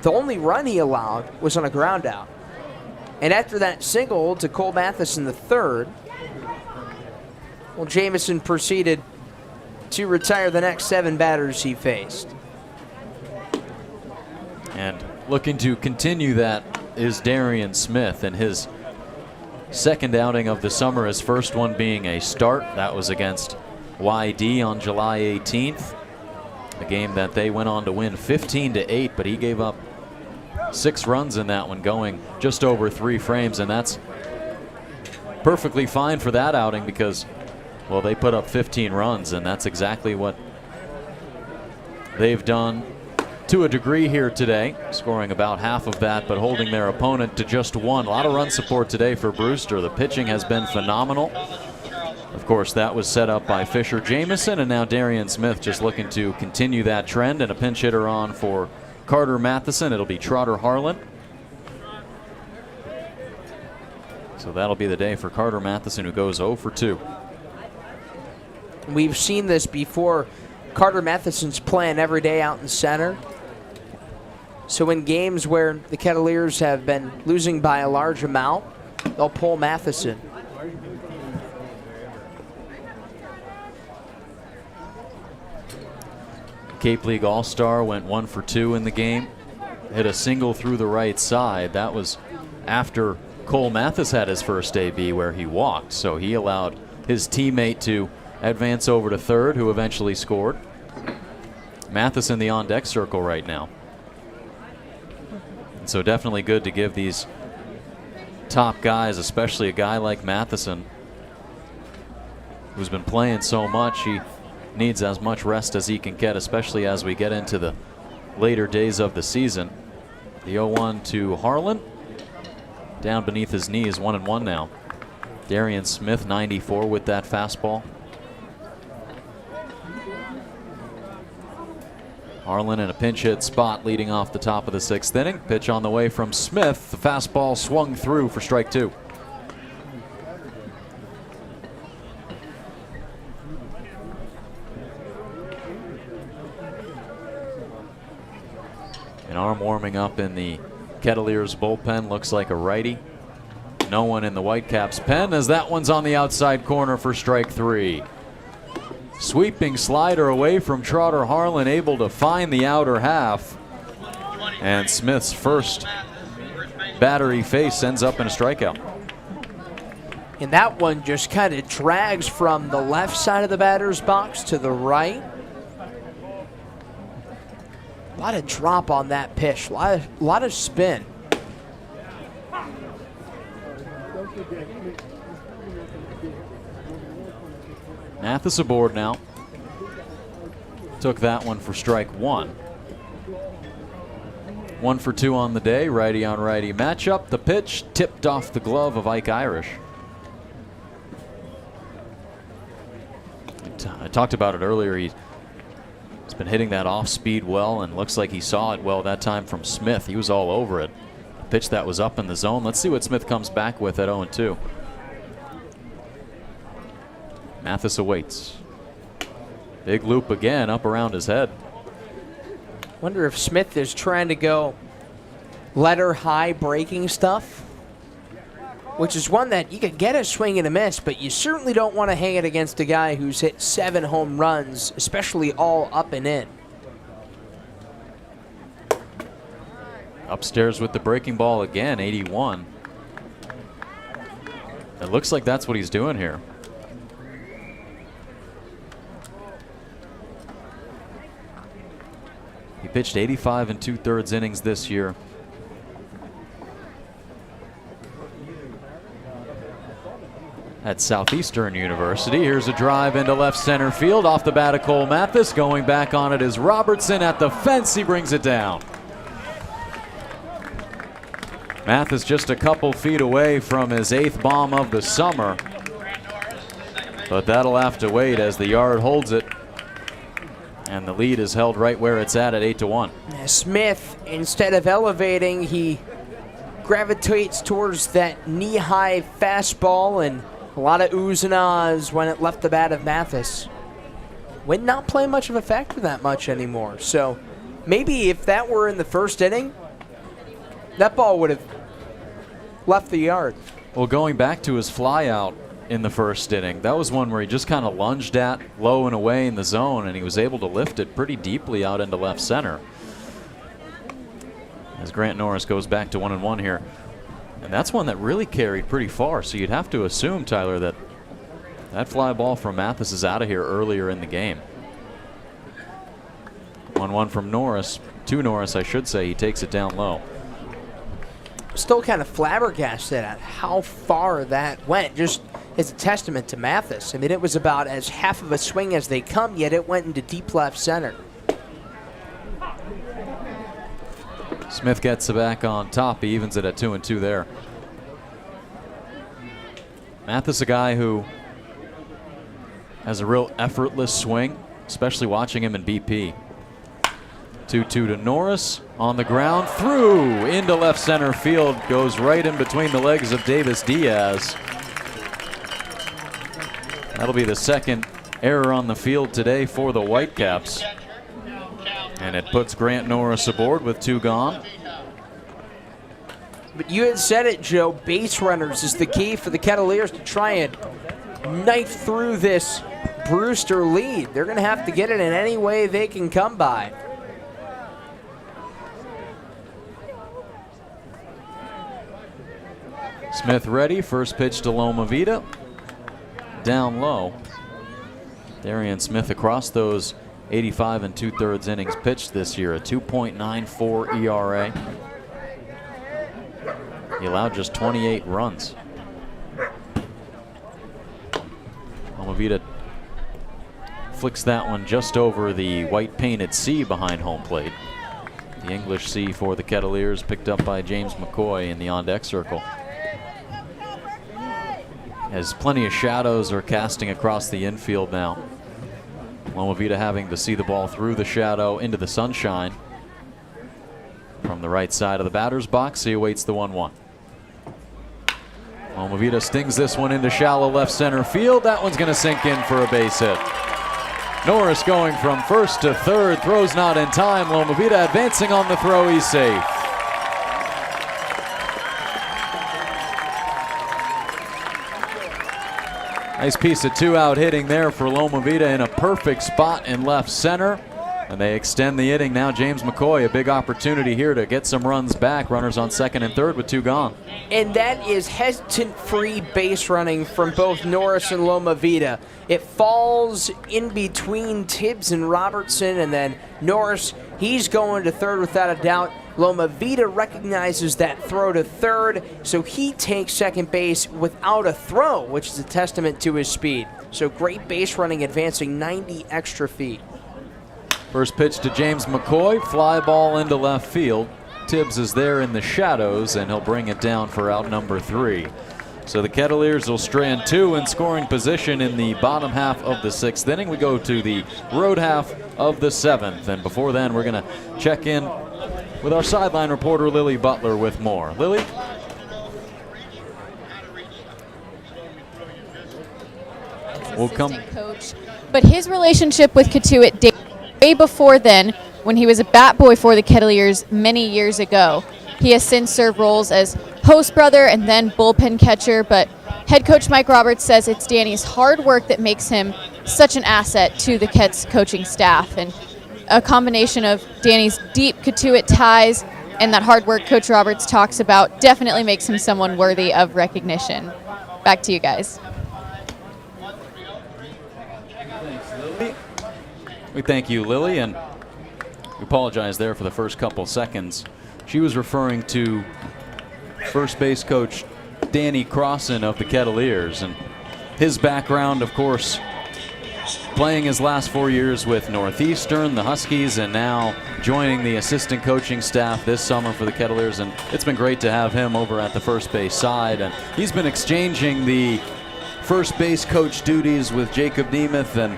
The only run he allowed was on a ground out. And after that single to Cole Matheson the third, well, Jamieson proceeded to retire the next 7 batters he faced. And looking to continue that is Darian Smith in his 2nd outing of the summer, his first one being a start. That was against YD on July 18th, a game that they went on to win 15-8, but he gave up 6 runs in that one, going just over 3 frames, and that's perfectly fine for that outing because, well, they put up 15 runs, and that's exactly what they've done to a degree here today, scoring about half of that, but holding their opponent to just 1. A lot of run support today for Brewster. The pitching has been phenomenal. Of course, that was set up by Fisher Jamieson, and now Darian Smith just looking to continue that trend, and a pinch hitter on for Carter Matheson. It'll be Trotter Harlan. So that'll be the day for Carter Matheson, who goes 0 for 2. We've seen this before. Carter Matheson's playing every day out in center. So in games where the Kettleers have been losing by a large amount, they'll pull Matheson. Cape League All-Star went 1 for 2 in the game. Hit a single through the right side. That was after Cole Mathis had his first AB where he walked. So he allowed his teammate to advance over to third, who eventually scored. Mathis in the on-deck circle right now. And so definitely good to give these top guys, especially a guy like Matheson, who's been playing so much. He needs as much rest as he can get, especially as we get into the later days of the season. The 0-1 to Harlan. Down beneath his knee is 1-1 now. Darian Smith, 94 with that fastball. Harlan in a pinch hit spot leading off the top of the 6th inning. Pitch on the way from Smith. The fastball swung through for strike 2. An arm warming up in the Kettleers bullpen. Looks like a righty. No one in the Whitecaps pen as that one's on the outside corner for strike 3. Sweeping slider away from Trotter Harlan, able to find the outer half. And Smith's first batter he faced ends up in a strikeout. And that one just kind of drags from the left side of the batter's box to the right. A lot of drop on that pitch, a lot of spin. Mathis aboard now. Took that one for strike 1. 1 for 2 on the day, righty on righty matchup. The pitch tipped off the glove of Ike Irish. I talked about it earlier. He's been hitting that off speed well, and looks like he saw it well that time from Smith. He was all over it. A pitch that was up in the zone. Let's see what Smith comes back with at 0-2. Mathis awaits. Big loop again up around his head. Wonder if Smith is trying to go letter high breaking stuff, which is one that you could get a swing and a miss, but you certainly don't want to hang it against a guy who's hit 7 home runs, especially all up and in. Upstairs with the breaking ball again, 81. It looks like that's what he's doing here. He pitched 85 2/3 innings this year. At Southeastern University. Here's a drive into left center field off the bat of Cole Mathis. Going back on it is Robertson at the fence. He brings it down. Mathis just a couple feet away from his 8th bomb of the summer. But that'll have to wait as the yard holds it. And the lead is held right where it's at 8-1. Smith, instead of elevating, he gravitates towards that knee-high fastball, and a lot of oohs and ahs when it left the bat of Mathis. Would not play much of a factor that much anymore. So maybe if that were in the 1st inning, that ball would have left the yard. Well, going back to his flyout in the 1st inning, that was one where he just kind of lunged at low and away in the zone, and he was able to lift it pretty deeply out into left center. As Grant Norris goes back to 1-1 here. And that's one that really carried pretty far, so you'd have to assume, Tyler, that that fly ball from Mathis is out of here earlier in the game. 1-1 from Norris, to Norris, I should say. He takes it down low. Still kind of flabbergasted at how far that went. Just as a testament to Mathis. I mean, it was about as half of a swing as they come, yet it went into deep left center. Smith gets it back on top. He evens it at 2-2 there. Mathis, a guy who has a real effortless swing, especially watching him in BP. 2-2 to Norris on the ground, through into left center field, goes right in between the legs of Davis Diaz. That'll be the 2nd error on the field today for the Whitecaps. And it puts Grant Norris aboard with 2 gone. But you had said it, Joe, base runners is the key for the Kettleers to try and knife through this Brewster lead. They're going to have to get it in any way they can come by. Smith ready, first pitch to Loma Vida. Down low. Darian Smith across those 85 2/3 innings pitched this year, a 2.94 ERA. He allowed just 28 runs. Loma Vida flicks that one just over the white painted C behind home plate. The English C for the Kettleers, picked up by James McCoy in the on-deck circle. As plenty of shadows are casting across the infield now. Loma Vita having to see the ball through the shadow into the sunshine. From the right side of the batter's box, he awaits the 1-1. Loma Vita stings this one into shallow left center field. That one's going to sink in for a base hit. Norris going from first to third, throws not in time. Loma Vita advancing on the throw, he's safe. Nice piece of two-out hitting there for Loma Vita in a perfect spot in left center. And they extend the inning. Now James McCoy, a big opportunity here to get some runs back. Runners on second and third with 2 gone. And that is hesitant-free base running from both Norris and Loma Vita. It falls in between Tibbs and Robertson, and then Norris, he's going to third without a doubt. Loma Vita recognizes that throw to third, so he takes second base without a throw, which is a testament to his speed. So great base running, advancing 90 extra feet. First pitch to James McCoy, fly ball into left field. Tibbs is there in the shadows, and he'll bring it down for out number 3. So the Kettleers will strand 2 in scoring position in the bottom half of the 6th inning. We go to the road half of the 7th, and before then we're going to check in with our sideline reporter Lily Butler with more. Lily? We'll come. Coach, but his relationship with Cotuit way before then, when he was a bat boy for the Kettleers many years ago. He has since served roles as host brother and then bullpen catcher, but head coach Mike Roberts says it's Danny's hard work that makes him such an asset to the Ket's coaching staff. And a combination of Danny's deep Cotuit ties and that hard work Coach Roberts talks about definitely makes him someone worthy of recognition. Back to you guys. We thank you, Lily, and we apologize there for the first couple seconds. She was referring to first base coach Danny Crossan of the Kettleers, and his background, of course, playing his last 4 years with Northeastern, the Huskies, and now joining the assistant coaching staff this summer for the Kettleers. And it's been great to have him over at the first base side, and he's been exchanging the first base coach duties with Jacob Nemeth, and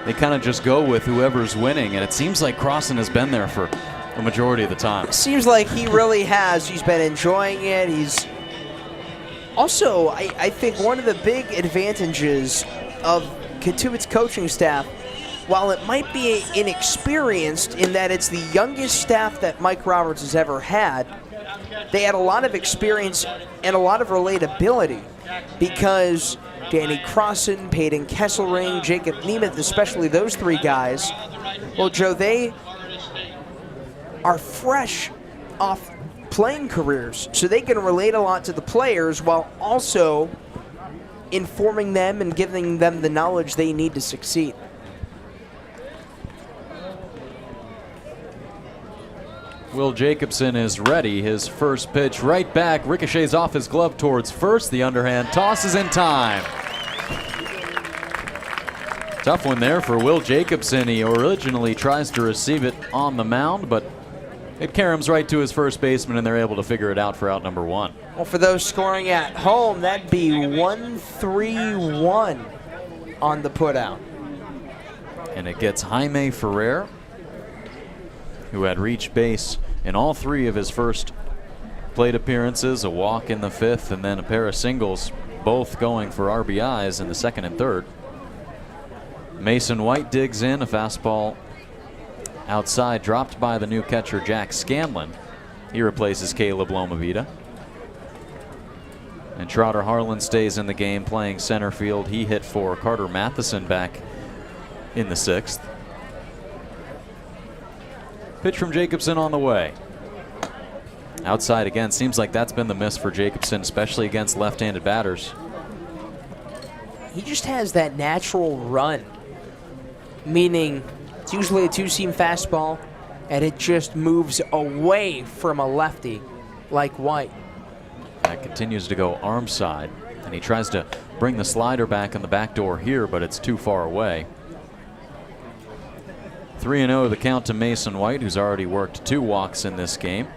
they kind of just go with whoever's winning, and it seems like Crossan has been there for the majority of the time. Seems like he really has. He's been enjoying it. He's also, I think, one of the big advantages of Cotuit's coaching staff, while it might be inexperienced in that it's the youngest staff that Mike Roberts has ever had, they had a lot of experience and a lot of relatability because Danny Crossan, Peyton Kesselring, Jacob Nemeth, especially those 3 guys, well, Joe, they are fresh off playing careers, so they can relate a lot to the players while also informing them and giving them the knowledge they need to succeed. Will Jacobson is ready. His first pitch right back, ricochets off his glove towards first. The underhand toss is in time. Tough one there for Will Jacobson. He originally tries to receive it on the mound, but it caroms right to his first baseman, and they're able to figure it out for out number 1. Well, for those scoring at home, that'd be 1-3-1 on the putout. And it gets Jaime Ferrer, who had reached base in all 3 of his first plate appearances, a walk in the 5th, and then a pair of singles, both going for RBIs in the 2nd and 3rd. Mason White digs in, a fastball outside, dropped by the new catcher Jack Scanlon. He replaces Caleb Loma Vita. And Trotter Harlan stays in the game playing center field. He hit for Carter Matheson back in the 6th. Pitch from Jacobson on the way. Outside again. Seems like that's been the miss for Jacobson, especially against left-handed batters. He just has that natural run, meaning it's usually a 2-seam fastball, and it just moves away from a lefty like White. That continues to go arm side, and he tries to bring the slider back on the back door here, but it's too far away. 3-0 the count to Mason White, who's already worked 2 walks in this game.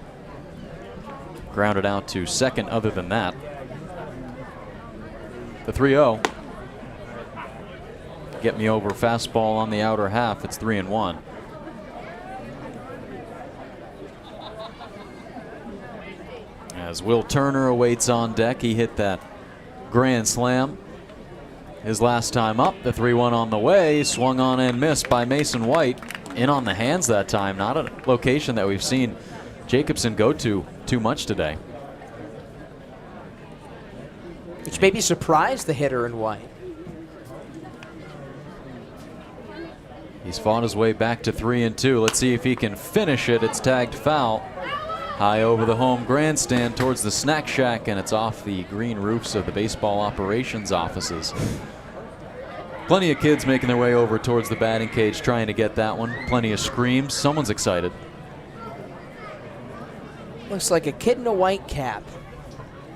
Grounded out to second other than that. The 3-0. get me over fastball on the outer half. It's 3-1. As Will Turner awaits on deck, he hit that grand slam his last time up. The 3-1 on the way, swung on and missed by Mason White. In on the hands that time. Not a location that we've seen Jacobson go to too much today. Which maybe surprised the hitter in White. He's fought his way back to 3-2. Let's see if he can finish it. It's tagged foul. High over the home grandstand towards the snack shack, and it's off the green roofs of the baseball operations offices. Plenty of kids making their way over towards the batting cage trying to get that one. Plenty of screams. Someone's excited. Looks like a kid in a white cap.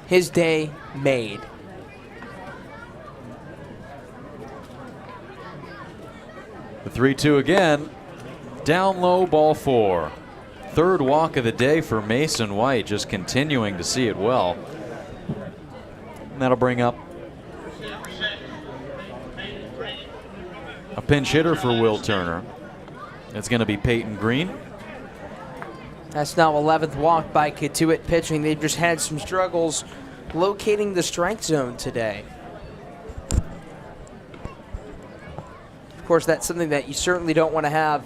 His day made. The 3-2 again. Down low, ball 4. Third walk of the day for Mason White, just continuing to see it well. And that'll bring up a pinch hitter for Will Turner. It's going to be Peyton Green. That's now 11th walk by Cotuit pitching. They've just had some struggles locating the strike zone today. Of course, that's something that you certainly don't want to have,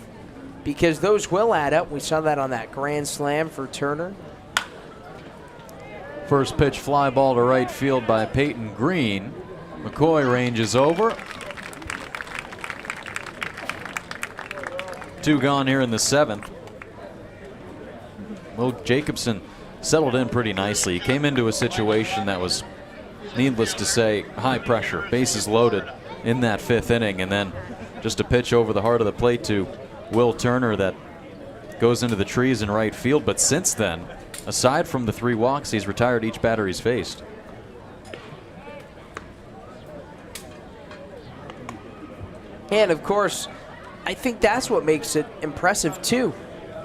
because those will add up. We saw that on that grand slam for Turner. First pitch fly ball to right field by Peyton Green. McCoy ranges over. 2 gone here in the 7th. Will Jacobson settled in pretty nicely. He came into a situation that was, needless to say, high pressure. Bases loaded in that 5th inning, and then just a pitch over the heart of the plate to Will Turner that goes into the trees in right field. But since then, aside from the 3 walks, he's retired each batter he's faced. And of course, I think that's what makes it impressive too.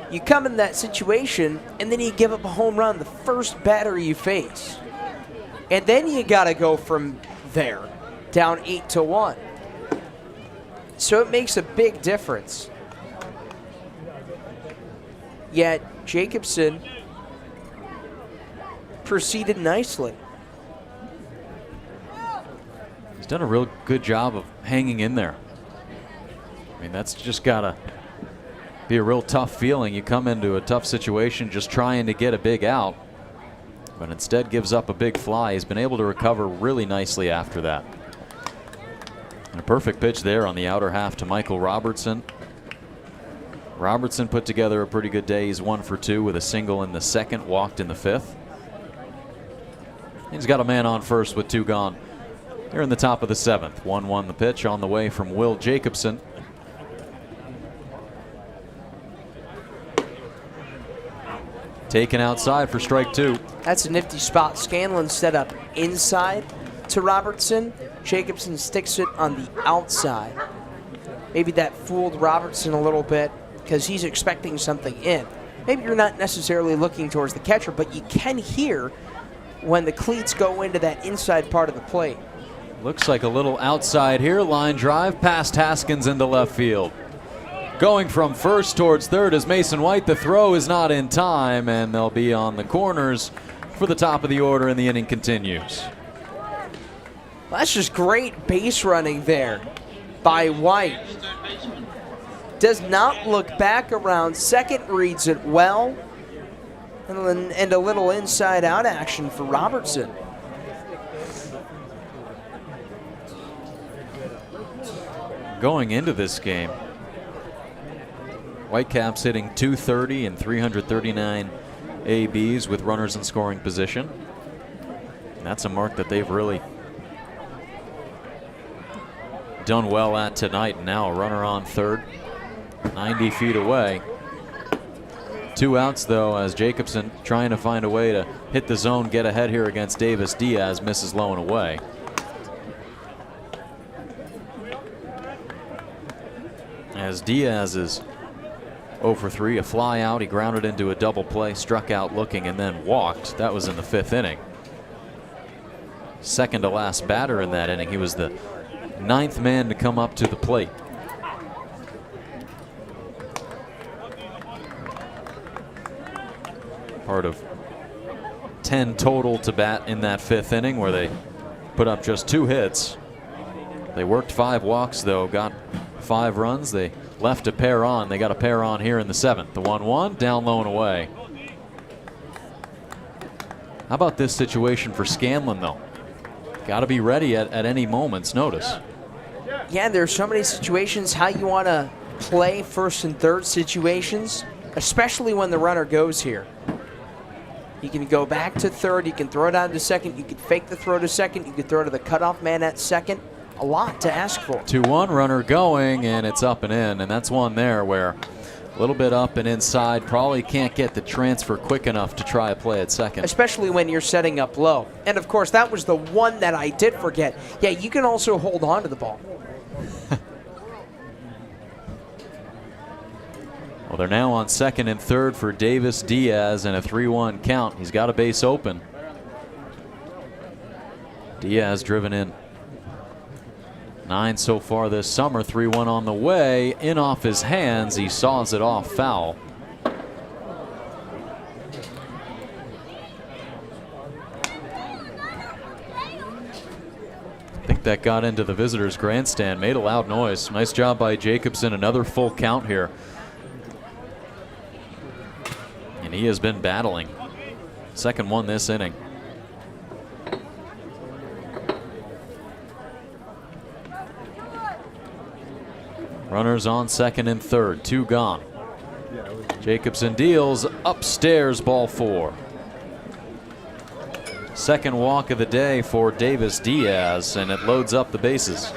You come in that situation and then you give up a home run the first batter you face. And then you got to go from there, down 8-1. So it makes a big difference. Yet Jacobson proceeded nicely. He's done a real good job of hanging in there. I mean, that's just got to be a real tough feeling. You come into a tough situation just trying to get a big out, but instead gives up a big fly. He's been able to recover really nicely after that. And a perfect pitch there on the outer half to Michael Robertson. Robertson put together a pretty good day. He's 1 for 2 with a single in the 2nd, walked in the 5th. He's got a man on first with 2 gone. Here in the top of the 7th. 1-1 the pitch on the way from Will Jacobson. Taken outside for strike 2. That's a nifty spot. Scanlon set up inside to Robertson. Jacobson sticks it on the outside. Maybe that fooled Robertson a little bit because he's expecting something in. Maybe you're not necessarily looking towards the catcher, but you can hear when the cleats go into that inside part of the plate. Looks like a little outside here. Line drive past Haskins into left field. Going from first towards third is Mason White. The throw is not in time, and they'll be on the corners for the top of the order, and the inning continues. Well, that's just great base running there by White. Does not look back around. Second reads it well. And a little inside out action for Robertson. Going into this game, Whitecaps hitting .230 and 339 ABs with runners in scoring position. And that's a mark that they've really done well at tonight. Now a runner on third, 90 feet away. 2 outs though, as Jacobson trying to find a way to hit the zone, get ahead here against Davis. Diaz misses low and away. As Diaz is 0 for 3, a fly out. He grounded into a double play, struck out looking, and then walked. That was in the 5th inning. Second to last batter in that inning. He was the ninth man to come up to the plate. Part of 10 total to bat in that 5th inning, where they put up just 2 hits. They worked 5 walks, though, got 5 runs. They left a pair on. They got a pair on here in the 7th. The 1-1, down low and away. How about this situation for Scanlon, though? Got to be ready at any moment's notice. Yeah, there's so many situations how you want to play first and third situations, especially when the runner goes here. You can go back to third, you can throw it out to second, you can fake the throw to second, you can throw to the cutoff man at second. A lot to ask for. 2-1, runner going, and it's up and in, and that's one there where a little bit up and inside, probably can't get the transfer quick enough to try a play at second. Especially when you're setting up low. And of course, that was the one that I did forget. Yeah, you can also hold on to the ball. Well, they're now on second and third for Davis Diaz and a 3-1 count. He's got a base open. Diaz driven in 9 so far this summer. 3-1 on the way. In off his hands. He saws it off foul. I think that got into the visitors' grandstand. Made a loud noise. Nice job by Jacobson. Another full count here. And he has been battling. Second one this inning. Runners on second and third. 2 gone. Jacobson deals upstairs, ball 4. Second walk of the day for Davis Diaz, and it loads up the bases.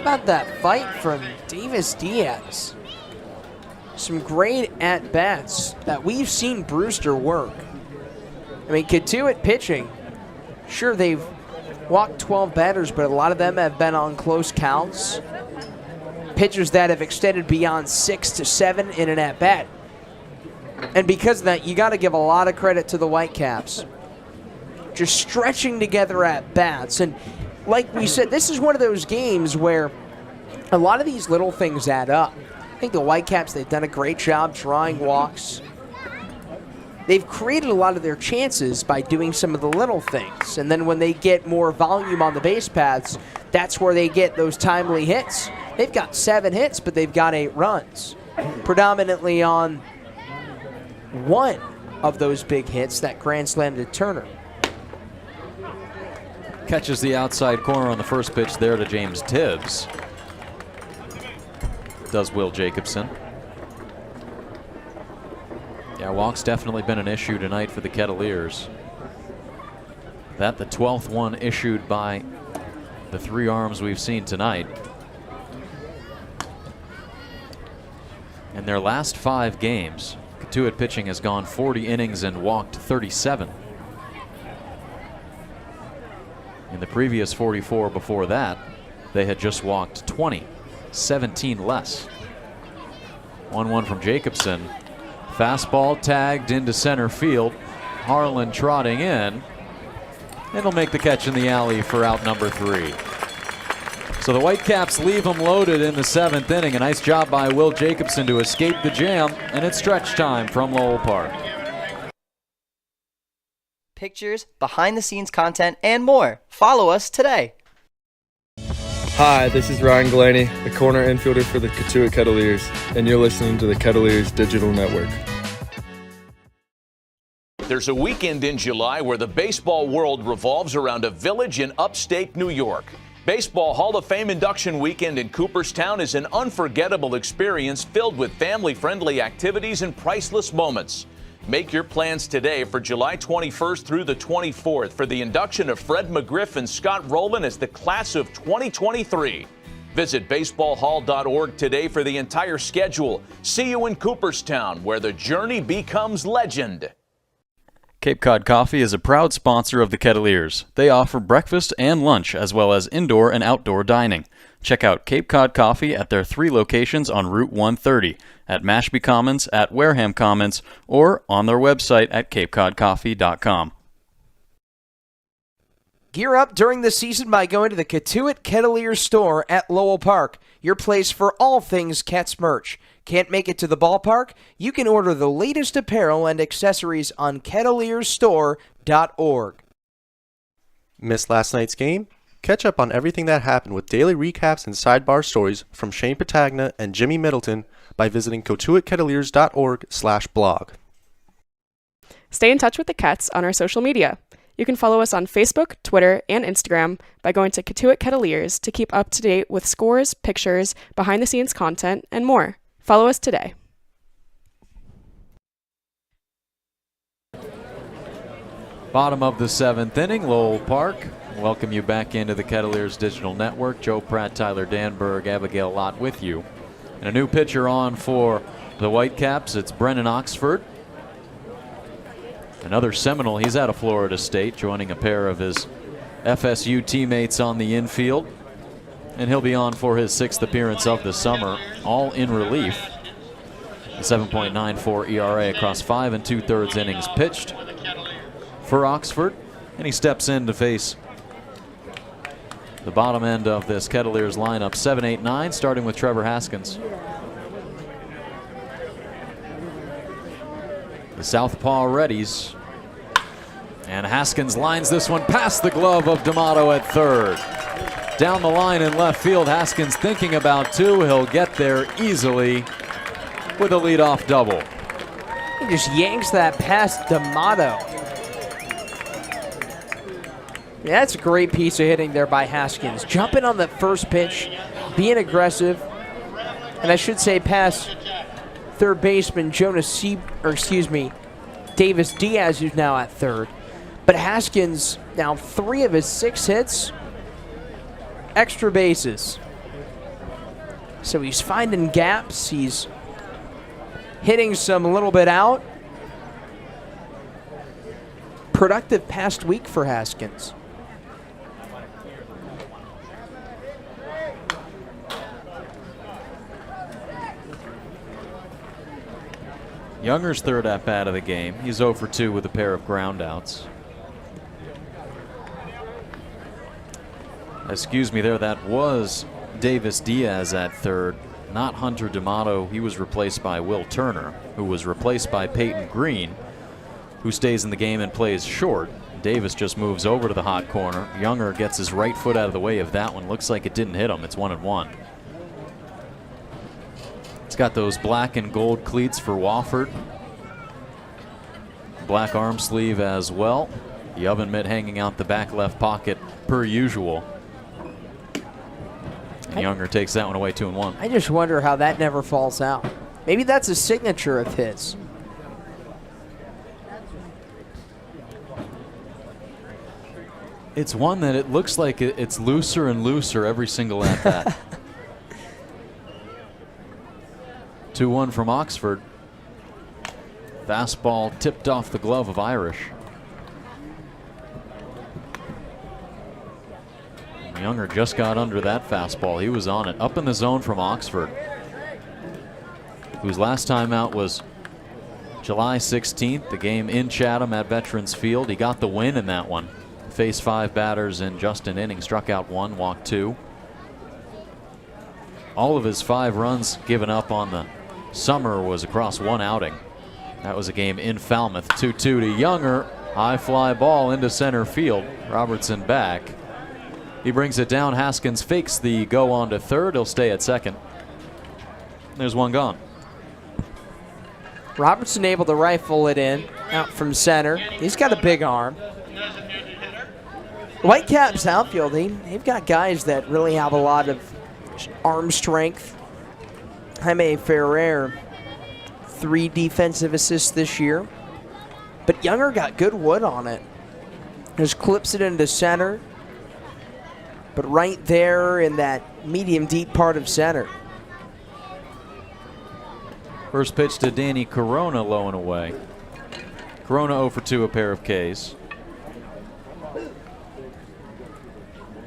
About that fight from Davis Diaz. Some great at-bats that we've seen Brewster work. I mean, Cotuit pitching, sure, they've walked 12 batters, but a lot of them have been on close counts. Pitchers that have extended beyond 6 to 7 in an at-bat. And because of that, you got to give a lot of credit to the Whitecaps. Just stretching together at-bats. And like we said, this is one of those games where a lot of these little things add up. I think the Whitecaps, they've done a great job drawing walks. They've created a lot of their chances by doing some of the little things. And then when they get more volume on the base paths, that's where they get those timely hits. They've got 7 hits, but they've got 8 runs. Predominantly on one of those big hits, that grand slam to Turner. Catches the outside corner on the first pitch there to James Tibbs. Does Will Jacobson. Yeah, walk's definitely been an issue tonight for the Kettleers. That the 12th one issued by the 3 arms we've seen tonight. In their last 5 games, Cotuit pitching has gone 40 innings and walked 37. In the previous 44 before that, they had just walked 20. 17 less. 1-1 from Jacobson. Fastball tagged into center field. Harlan trotting in. And he'll make the catch in the alley for out number 3. So the Whitecaps leave them loaded in the 7th inning. A nice job by Will Jacobson to escape the jam. And it's stretch time from Lowell Park. Pictures, behind-the-scenes content, and more. Follow us today. Hi, this is Ryan Glaney, the corner infielder for the Cotuit Kettleers, and you're listening to the Kettleers Digital Network. There's a weekend in July where the baseball world revolves around a village in upstate New York. Baseball Hall of Fame induction weekend in Cooperstown is an unforgettable experience filled with family-friendly activities and priceless moments. Make your plans today for July 21st through the 24th for the induction of Fred McGriff and Scott Rowland as the class of 2023. Visit baseballhall.org today for the entire schedule. See you in Cooperstown, where the journey becomes legend. Cape Cod Coffee is a proud sponsor of the Kettleers. They offer breakfast and lunch, as well as indoor and outdoor dining. Check out Cape Cod Coffee at their 3 locations on Route 130, at Mashpee Commons, at Wareham Commons, or on their website at capecodcoffee.com. Gear up during the season by going to the Cotuit Kettleers store at Lowell Park, your place for all things Cats merch. Can't make it to the ballpark? You can order the latest apparel and accessories on kettleersstore.org. Missed last night's game? Catch up on everything that happened with daily recaps and sidebar stories from Shane Patagna and Jimmy Middleton by visiting cotuitkettleers.org/blog. Stay in touch with the Cats on our social media. You can follow us on Facebook, Twitter, and Instagram by going to Cotuit Kettleers to keep up to date with scores, pictures, behind-the-scenes content, and more. Follow us today. Bottom of the 7th inning, Lowell Park. Welcome you back into the Kettleers Digital Network. Joe Pratt, Tyler Danberg, Abigail Lott with you. And a new pitcher on for the Whitecaps. It's Brennan Oxford. Another Seminole. He's out of Florida State, joining a pair of his FSU teammates on the infield. And he'll be on for his 6th appearance of the summer, all in relief. A 7.94 ERA across 5 2/3 innings pitched for Oxford. And he steps in to face the bottom end of this Kettleers lineup, 7, 8, 9, starting with Trevor Haskins. The southpaw readies. And Haskins lines this one past the glove of D'Amato at third. Down the line in left field, Haskins thinking about 2. He'll get there easily with a leadoff double. He just yanks that past D'Amato. Yeah, that's a great piece of hitting there by Haskins. Jumping on the first pitch, being aggressive, and I should say past third baseman Davis Diaz, who's now at third. But Haskins, now 3 of his 6 hits, extra bases. So he's finding gaps. He's hitting some a little bit out. Productive past week for Haskins. Younger's third at-bat of the game. He's 0 for 2 with a pair of groundouts. Excuse me there, that was Davis Diaz at third, not Hunter D'Amato. He was replaced by Will Turner, who was replaced by Peyton Green, who stays in the game and plays short. Davis just moves over to the hot corner. Younger gets his right foot out of the way of that one. Looks like it didn't hit him. It's 1-1. It's got those black and gold cleats for Wofford. Black arm sleeve as well. The oven mitt hanging out the back left pocket per usual. And Younger takes that one away 2-1. I just wonder how that never falls out. Maybe that's a signature of his. It's one that it looks like it's looser and looser every single at bat. 2-1 from Oxford. Fastball tipped off the glove of Irish. Younger just got under that fastball. He was on it. Up in the zone from Oxford, whose last time out was July 16th, the game in Chatham at Veterans Field. He got the win in that one. Faced 5 batters in just an inning, struck out 1, walked 2. All of his 5 runs given up on the summer was across 1 outing. That was a game in Falmouth. 2-2 to Younger. High fly ball into center field. Robertson back. He brings it down. Haskins fakes the go on to third. He'll stay at second. There's 1 gone. Robertson able to rifle it in out from center. He's got a big arm. Whitecaps outfield, they've got guys that really have a lot of arm strength. Jaime Ferrer, 3 defensive assists this year. But Younger got good wood on it. Just clips it into center. But right there in that medium deep part of center. First pitch to Danny Corona, low and away. Corona 0 for 2, a pair of Ks.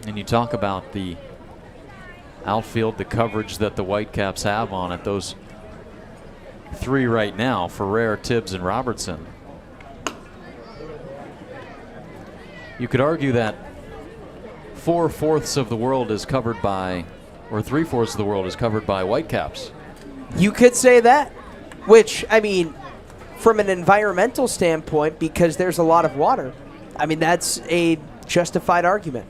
And you talk about the outfield, the coverage that the Whitecaps have on it. Those 3 right now, Ferrer, Tibbs, and Robertson. You could argue that 4/4 of the world is covered by, or 3/4 of the world is covered by Whitecaps. You could say that, which, I mean, from an environmental standpoint, because there's a lot of water, I mean, that's a justified argument.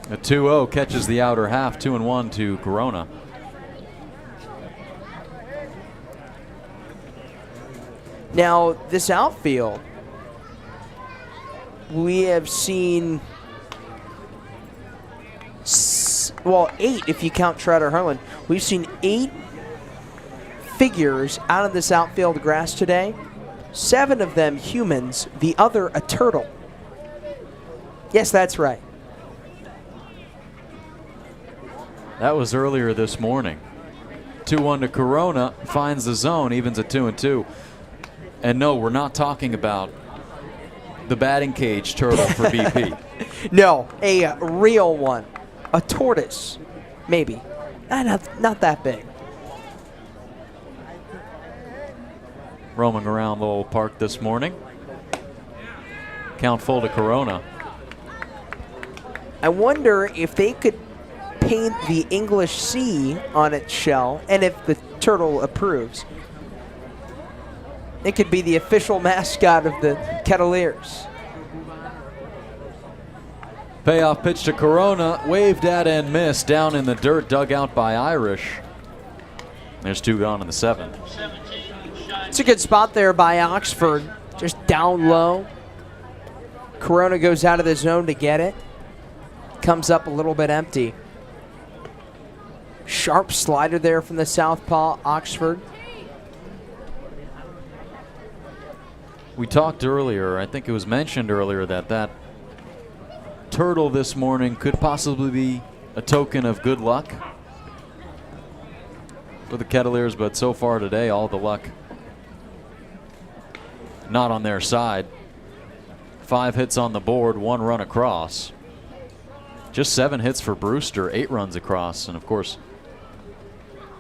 A 2-0 catches the outer half, 2-1 to Corona. Now, this outfield, we have seen, 8 if you count Trotter Harlan. We've seen 8 figures out of this outfield grass today. 7 of them humans, the other a turtle. Yes, that's right. That was earlier this morning. 2-1 to Corona, finds the zone, evens at 2-2. And no, we're not talking about the batting cage turtle for BP. No, a real one. A tortoise, maybe. Not that big. Roaming around Lowell Park this morning. Count full to Corona. I wonder if they could paint the English C on its shell, and if the turtle approves. It could be the official mascot of the Kettleers. Payoff pitch to Corona, waved at and missed, down in the dirt, dug out by Irish. There's 2 gone in the 7th. It's a good spot there by Oxford, just down low. Corona goes out of the zone to get it. Comes up a little bit empty. Sharp slider there from the southpaw, Oxford. We talked earlier, I think it was mentioned earlier, that turtle this morning could possibly be a token of good luck for the Kettleers, but so far today, all the luck not on their side. 5 hits on the board, 1 run across. Just 7 hits for Brewster, 8 runs across, and of course,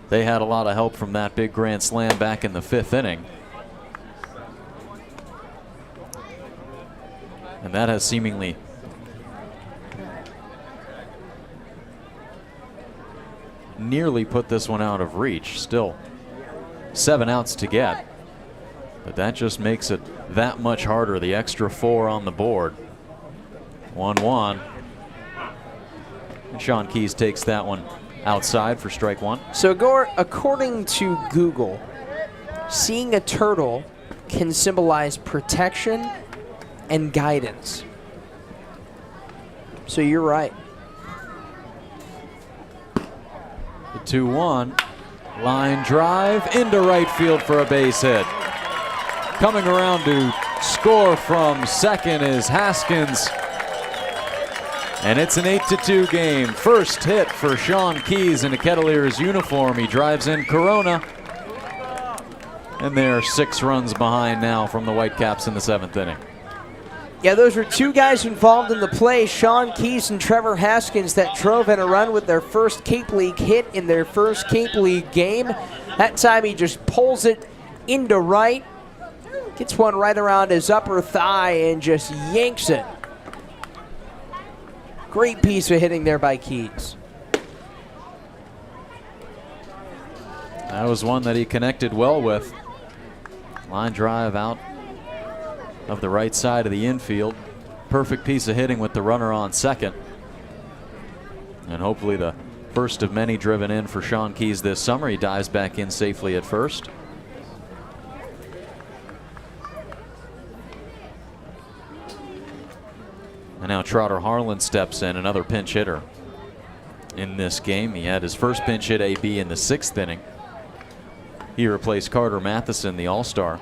they had a lot of help from that big grand slam back in the 5th inning. And that has seemingly nearly put this one out of reach. Still 7 outs to get, but that just makes it that much harder. The extra 4 on the board. 1-1. And Sean Keys takes that one outside for strike 1. So according to Google, seeing a turtle can symbolize protection and guidance. So you're right. The 2-1. Line drive into right field for a base hit. Coming around to score from second is Haskins. And it's an 8-2 game. First hit for Sean Keys in a Kettleers uniform. He drives in Corona. And they're 6 runs behind now from the Whitecaps in the 7th inning. Yeah, those were 2 guys involved in the play, Sean Keys and Trevor Haskins, that drove in a run with their first Cape League hit in their first Cape League game. That time he just pulls it into right, gets one right around his upper thigh and just yanks it. Great piece of hitting there by Keys. That was one that he connected well with. Line drive out of the right side of the infield. Perfect piece of hitting with the runner on second. And hopefully the first of many driven in for Sean Keys this summer. He dives back in safely at first. And now Trotter Harlan steps in, another pinch hitter in this game. He had his first pinch hit AB in the 6th inning. He replaced Carter Matheson, the All-Star.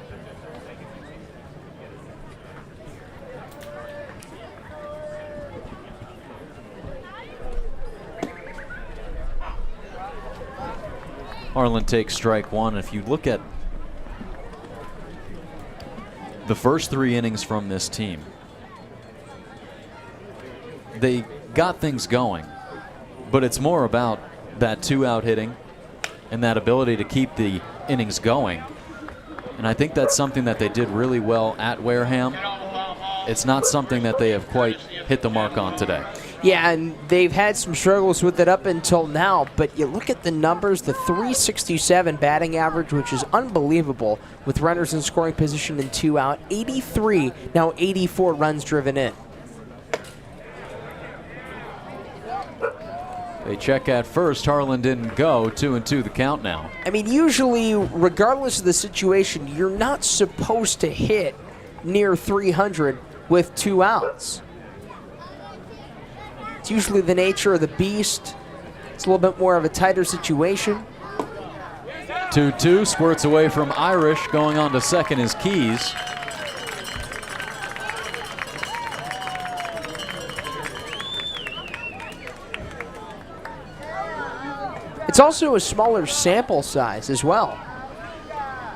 Harlan takes strike 1. If you look at the first 3 innings from this team, they got things going, but it's more about that 2-out hitting and that ability to keep the innings going. And I think that's something that they did really well at Wareham. it's not something that they have quite hit the mark on today. Yeah, and they've had some struggles with it up until now, but you look at the numbers, the .367 batting average, which is unbelievable, with runners in scoring position and 2 out, 83, now 84 runs driven in. They check at first. Harlan didn't go. 2-2 the count now. I mean, usually, regardless of the situation, you're not supposed to hit near 300 with 2 outs. It's usually the nature of the beast. It's a little bit more of a tighter situation. 2-2, squirts away from Irish. Going on to second is Keys. It's also a smaller sample size as well.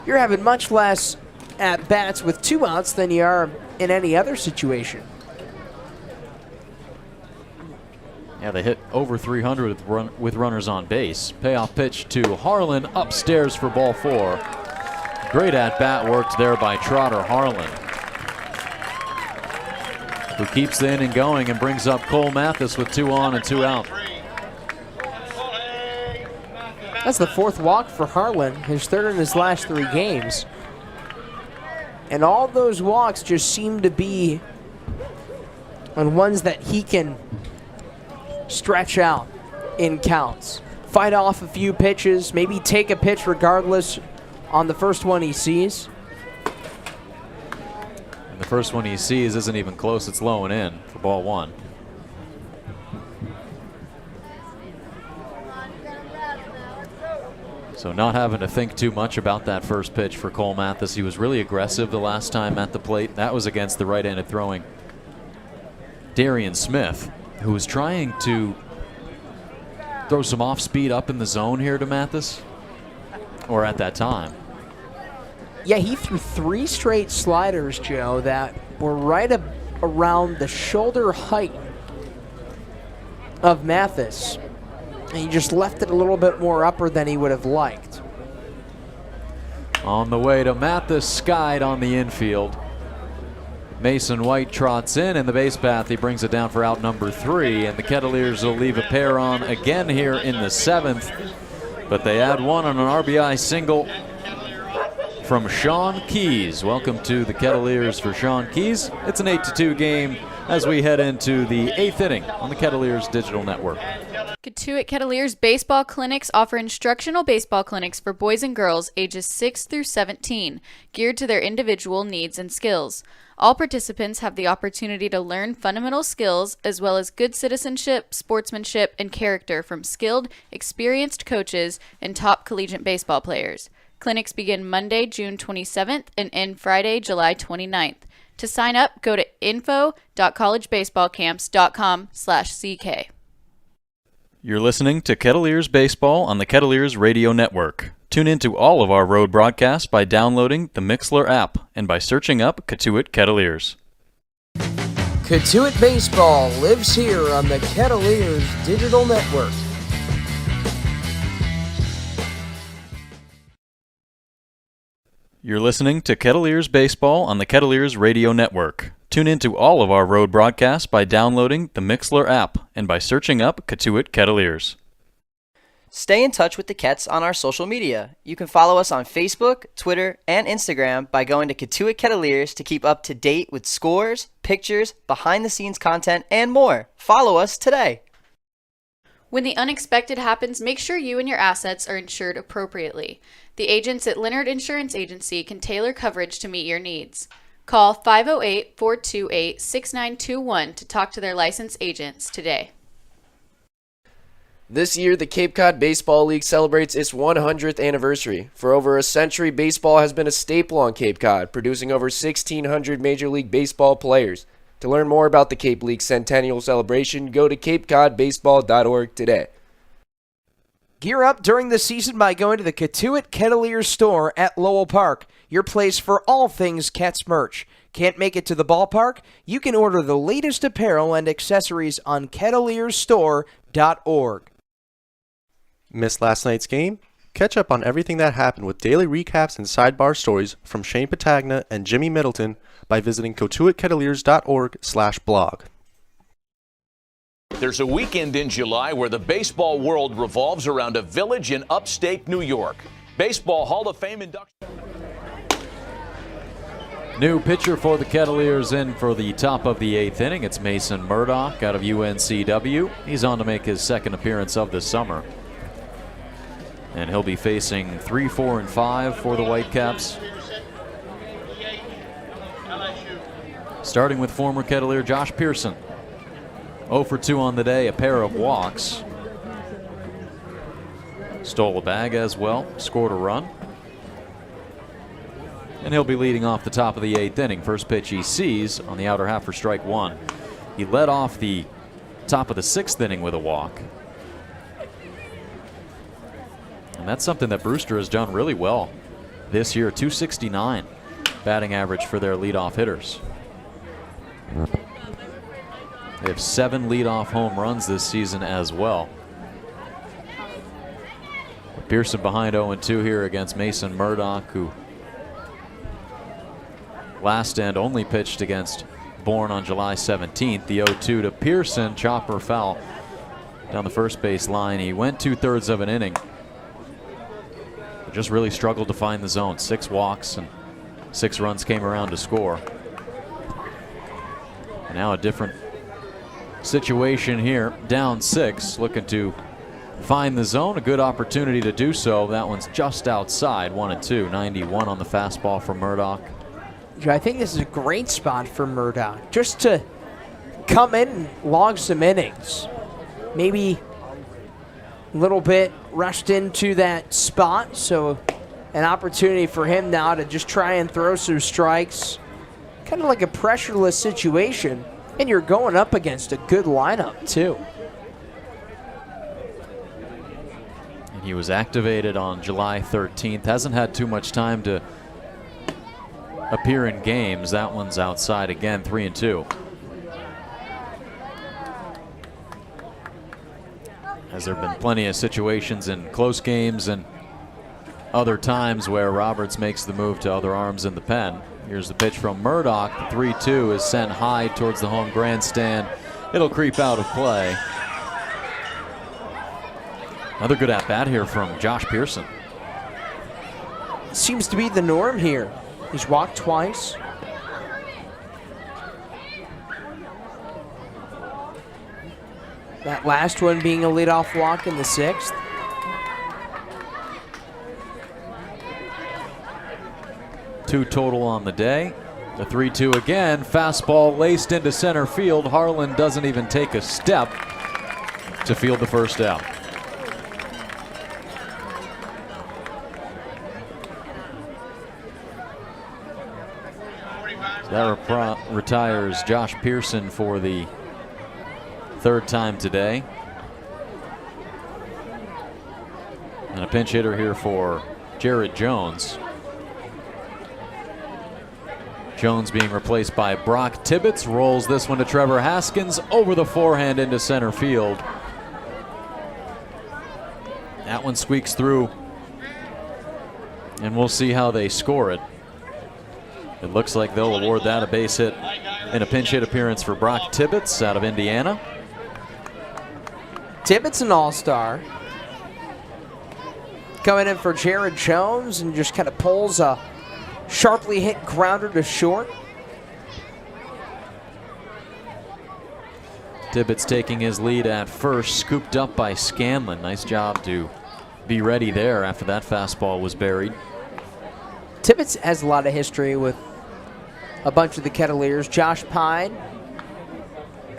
You're having much less at-bats with 2 outs than you are in any other situation. Yeah, they hit over 300 with runners on base. Payoff pitch to Harlan, upstairs for ball 4. Great at-bat worked there by Trotter Harlan, who keeps the inning going and brings up Cole Mathis with 2 on and 2 out. That's the 4th walk for Harlan, his 3rd in his last 3 games. And all those walks just seem to be on ones that he can stretch out in counts. Fight off a few pitches, maybe take a pitch regardless on the first one he sees. And the first one he sees isn't even close, it's low and in for ball 1. So not having to think too much about that first pitch for Cole Mathis. He was really aggressive the last time at the plate. That was against the right-handed throwing Darian Smith, who was trying to throw some off speed up in the zone here to Mathis, or at that time. Yeah, he threw 3 straight sliders, Joe, that were right around the shoulder height of Mathis. And he just left it a little bit more upper than he would have liked. On the way to Mathis, skied on the infield. Mason White trots in the base path. He brings it down for out number 3, and the Kettleers will leave a pair on again here in the 7th. But they add 1 on an RBI single from Sean Keys. Welcome to the Kettleers for Sean Keys. It's an 8-2 game as we head into the 8th inning on the Kettleers Digital Network. Cotuit Kettleers baseball clinics offer instructional baseball clinics for boys and girls ages 6 through 17, geared to their individual needs and skills. All participants have the opportunity to learn fundamental skills as well as good citizenship, sportsmanship, and character from skilled, experienced coaches and top collegiate baseball players. Clinics begin Monday, June 27th and end Friday, July 29th. To sign up, go to info.collegebaseballcamps.com/CK. You're listening to Kettleers Baseball on the Kettleers Radio Network. Tune into all of our road broadcasts by downloading the Mixlr app and by searching up Cotuit Kettleers. Cotuit Baseball lives here on the Kettleers Digital Network. You're listening to Kettleers Baseball on the Kettleers Radio Network. Tune into all of our road broadcasts by downloading the Mixlr app and by searching up Cotuit Kettleers. Stay in touch with the Kets on our social media. You can follow us on Facebook, Twitter, and Instagram by going to Cotuit Kettleers to keep up to date with scores, pictures, behind-the-scenes content, and more. Follow us today. When the unexpected happens, make sure you and your assets are insured appropriately. The agents at Leonard Insurance Agency can tailor coverage to meet your needs. Call 508-428-6921 to talk to their licensed agents today. This year, the Cape Cod Baseball League celebrates its 100th anniversary. For over a century, baseball has been a staple on Cape Cod, producing over 1,600 Major League Baseball players. To learn more about the Cape League Centennial Celebration, go to capecodbaseball.org today. Gear up during the season by going to the Cotuit Kettleers store at Lowell Park, your place for all things Cats merch. Can't make it to the ballpark? You can order the latest apparel and accessories on kettleersstore.org. Missed last night's game? Catch up on everything that happened with daily recaps and sidebar stories from Shane Patagna and Jimmy Middleton by visiting cotuitkettleers.org/blog. There's a weekend in July where the baseball world revolves around a village in upstate New York. Baseball Hall of Fame induction. New pitcher for the Kettleers in for the top of the 8th inning. It's Mason Murdoch out of UNCW. He's on to make his second appearance of the summer. And he'll be facing 3, 4, and 5 for the Whitecaps. Starting with former Kettleer Josh Pearson. 0 for 2 on the day, a pair of walks. Stole a bag as well, scored a run. And he'll be leading off the top of the 8th inning. First pitch he sees on the outer half for strike 1. He led off the top of the 6th inning with a walk. And that's something that Brewster has done really well this year. .269 batting average for their leadoff hitters. They have 7 leadoff home runs this season as well. Pearson behind 0-2 here against Mason Murdoch, who last and only pitched against Bourne on July 17th. The 0-2 to Pearson, chopper foul down the first base line. He went 2/3 of an inning. Just really struggled to find the zone. 6 walks and 6 runs came around to score. And now a different situation here. Down 6, looking to find the zone. A good opportunity to do so. That one's just outside. 1-2. 91 on the fastball for Murdoch. I think this is a great spot for Murdoch, just to come in and log some innings. Maybe a little bit rushed into that spot, so an opportunity for him now to just try and throw some strikes. Kind of like a pressureless situation, and you're going up against a good lineup too. And he was activated on July 13th. Hasn't had too much time to appear in games. That one's outside again, 3-2. As there have been plenty of situations in close games and other times where Roberts makes the move to other arms in the pen. Here's the pitch from Murdoch. The 3-2 is sent high towards the home grandstand. It'll creep out of play. Another good at-bat here from Josh Pearson. Seems to be the norm here. He's walked twice. That last one being a leadoff walk in the 6th. Two total on the day. The 3-2 again. Fastball laced into center field. Harlan doesn't even take a step to field the first out. That retires Josh Pearson for the 3rd time today. And a pinch hitter here for Jared Jones. Jones being replaced by Brock Tibbetts. Rolls this one to Trevor Haskins over the forehand into center field. That one squeaks through, and we'll see how they score it. It looks like they'll award that a base hit in a pinch hit appearance for Brock Tibbetts out of Indiana. Tibbetts an all-star. Coming in for Jared Jones and just kind of pulls a sharply hit grounder to short. Tibbetts taking his lead at first, scooped up by Scanlon. Nice job to be ready there after that fastball was buried. Tibbetts has a lot of history with a bunch of the Kettleers. Josh Pine,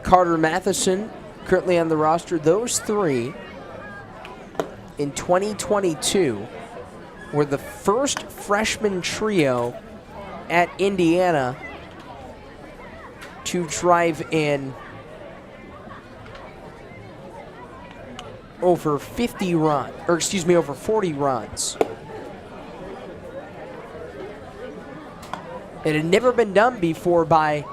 Carter Matheson, currently on the roster. Those 3 in 2022 were the first freshman trio at Indiana to drive in over 50 runs, or excuse me, over 40 runs. It had never been done before by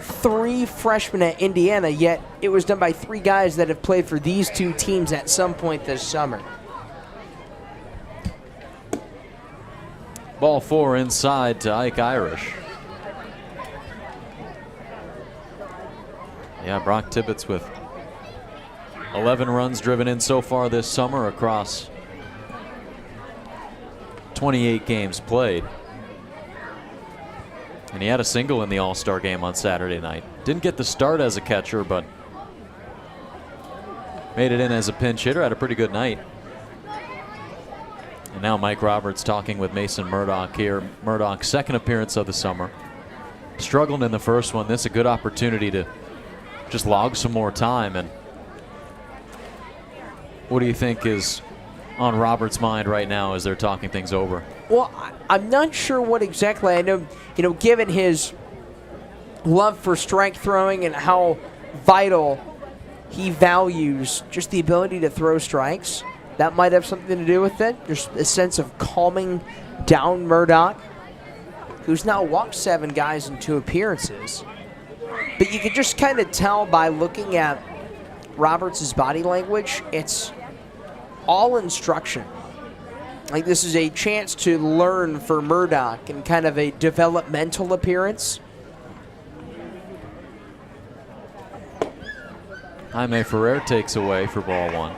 3 freshmen at Indiana, yet it was done by 3 guys that have played for these 2 teams at some point this summer. Ball 4 inside to Ike Irish. Yeah, Brock Tibbetts with 11 runs driven in so far this summer across 28 games played. And he had a single in the All-Star game on Saturday night. Didn't get the start as a catcher, but made it in as a pinch hitter, had a pretty good night. And now Mike Roberts talking with Mason Murdoch here. Murdoch's second appearance of the summer. Struggled in the first one. This is a good opportunity to just log some more time. And what do you think is on Roberts' mind right now as they're talking things over? Well, I'm not sure what exactly. I know, given his love for strike throwing and how vital he values just the ability to throw strikes, that might have something to do with it. There's a sense of calming down Murdoch, who's now walked 7 guys in 2 appearances. But you could just kind of tell by looking at Roberts' body language, it's all instruction. Like, this is a chance to learn for Murdoch in kind of a developmental appearance. Jaime Ferrer takes away for ball 1.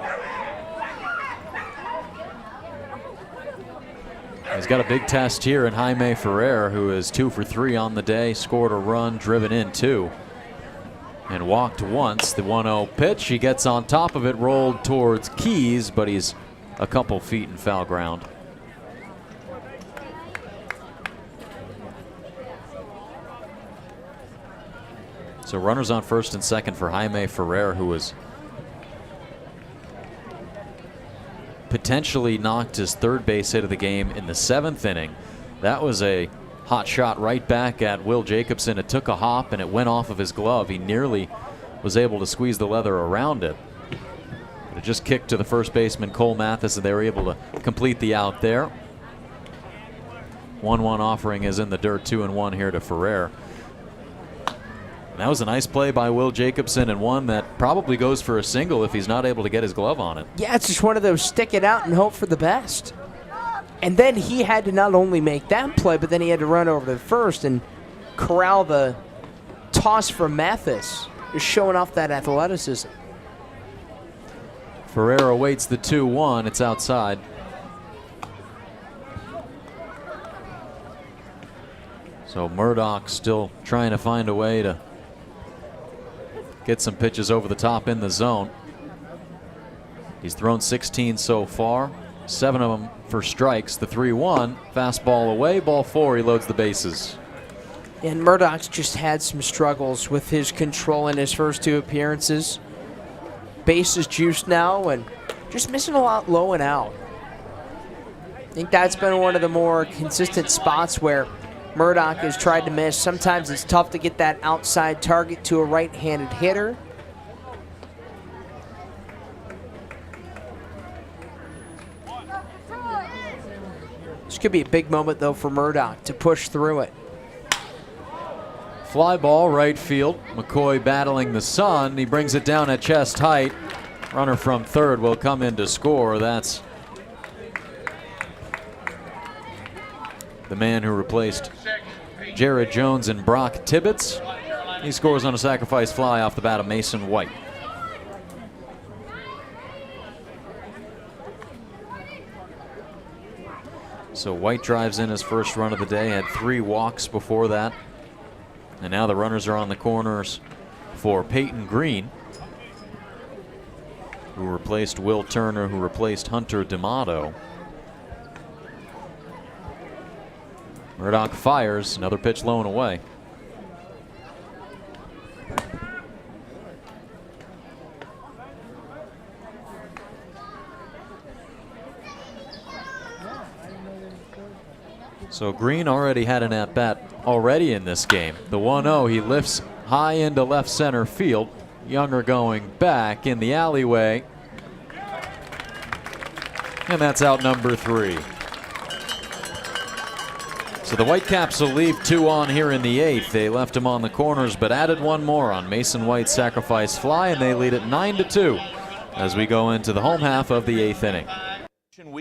He's got a big test here in Jaime Ferrer, who is 2 for 3 on the day, scored a run, driven in 2, and walked once. The 1-0 pitch, he gets on top of it, rolled towards Keys, but he's a couple feet in foul ground. So runners on first and second for Jaime Ferrer, who was potentially knocked his third base hit of the game in the 7th inning. That was a hot shot right back at Will Jacobson. It took a hop and it went off of his glove. He nearly was able to squeeze the leather around it. But it just kicked to the first baseman, Cole Mathis, and they were able to complete the out there. 1-1 offering is in the dirt, 2-1 here to Ferrer. And that was a nice play by Will Jacobson, and one that probably goes for a single if he's not able to get his glove on it. Yeah, it's just one of those stick it out and hope for the best. And then he had to not only make that play, but then he had to run over to the first and corral the toss from Mathis, just showing off that athleticism. Ferrer awaits the 2-1. It's outside. So Murdoch still trying to find a way to get some pitches over the top in the zone. He's thrown 16 so far, 7 of them for strikes. The 3-1, fastball away, ball 4, he loads the bases. And Murdoch's just had some struggles with his control in his first 2 appearances. Base is juiced now and just missing a lot low and out. I think that's been one of the more consistent spots where Murdoch has tried to miss. Sometimes it's tough to get that outside target to a right-handed hitter. This could be a big moment, though, for Murdoch to push through it. Fly ball, right field. McCoy battling the sun. He brings it down at chest height. Runner from third will come in to score. That's the man who replaced Jared Jones and Brock Tibbetts. He scores on a sacrifice fly off the bat of Mason White. So White drives in his first run of the day, had 3 walks before that. And now the runners are on the corners for Peyton Green, who replaced Will Turner, who replaced Hunter D'Amato. Murdoch fires, another pitch low and away. So Green already had an at-bat already in this game. The 1-0, he lifts high into left center field. Younger going back in the alleyway. And that's out number 3. So the Whitecaps will leave 2 on here in the 8th. They left him on the corners, but added 1 more on Mason White's sacrifice fly, and they lead it 9-2 as we go into the home half of the 8th inning.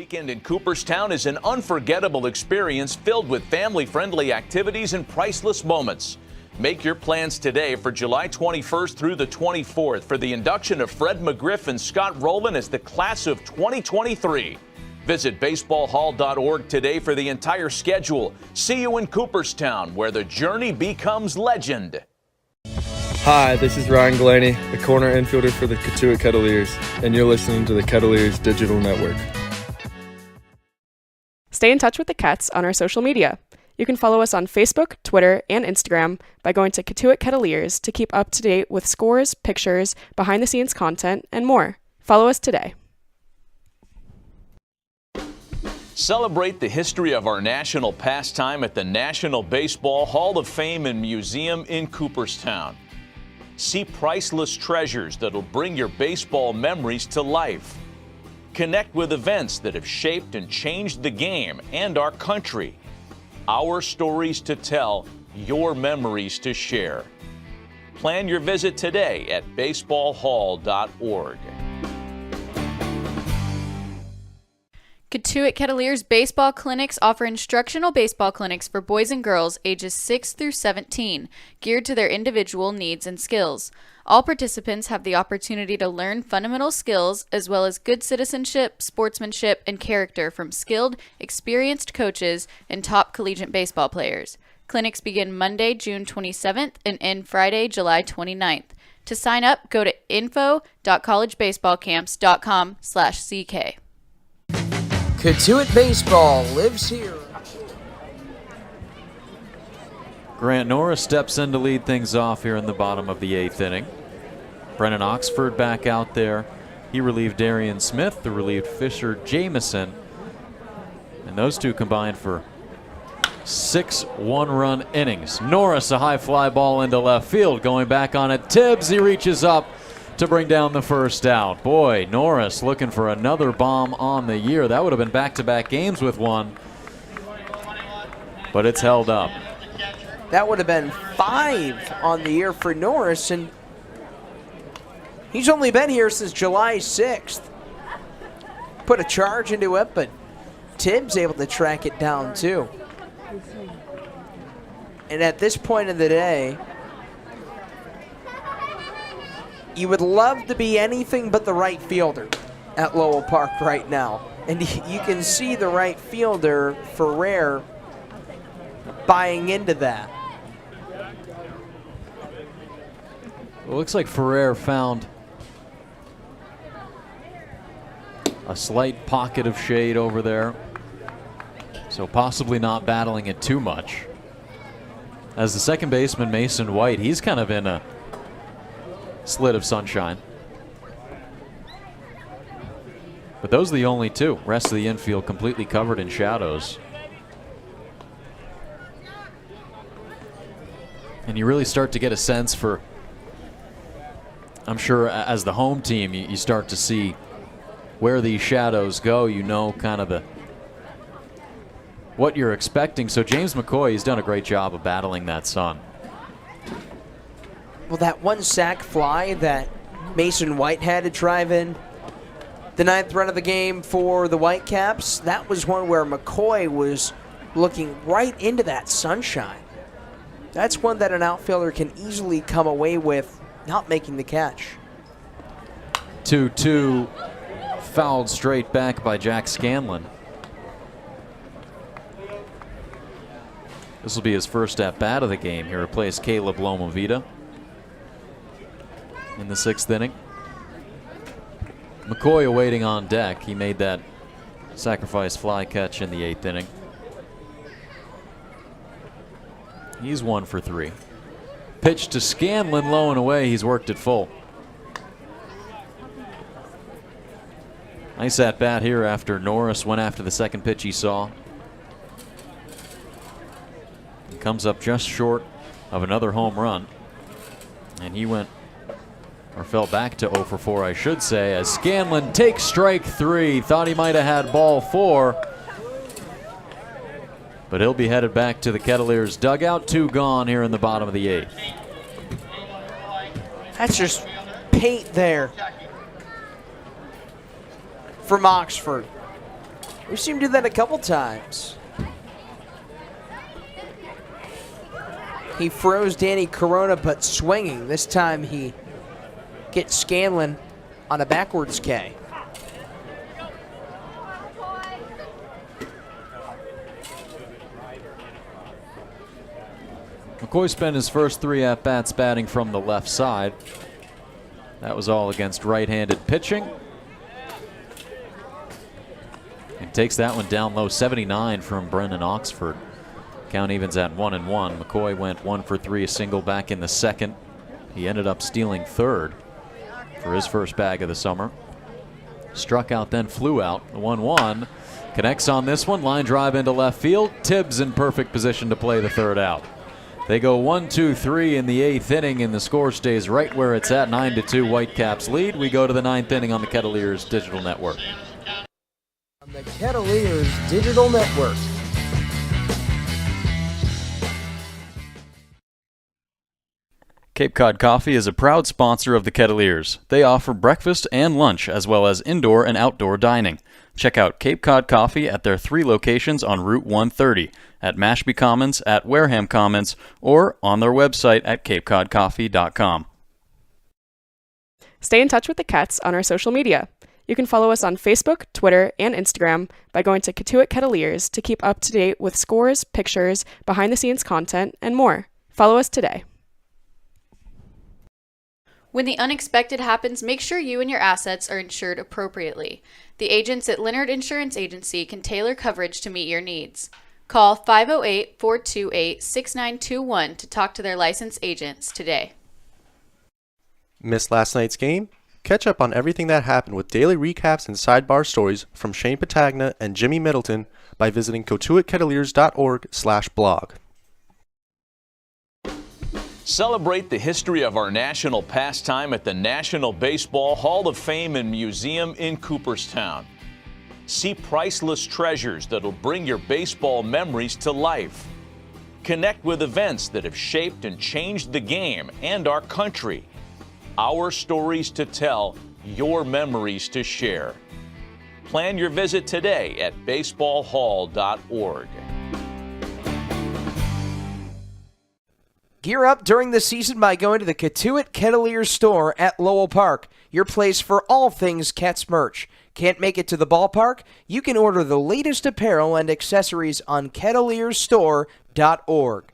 weekend in Cooperstown is an unforgettable experience filled with family-friendly activities and priceless moments. Make your plans today for July 21st through the 24th for the induction of Fred McGriff and Scott Rowland as the class of 2023. Visit baseballhall.org today for the entire schedule. See you in Cooperstown, where the journey becomes legend. Hi, this is Ryan Glaney, the corner infielder for the Cotuit Kettleers, and you're listening to the Kettleers Digital Network. Stay in touch with the Cats on our social media. You can follow us on Facebook, Twitter, and Instagram by going to Cotuit Kettleers to keep up to date with scores, pictures, behind-the-scenes content, and more. Follow us today. Celebrate the history of our national pastime at the National Baseball Hall of Fame and Museum in Cooperstown. See priceless treasures that'll bring your baseball memories to life. Connect with events that have shaped and changed the game and our country. Our stories to tell, your memories to share. Plan your visit today at baseballhall.org. Cotuit Kettleers baseball clinics offer instructional baseball clinics for boys and girls ages 6 through 17, geared to their individual needs and skills. All participants have the opportunity to learn fundamental skills as well as good citizenship, sportsmanship, and character from skilled, experienced coaches and top collegiate baseball players. Clinics begin Monday, June 27th and end Friday, July 29th. To sign up, go to info.collegebaseballcamps.com/CK. Cotuit Baseball lives here. Grant Norris steps in to lead things off here in the bottom of the 8th inning. Brennan Oxford back out there. He relieved Darian Smith, who relieved Fisher Jamison. And those two combined for 6 one-run innings. Norris, a high fly ball into left field. Going back on it, Tibbs, he reaches up to bring down the first out. Boy, Norris looking for another bomb on the year. That would have been back-to-back games with one, but it's held up. That would have been 5 on the year for Norris, and he's only been here since July 6th. Put a charge into it, but Tibbs able to track it down too. And at this point of the day, you would love to be anything but the right fielder at Lowell Park right now. And you can see the right fielder, Ferrer, buying into that. It looks like Ferrer found a slight pocket of shade over there, so possibly not battling it too much. As the second baseman, Mason White, he's kind of in a slit of sunshine. But those are the only two. Rest of the infield completely covered in shadows. And you really start to get a sense for, I'm sure as the home team, you start to see where these shadows go. You know kind of what you're expecting. So James McCoy, he's done a great job of battling that sun. Well, that one sac fly that Mason White had to drive in the 9th run of the game for the Whitecaps, that was one where McCoy was looking right into that sunshine. That's one that an outfielder can easily come away with not making the catch. 2-2, fouled straight back by Jack Scanlon. This will be his first at-bat of the game. He replaced Caleb Lomavita in the 6th inning. McCoy awaiting on deck. He made that sacrifice fly catch in the 8th inning. He's 1 for 3. Pitch to Scanlon, low and away. He's worked it full. Nice at bat here after Norris went after the second pitch he saw. He comes up just short of another home run. And he went, or fell back to 0 for 4, I should say, as Scanlon takes strike 3. Thought he might have had ball 4. But he'll be headed back to the Kettleers dugout. 2 gone here in the bottom of the 8th. That's just paint there from Oxford. We've seen him do that a couple times. He froze Danny Corona, but swinging. This time he gets Scanlon on a backwards K. McCoy spent his first 3 at-bats batting from the left side. That was all against right-handed pitching. And takes that one down low, 79 from Brennan Oxford. Count evens at 1-1. McCoy went 1 for 3, a single back in the second. He ended up stealing third for his first bag of the summer. Struck out, then flew out. The 1-1 connects on this one. Line drive into left field. Tibbs in perfect position to play the third out. They go 1-2-3 in the 8th inning, and the score stays right where it's at, 9-2 Whitecaps lead. We go to the 9th inning on the Kettleers Digital Network. On the Kettleers Digital Network. Cape Cod Coffee is a proud sponsor of the Kettleers. They offer breakfast and lunch, as well as indoor and outdoor dining. Check out Cape Cod Coffee at their 3 locations on Route 130, at Mashpee Commons, at Wareham Commons, or on their website at capecodcoffee.com. Stay in touch with the Cats on our social media. You can follow us on Facebook, Twitter, and Instagram by going to Cotuit Kettleers to keep up to date with scores, pictures, behind-the-scenes content, and more. Follow us today. When the unexpected happens, make sure you and your assets are insured appropriately. The agents at Leonard Insurance Agency can tailor coverage to meet your needs. Call 508-428-6921 to talk to their licensed agents today. Missed last night's game? Catch up on everything that happened with daily recaps and sidebar stories from Shane Patagna and Jimmy Middleton by visiting cotuitkettleers.org/blog. Celebrate the history of our national pastime at the National Baseball Hall of Fame and Museum in Cooperstown. See priceless treasures that'll bring your baseball memories to life. Connect with events that have shaped and changed the game and our country. Our stories to tell, your memories to share. Plan your visit today at baseballhall.org. Gear up during the season by going to the Cotuit Kettleers store at Lowell Park, your place for all things Cats merch. Can't make it to the ballpark? You can order the latest apparel and accessories on kettleersstore.org.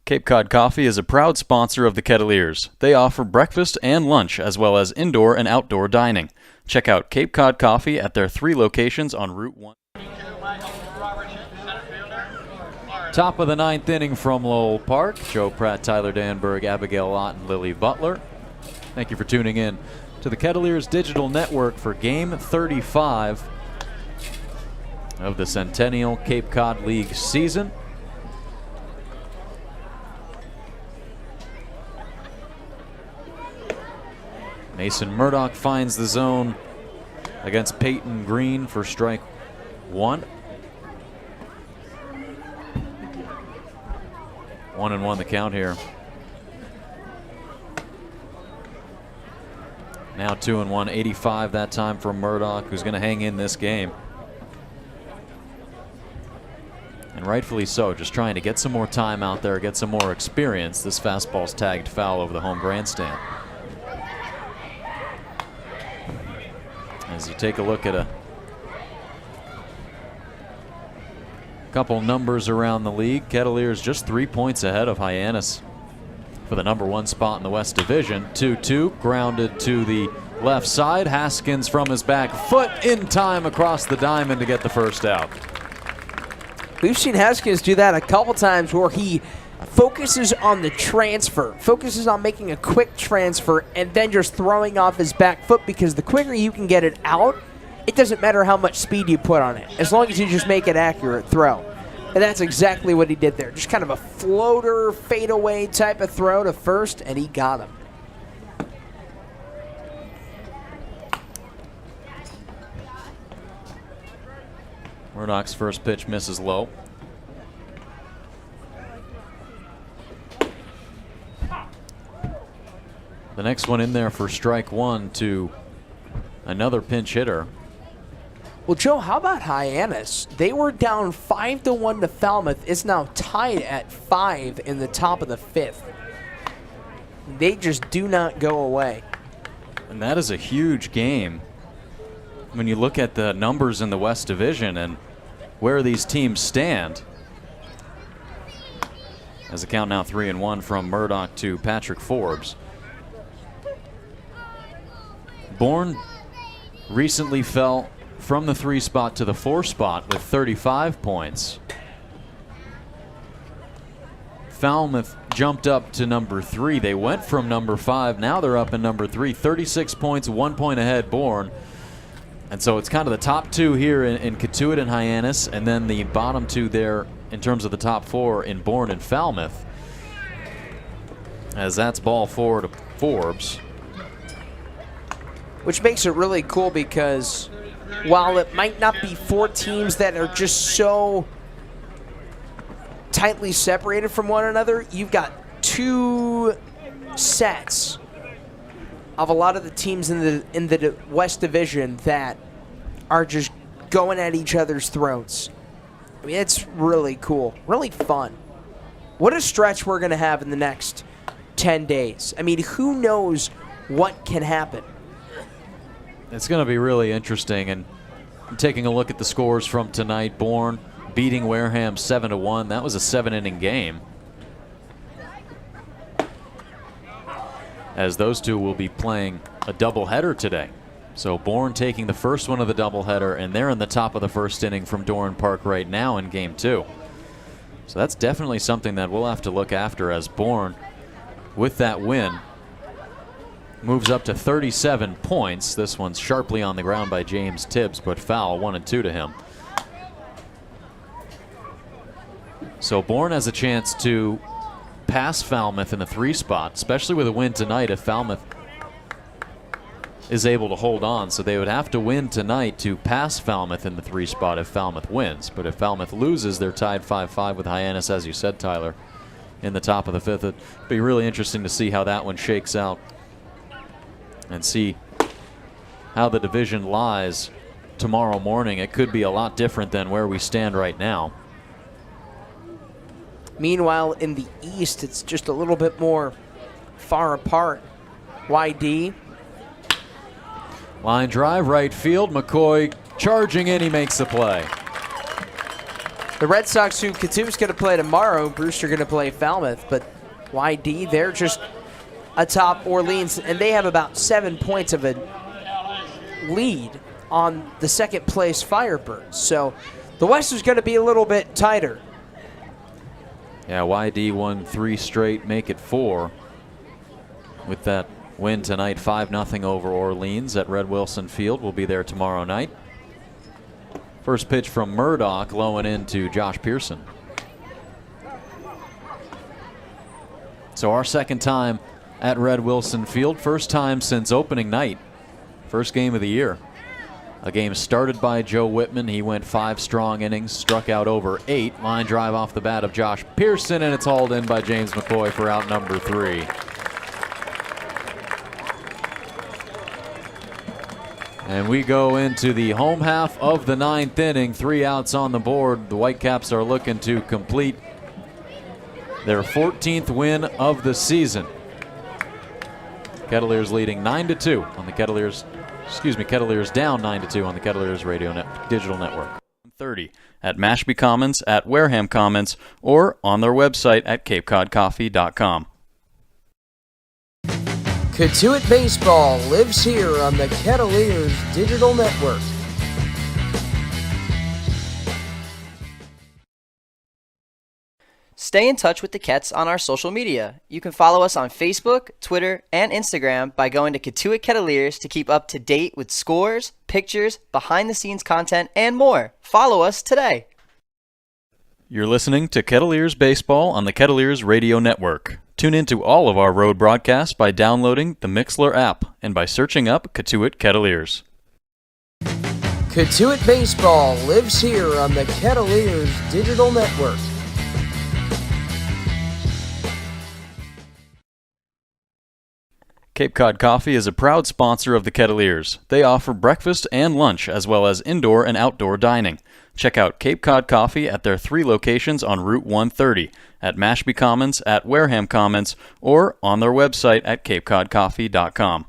Cape Cod Coffee is a proud sponsor of the Kettleers. They offer breakfast and lunch, as well as indoor and outdoor dining. Check out Cape Cod Coffee at their 3 locations on Route 1. Top of the 9th inning from Lowell Park. Joe Pratt, Tyler Danberg, Abigail Lott, and Lily Butler. Thank you for tuning in to the Kettleers Digital Network for Game 35 of the Centennial Cape Cod League season. Mason Murdoch finds the zone against Peyton Green for strike 1. 1-1 the count here. Now 2-1, 85 that time from Murdoch, who's going to hang in this game. And rightfully so, just trying to get some more time out there, get some more experience. This fastball's tagged foul over the home grandstand. As you take a look at a couple numbers around the league, Kettleers just 3 points ahead of Hyannis for the #1 spot in the West Division. 2-2, grounded to the left side. Haskins from his back foot in time across the diamond to get the first out. We've seen Haskins do that a couple times where he focuses on the transfer, focuses on making a quick transfer, and then just throwing off his back foot, because the quicker you can get it out, it doesn't matter how much speed you put on it, as long as you just make an accurate throw. And that's exactly what he did there. Just kind of a floater, fadeaway type of throw to first, and he got him. Murdoch's first pitch misses low. The next one in there for strike 1 to another pinch hitter. Well, Joe, how about Hyannis? They were down 5-1 to Falmouth. It's now tied at 5 in the top of the 5th. They just do not go away. And that is a huge game when you look at the numbers in the West Division and where these teams stand. As the count now 3-1 from Murdoch to Patrick Forbes. Bourne recently fell from the 3 spot to the 4 spot with 35 points. Falmouth jumped up to number 3. They went from number 5. Now they're up in number 3. 36 points, 1 point ahead Bourne. And so it's kind of the top 2 here in Cotuit and Hyannis, and then the bottom 2 there in terms of the top 4 in Bourne and Falmouth. As that's ball 4 to Forbes. Which makes it really cool because while it might not be 4 teams that are just so tightly separated from one another, you've got 2 sets of a lot of the teams in the West Division that are just going at each other's throats. I mean, it's really cool, really fun. What a stretch we're going to have in the next 10 days. I mean, who knows what can happen? It's going to be really interesting. And taking a look at the scores from tonight, Bourne beating Wareham 7-1. That was a 7-inning game. As those two will be playing a doubleheader today. So Bourne taking the first one of the doubleheader, and they're in the top of the first inning from Doran Park right now in game 2. So that's definitely something that we'll have to look after as Bourne, with that win, moves up to 37 points. This one's sharply on the ground by James Tibbs, but foul, 1-2 to him. So Bourne has a chance to pass Falmouth in the 3 spot, especially with a win tonight if Falmouth is able to hold on. So they would have to win tonight to pass Falmouth in the 3 spot if Falmouth wins. But if Falmouth loses, they're tied 5-5 with Hyannis, as you said, Tyler, in the top of the 5th. It'd be really interesting to see how that one shakes out and see how the division lies tomorrow morning. It could be a lot different than where we stand right now. Meanwhile, in the East, it's just a little bit more far apart. YD. Line drive, right field. McCoy charging in. He makes the play. The Red Sox, who Cotuit's going to play tomorrow, Brewster going to play Falmouth, but YD, they're just atop Orleans, and they have about 7 points of a lead on the second place Firebirds. So the West is going to be a little bit tighter. Yeah, YD won 3 straight, make it 4 with that win tonight, 5-0 over Orleans at Red Wilson Field. We'll be there tomorrow night. First pitch from Murdoch, low and into Josh Pearson. So our second time at Red Wilson Field, first time since opening night, first game of the year. A game started by Joe Whitman. He went 5 strong innings, struck out over 8. Line drive off the bat of Josh Pearson, and it's hauled in by James McCoy for out number 3. And we go into the home half of the 9th inning. 3 outs on the board. The Whitecaps are looking to complete their 14th win of the season. Kettleers leading 9-2 on the Kettleers. Kettleers down 9-2 on the Kettleers digital network. 30 at Mashpee Commons, at Wareham Commons, or on their website at capecodcoffee.com. Cotuit Baseball lives here on the Kettleers digital network. Stay in touch with the Kets on our social media. You can follow us on Facebook, Twitter, and Instagram by going to Cotuit Kettleers to keep up to date with scores, pictures, behind-the-scenes content, and more. Follow us today. You're listening to Kettleers Baseball on the Kettleers Radio Network. Tune into all of our road broadcasts by downloading the Mixlr app and by searching up Cotuit Kettleers. Cotuit Baseball lives here on the Kettleers digital network. Cape Cod Coffee is a proud sponsor of the Kettleers. They offer breakfast and lunch, as well as indoor and outdoor dining. Check out Cape Cod Coffee at their 3 locations on Route 130, at Mashpee Commons, at Wareham Commons, or on their website at capecodcoffee.com.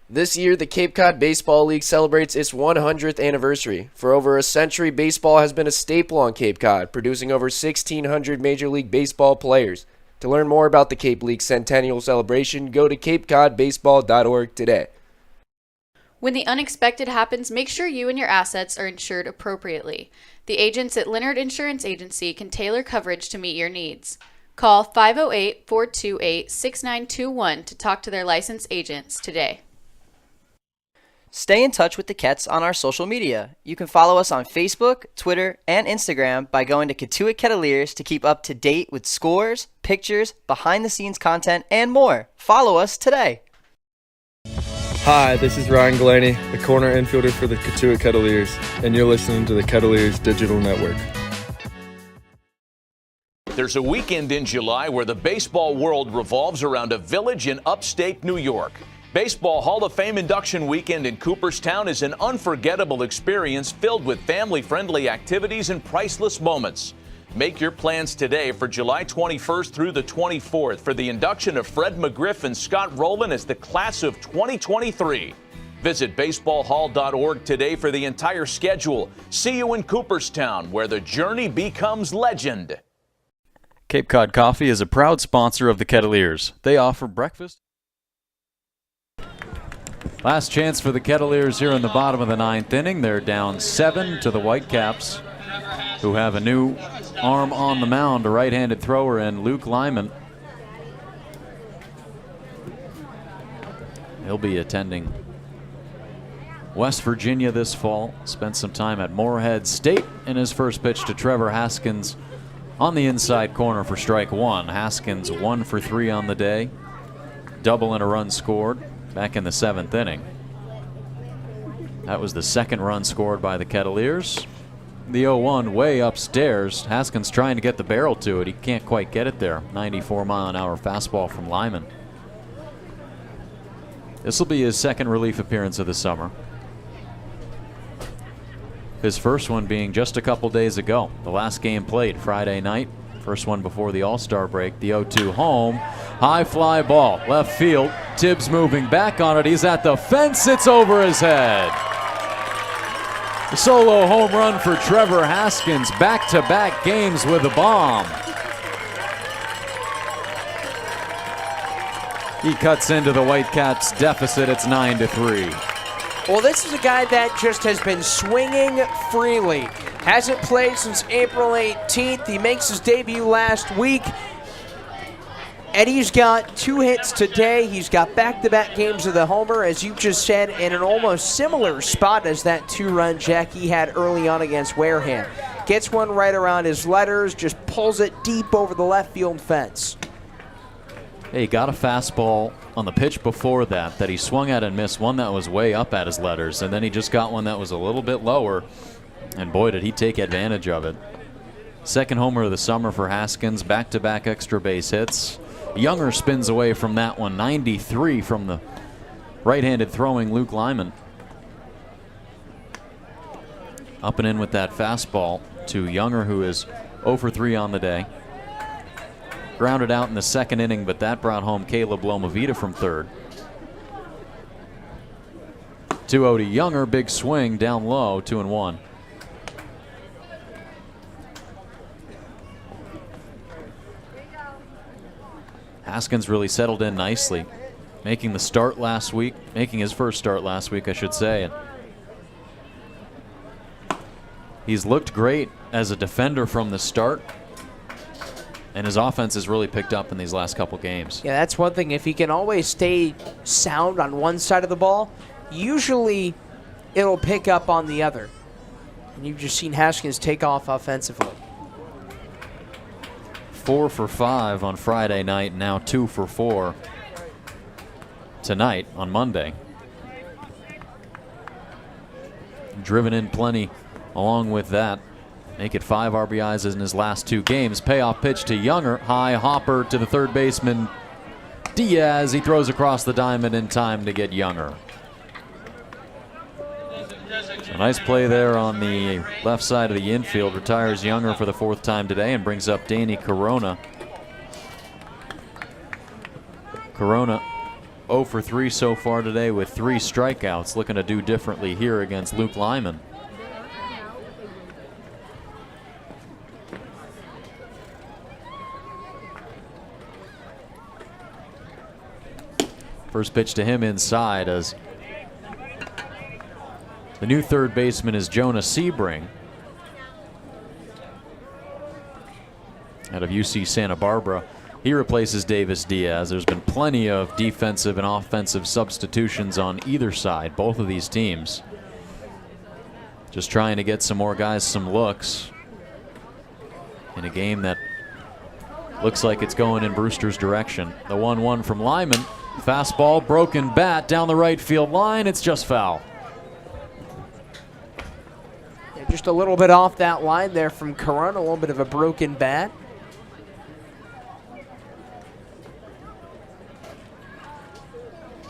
This year, the Cape Cod Baseball League celebrates its 100th anniversary. For over a century, baseball has been a staple on Cape Cod, producing over 1,600 Major League Baseball players. To learn more about the Cape League Centennial Celebration, go to capecodbaseball.org today. When the unexpected happens, make sure you and your assets are insured appropriately. The agents at Leonard Insurance Agency can tailor coverage to meet your needs. Call 508-428-6921 to talk to their licensed agents today. Stay in touch with the Kets on our social media. You can follow us on Facebook, Twitter, and Instagram by going to Cotuit Kettleers to keep up to date with scores, pictures, behind-the-scenes content, and more. Follow us today. Hi, this is Ryan Glaney, the corner infielder for the Cotuit Kettleers, and you're listening to the Kettleers Digital Network. There's a weekend in July where the baseball world revolves around a village in upstate New York. Baseball Hall of Fame induction weekend in Cooperstown is an unforgettable experience filled with family-friendly activities and priceless moments. Make your plans today for July 21st through the 24th for the induction of Fred McGriff and Scott Rowland as the class of 2023. Visit baseballhall.org today for the entire schedule. See you in Cooperstown, where the journey becomes legend. Cape Cod Coffee is a proud sponsor of the Kettleers. They offer breakfast. Last chance for the Kettleers here in the bottom of the 9th inning. They're down 7 to the Whitecaps, who have a new arm on the mound, a right-handed thrower in Luke Lyman. He'll be attending West Virginia this fall. Spent some time at Morehead State in his first pitch to Trevor Haskins on the inside corner for strike 1. Haskins 1 for 3 on the day. Double and a run scored back in the 7th inning. That was the second run scored by the Kettleers. The 0-1 way upstairs. Haskins trying to get the barrel to it. He can't quite get it there. 94-mile-an-hour fastball from Lyman. This will be his second relief appearance of the summer. His first one being just a couple days ago. The last game played Friday night. First one before the All-Star break. The 0-2 home. High fly ball. Left field. Tibbs moving back on it. He's at the fence. It's over his head. A solo home run for Trevor Haskins. Back-to-back games with a bomb. He cuts into the Whitecaps deficit. It's 9-3. Well, this is a guy that just has been swinging freely. Hasn't played since April 18th. He makes his debut last week. And he's got 2 hits today. He's got back-to-back games of the homer, as you just said, in an almost similar spot as that 2-run jack he had early on against Wareham. Gets one right around his letters, just pulls it deep over the left field fence. Hey, he got a fastball on the pitch before that he swung at and missed, one that was way up at his letters, and then he just got one that was a little bit lower, and boy, did he take advantage of it. Second homer of the summer for Haskins, back-to-back extra base hits. Younger spins away from that one, 93 from the right-handed throwing Luke Lyman. Up and in with that fastball to Younger, who is 0 for 3 on the day. Grounded out in the second inning, but that brought home Caleb Lomavita from third. 2-0 to Younger, big swing down low, 2-1. Haskins really settled in nicely, making his first start last week, I should say. And he's looked great as a defender from the start, and his offense has really picked up in these last couple games. Yeah, that's one thing. If he can always stay sound on one side of the ball, usually it'll pick up on the other. And you've just seen Haskins take off offensively. 4 for 5 on Friday night, now 2 for 4 tonight on Monday. Driven in plenty along with that. Make it 5 RBIs in his last 2 games. Payoff pitch to Younger. High hopper to the third baseman. Diaz, he throws across the diamond in time to get Younger. A nice play there on the left side of the infield. Retires Younger for the 4th time today and brings up Danny Corona. Corona 0 for 3 so far today with 3 strikeouts. Looking to do differently here against Luke Lyman. First pitch to him inside as the new third baseman is Jonah Sebring out of UC Santa Barbara. He replaces Davis Diaz. There's been plenty of defensive and offensive substitutions on either side, both of these teams. Just trying to get some more guys some looks in a game that looks like it's going in Brewster's direction. The 1-1 from Lyman. Fastball, broken bat down the right field line. It's just foul. Yeah, just a little bit off that line there from Corona. A little bit of a broken bat.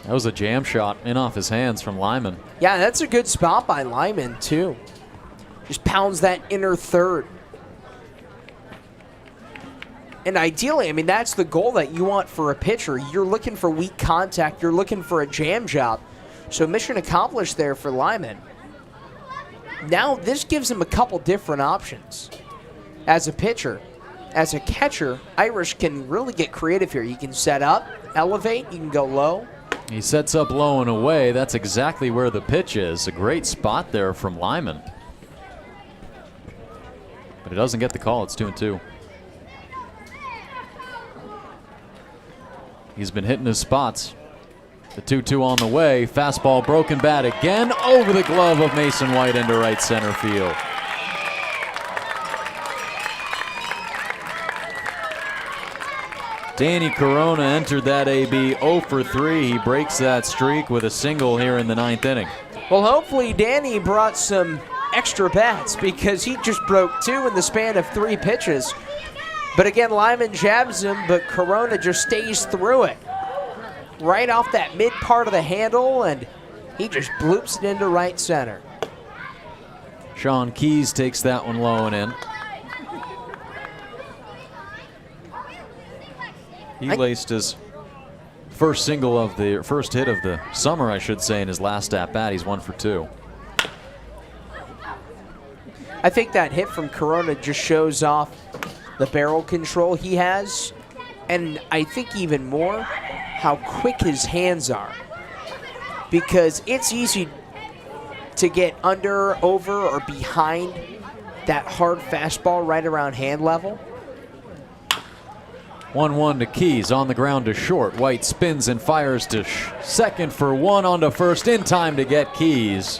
That was a jam shot in off his hands from Lyman. Yeah, that's a good spot by Lyman, too. Just pounds that inner third. And ideally, I mean, that's the goal that you want for a pitcher. You're looking for weak contact. You're looking for a jam job. So mission accomplished there for Lyman. Now this gives him a couple different options. As a pitcher, as a catcher, Irish can really get creative here. You can set up, elevate, you can go low. He sets up low and away. That's exactly where the pitch is. A great spot there from Lyman. But it doesn't get the call. It's 2-2. He's been hitting his spots. The 2-2 on the way. Fastball, broken bat again over the glove of Mason White into right center field. Danny Corona entered that AB 0 for 3. He breaks that streak with a single here in the 9th inning. Well, hopefully Danny brought some extra bats because he just broke 2 in the span of 3 pitches. But again, Lyman jabs him, but Corona just stays through it. Right off that mid part of the handle, and he just bloops it into right center. Sean Keys takes that one low and in. He laced his first single of the first hit of the summer, I should say, in his last at bat. He's 1 for 2. I think that hit from Corona just shows off the barrel control he has, and I think even more how quick his hands are, because it's easy to get under, over, or behind that hard fastball right around hand level. 1-1 to Keys, on the ground to short. White spins and fires to second for 1, on to first in time to get Keys.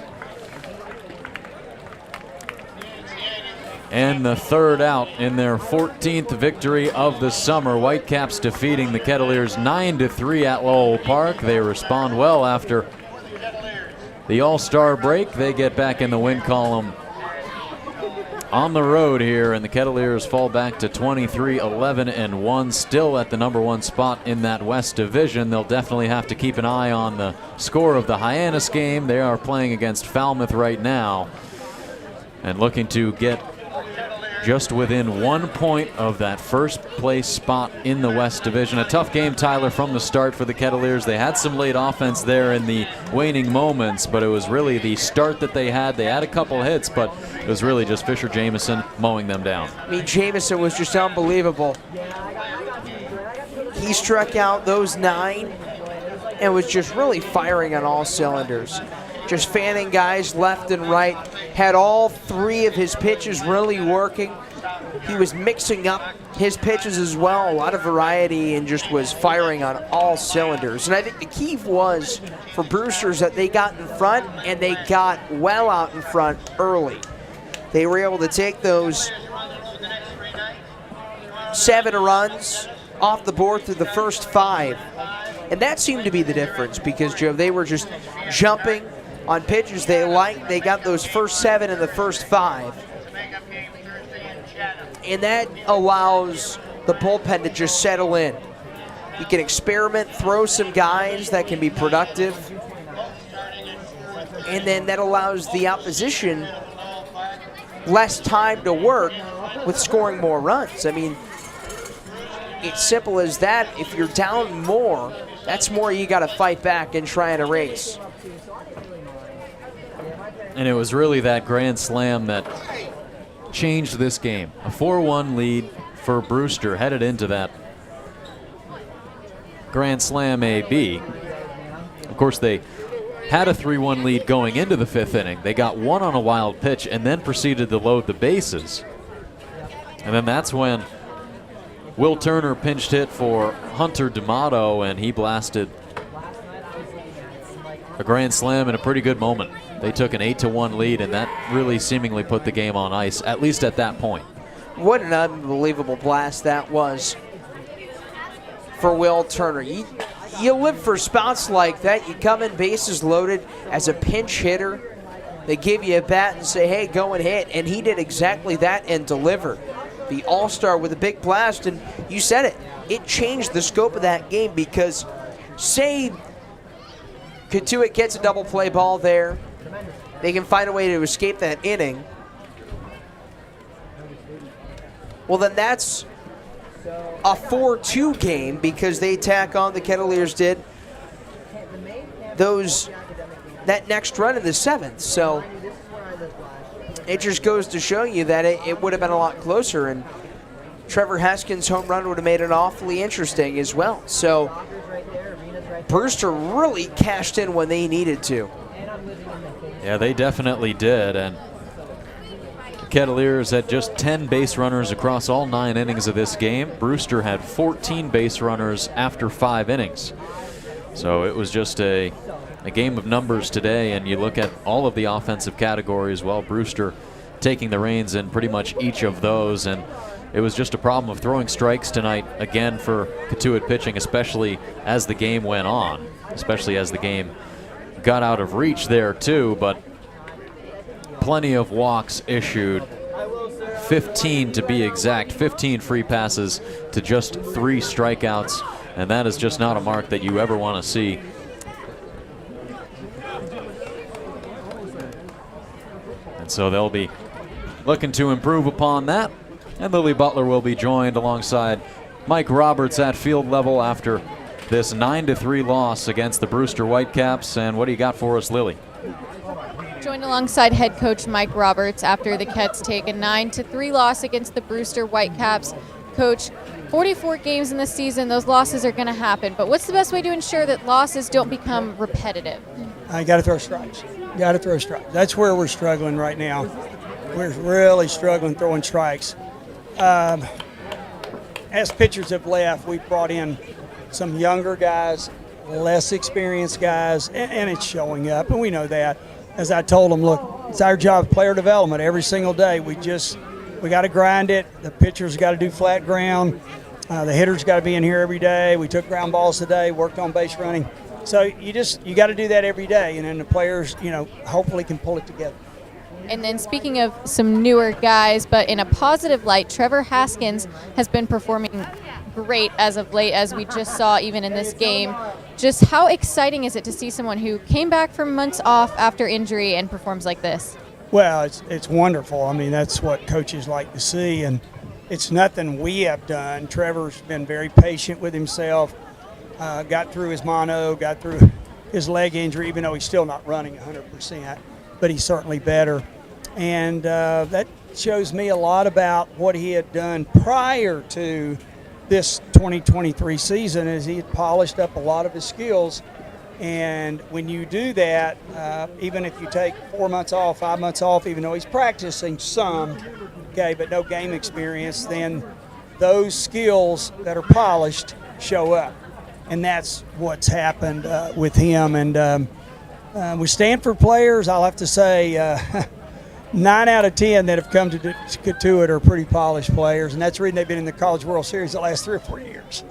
And the 3rd out in their 14th victory of the summer. Whitecaps defeating the Kettleers 9-3 at Lowell Park. They respond well after the All-Star break. They get back in the win column on the road here, and the Kettleers fall back to 23-11-1, still at the #1 spot in that West Division. They'll definitely have to keep an eye on the score of the Hyannis game. They are playing against Falmouth right now and looking to get just within 1 point of that first place spot in the West Division. A tough game, Tyler, from the start for the Kettleers. They had some late offense there in the waning moments, but it was really the start that they had. They had a couple hits, but it was really just Fisher Jamison mowing them down. I mean, Jamison was just unbelievable. He struck out those 9 and was just really firing on all cylinders. Just fanning guys left and right. Had all 3 of his pitches really working. He was mixing up his pitches as well, a lot of variety, and just was firing on all cylinders. And I think the key was for Brewsters that they got in front, and they got well out in front early. They were able to take those 7 runs off the board through the first 5. And that seemed to be the difference because, Joe, they were just jumping on pitches they liked. They got those first 7 in the first 5. And that allows the bullpen to just settle in. You can experiment, throw some guys that can be productive, and then that allows the opposition less time to work with scoring more runs. I mean, it's simple as that. If you're down more, that's more you got to fight back and try and erase. And it was really that grand slam that changed this game. A 4-1 lead for Brewster headed into that grand slam AB. Of course, they had a 3-1 lead going into the 5th inning. They got one on a wild pitch and then proceeded to load the bases. And then that's when Will Turner pinched hit for Hunter D'Amato, and he blasted a grand slam in a pretty good moment. They took an 8-1 lead, and that really seemingly put the game on ice, at least at that point. What an unbelievable blast that was for Will Turner. You live for spots like that. You come in bases loaded as a pinch hitter. They give you a bat and say, hey, go and hit. And he did exactly that and delivered. The all-star with a big blast, and you said it. It changed the scope of that game because, say, Cotuit gets a double play ball there. They can find a way to escape that inning. Well, then that's a 4-2 game because they tack on, the Kettleers did, that next run in the 7th. So it just goes to show you that it would have been a lot closer, and Trevor Haskins' home run would have made it awfully interesting as well. So Brewster really cashed in when they needed to. Yeah, they definitely did, and the Kettleers had just 10 base runners across all 9 innings of this game. Brewster had 14 base runners after 5 innings. So it was just a game of numbers today, and you look at all of the offensive categories, well, Brewster taking the reins in pretty much each of those, and it was just a problem of throwing strikes tonight again for Cotuit pitching, especially as the game went on, especially as the game got out of reach there too, but plenty of walks issued, 15 to be exact, 15 free passes to just 3 strikeouts, and that is just not a mark that you ever want to see. And so they'll be looking to improve upon that, and Lily Butler will be joined alongside Mike Roberts at field level after this 9-3 loss against the Brewster Whitecaps. And what do you got for us, Lily? Joined alongside head coach Mike Roberts after the Kets take a 9-3 loss against the Brewster Whitecaps. Coach, 44 games in the season, those losses are going to happen, but what's the best way to ensure that losses don't become repetitive? You got to throw strikes. You got to throw strikes. That's where we're struggling right now. We're really struggling throwing strikes. As pitchers have left, we've brought in some younger guys, less experienced guys, and it's showing up, and we know that. As I told them, look, it's our job, player development, every single day. We got to grind it. The pitcher's got to do flat ground. The hitter's got to be in here every day. We took ground balls today, worked on base running. So you got to do that every day, and then the players, hopefully can pull it together. And then speaking of some newer guys, but in a positive light, Trevor Haskins has been performing great as of late, as we just saw even in this game. Just how exciting is it to see someone who came back from months off after injury and performs like this? Well, it's wonderful. I mean, that's what coaches like to see, and it's nothing we have done. Trevor's been very patient with himself, got through his mono, got through his leg injury, even though he's still not running 100%, but he's certainly better. And that shows me a lot about what he had done prior to this 2023 season, as he had polished up a lot of his skills. And when you do that, even if you take 4 months off, 5 months off, even though he's practicing some, okay, but no game experience, then those skills that are polished show up. And that's what's happened with him. And with Stanford players, I'll have to say 9 out of 10 that have come to Cotuit are pretty polished players, and that's the reason they've been in the College World Series the last 3 or 4 years.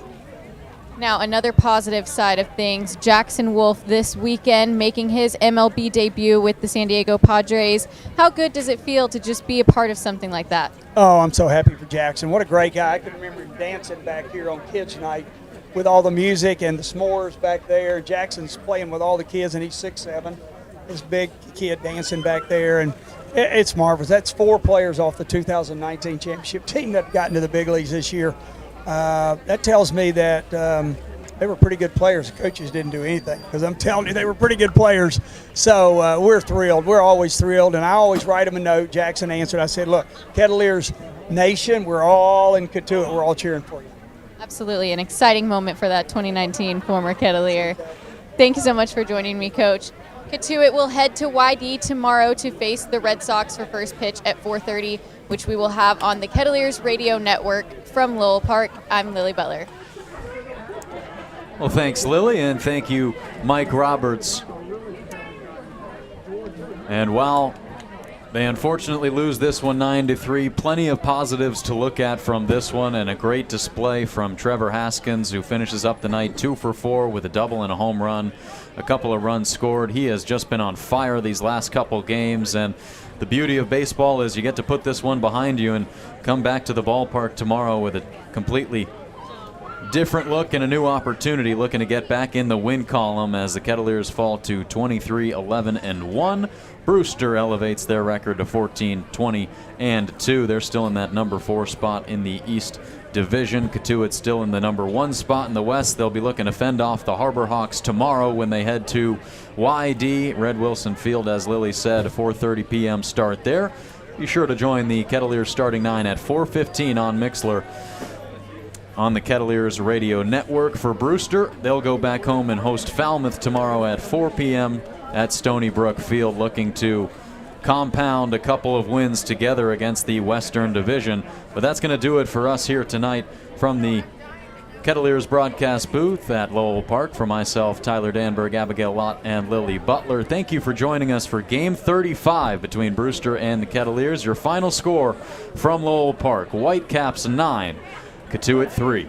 Now, another positive side of things, Jackson Wolf this weekend making his MLB debut with the San Diego Padres. How good does it feel to just be a part of something like that? Oh, I'm so happy for Jackson. What a great guy. I can remember him dancing back here on Kids Night with all the music and the s'mores back there. Jackson's playing with all the kids, and he's 6'7". This big kid dancing back there, and it's marvelous. That's 4 players off the 2019 championship team that got into the big leagues this year. That tells me that they were pretty good players. The coaches didn't do anything, because I'm telling you, they were pretty good players. So we're thrilled. We're always thrilled, and I always write them a note. Jackson answered. I said, look, Kettleers Nation, we're all in Cotuit. We're all cheering for you. Absolutely, an exciting moment for that 2019 former Kettleer. Thank you so much for joining me, Coach. Cotuit will head to YD tomorrow to face the Red Sox for first pitch at 4:30, which we will have on the Kettleers Radio Network. From Lowell Park, I'm Lily Butler. Well, thanks, Lily, and thank you, Mike Roberts. And while they unfortunately lose this one 9-3, plenty of positives to look at from this one, and a great display from Trevor Haskins, who finishes up the night 2 for 4 with a double and a home run, a couple of runs scored. He has just been on fire these last couple games, and the beauty of baseball is you get to put this one behind you and come back to the ballpark tomorrow with a completely different look and a new opportunity, looking to get back in the win column as the Kettleers fall to 23-11-1. Brewster elevates their record to 14-20-2. They're still in that number 4 spot in the East Division. Cotuit's still in the number 1 spot in the West. They'll be looking to fend off the Harbor Hawks tomorrow when they head to YD, Red Wilson Field, as Lily said, a 4:30 p.m. start there. Be sure to join the Kettleers starting 9 at 4:15 on Mixler on the Kettleers Radio Network. For Brewster, they'll go back home and host Falmouth tomorrow at 4 p.m. at Stony Brook Field, looking to compound a couple of wins together against the Western Division. But that's going to do it for us here tonight from the Kettleers broadcast booth at Lowell Park. For myself, Tyler Danberg, Abigail Lott, and Lily Butler, thank you for joining us for Game 35 between Brewster and the Kettleers. Your final score from Lowell Park: Whitecaps 9, Cotuit 3.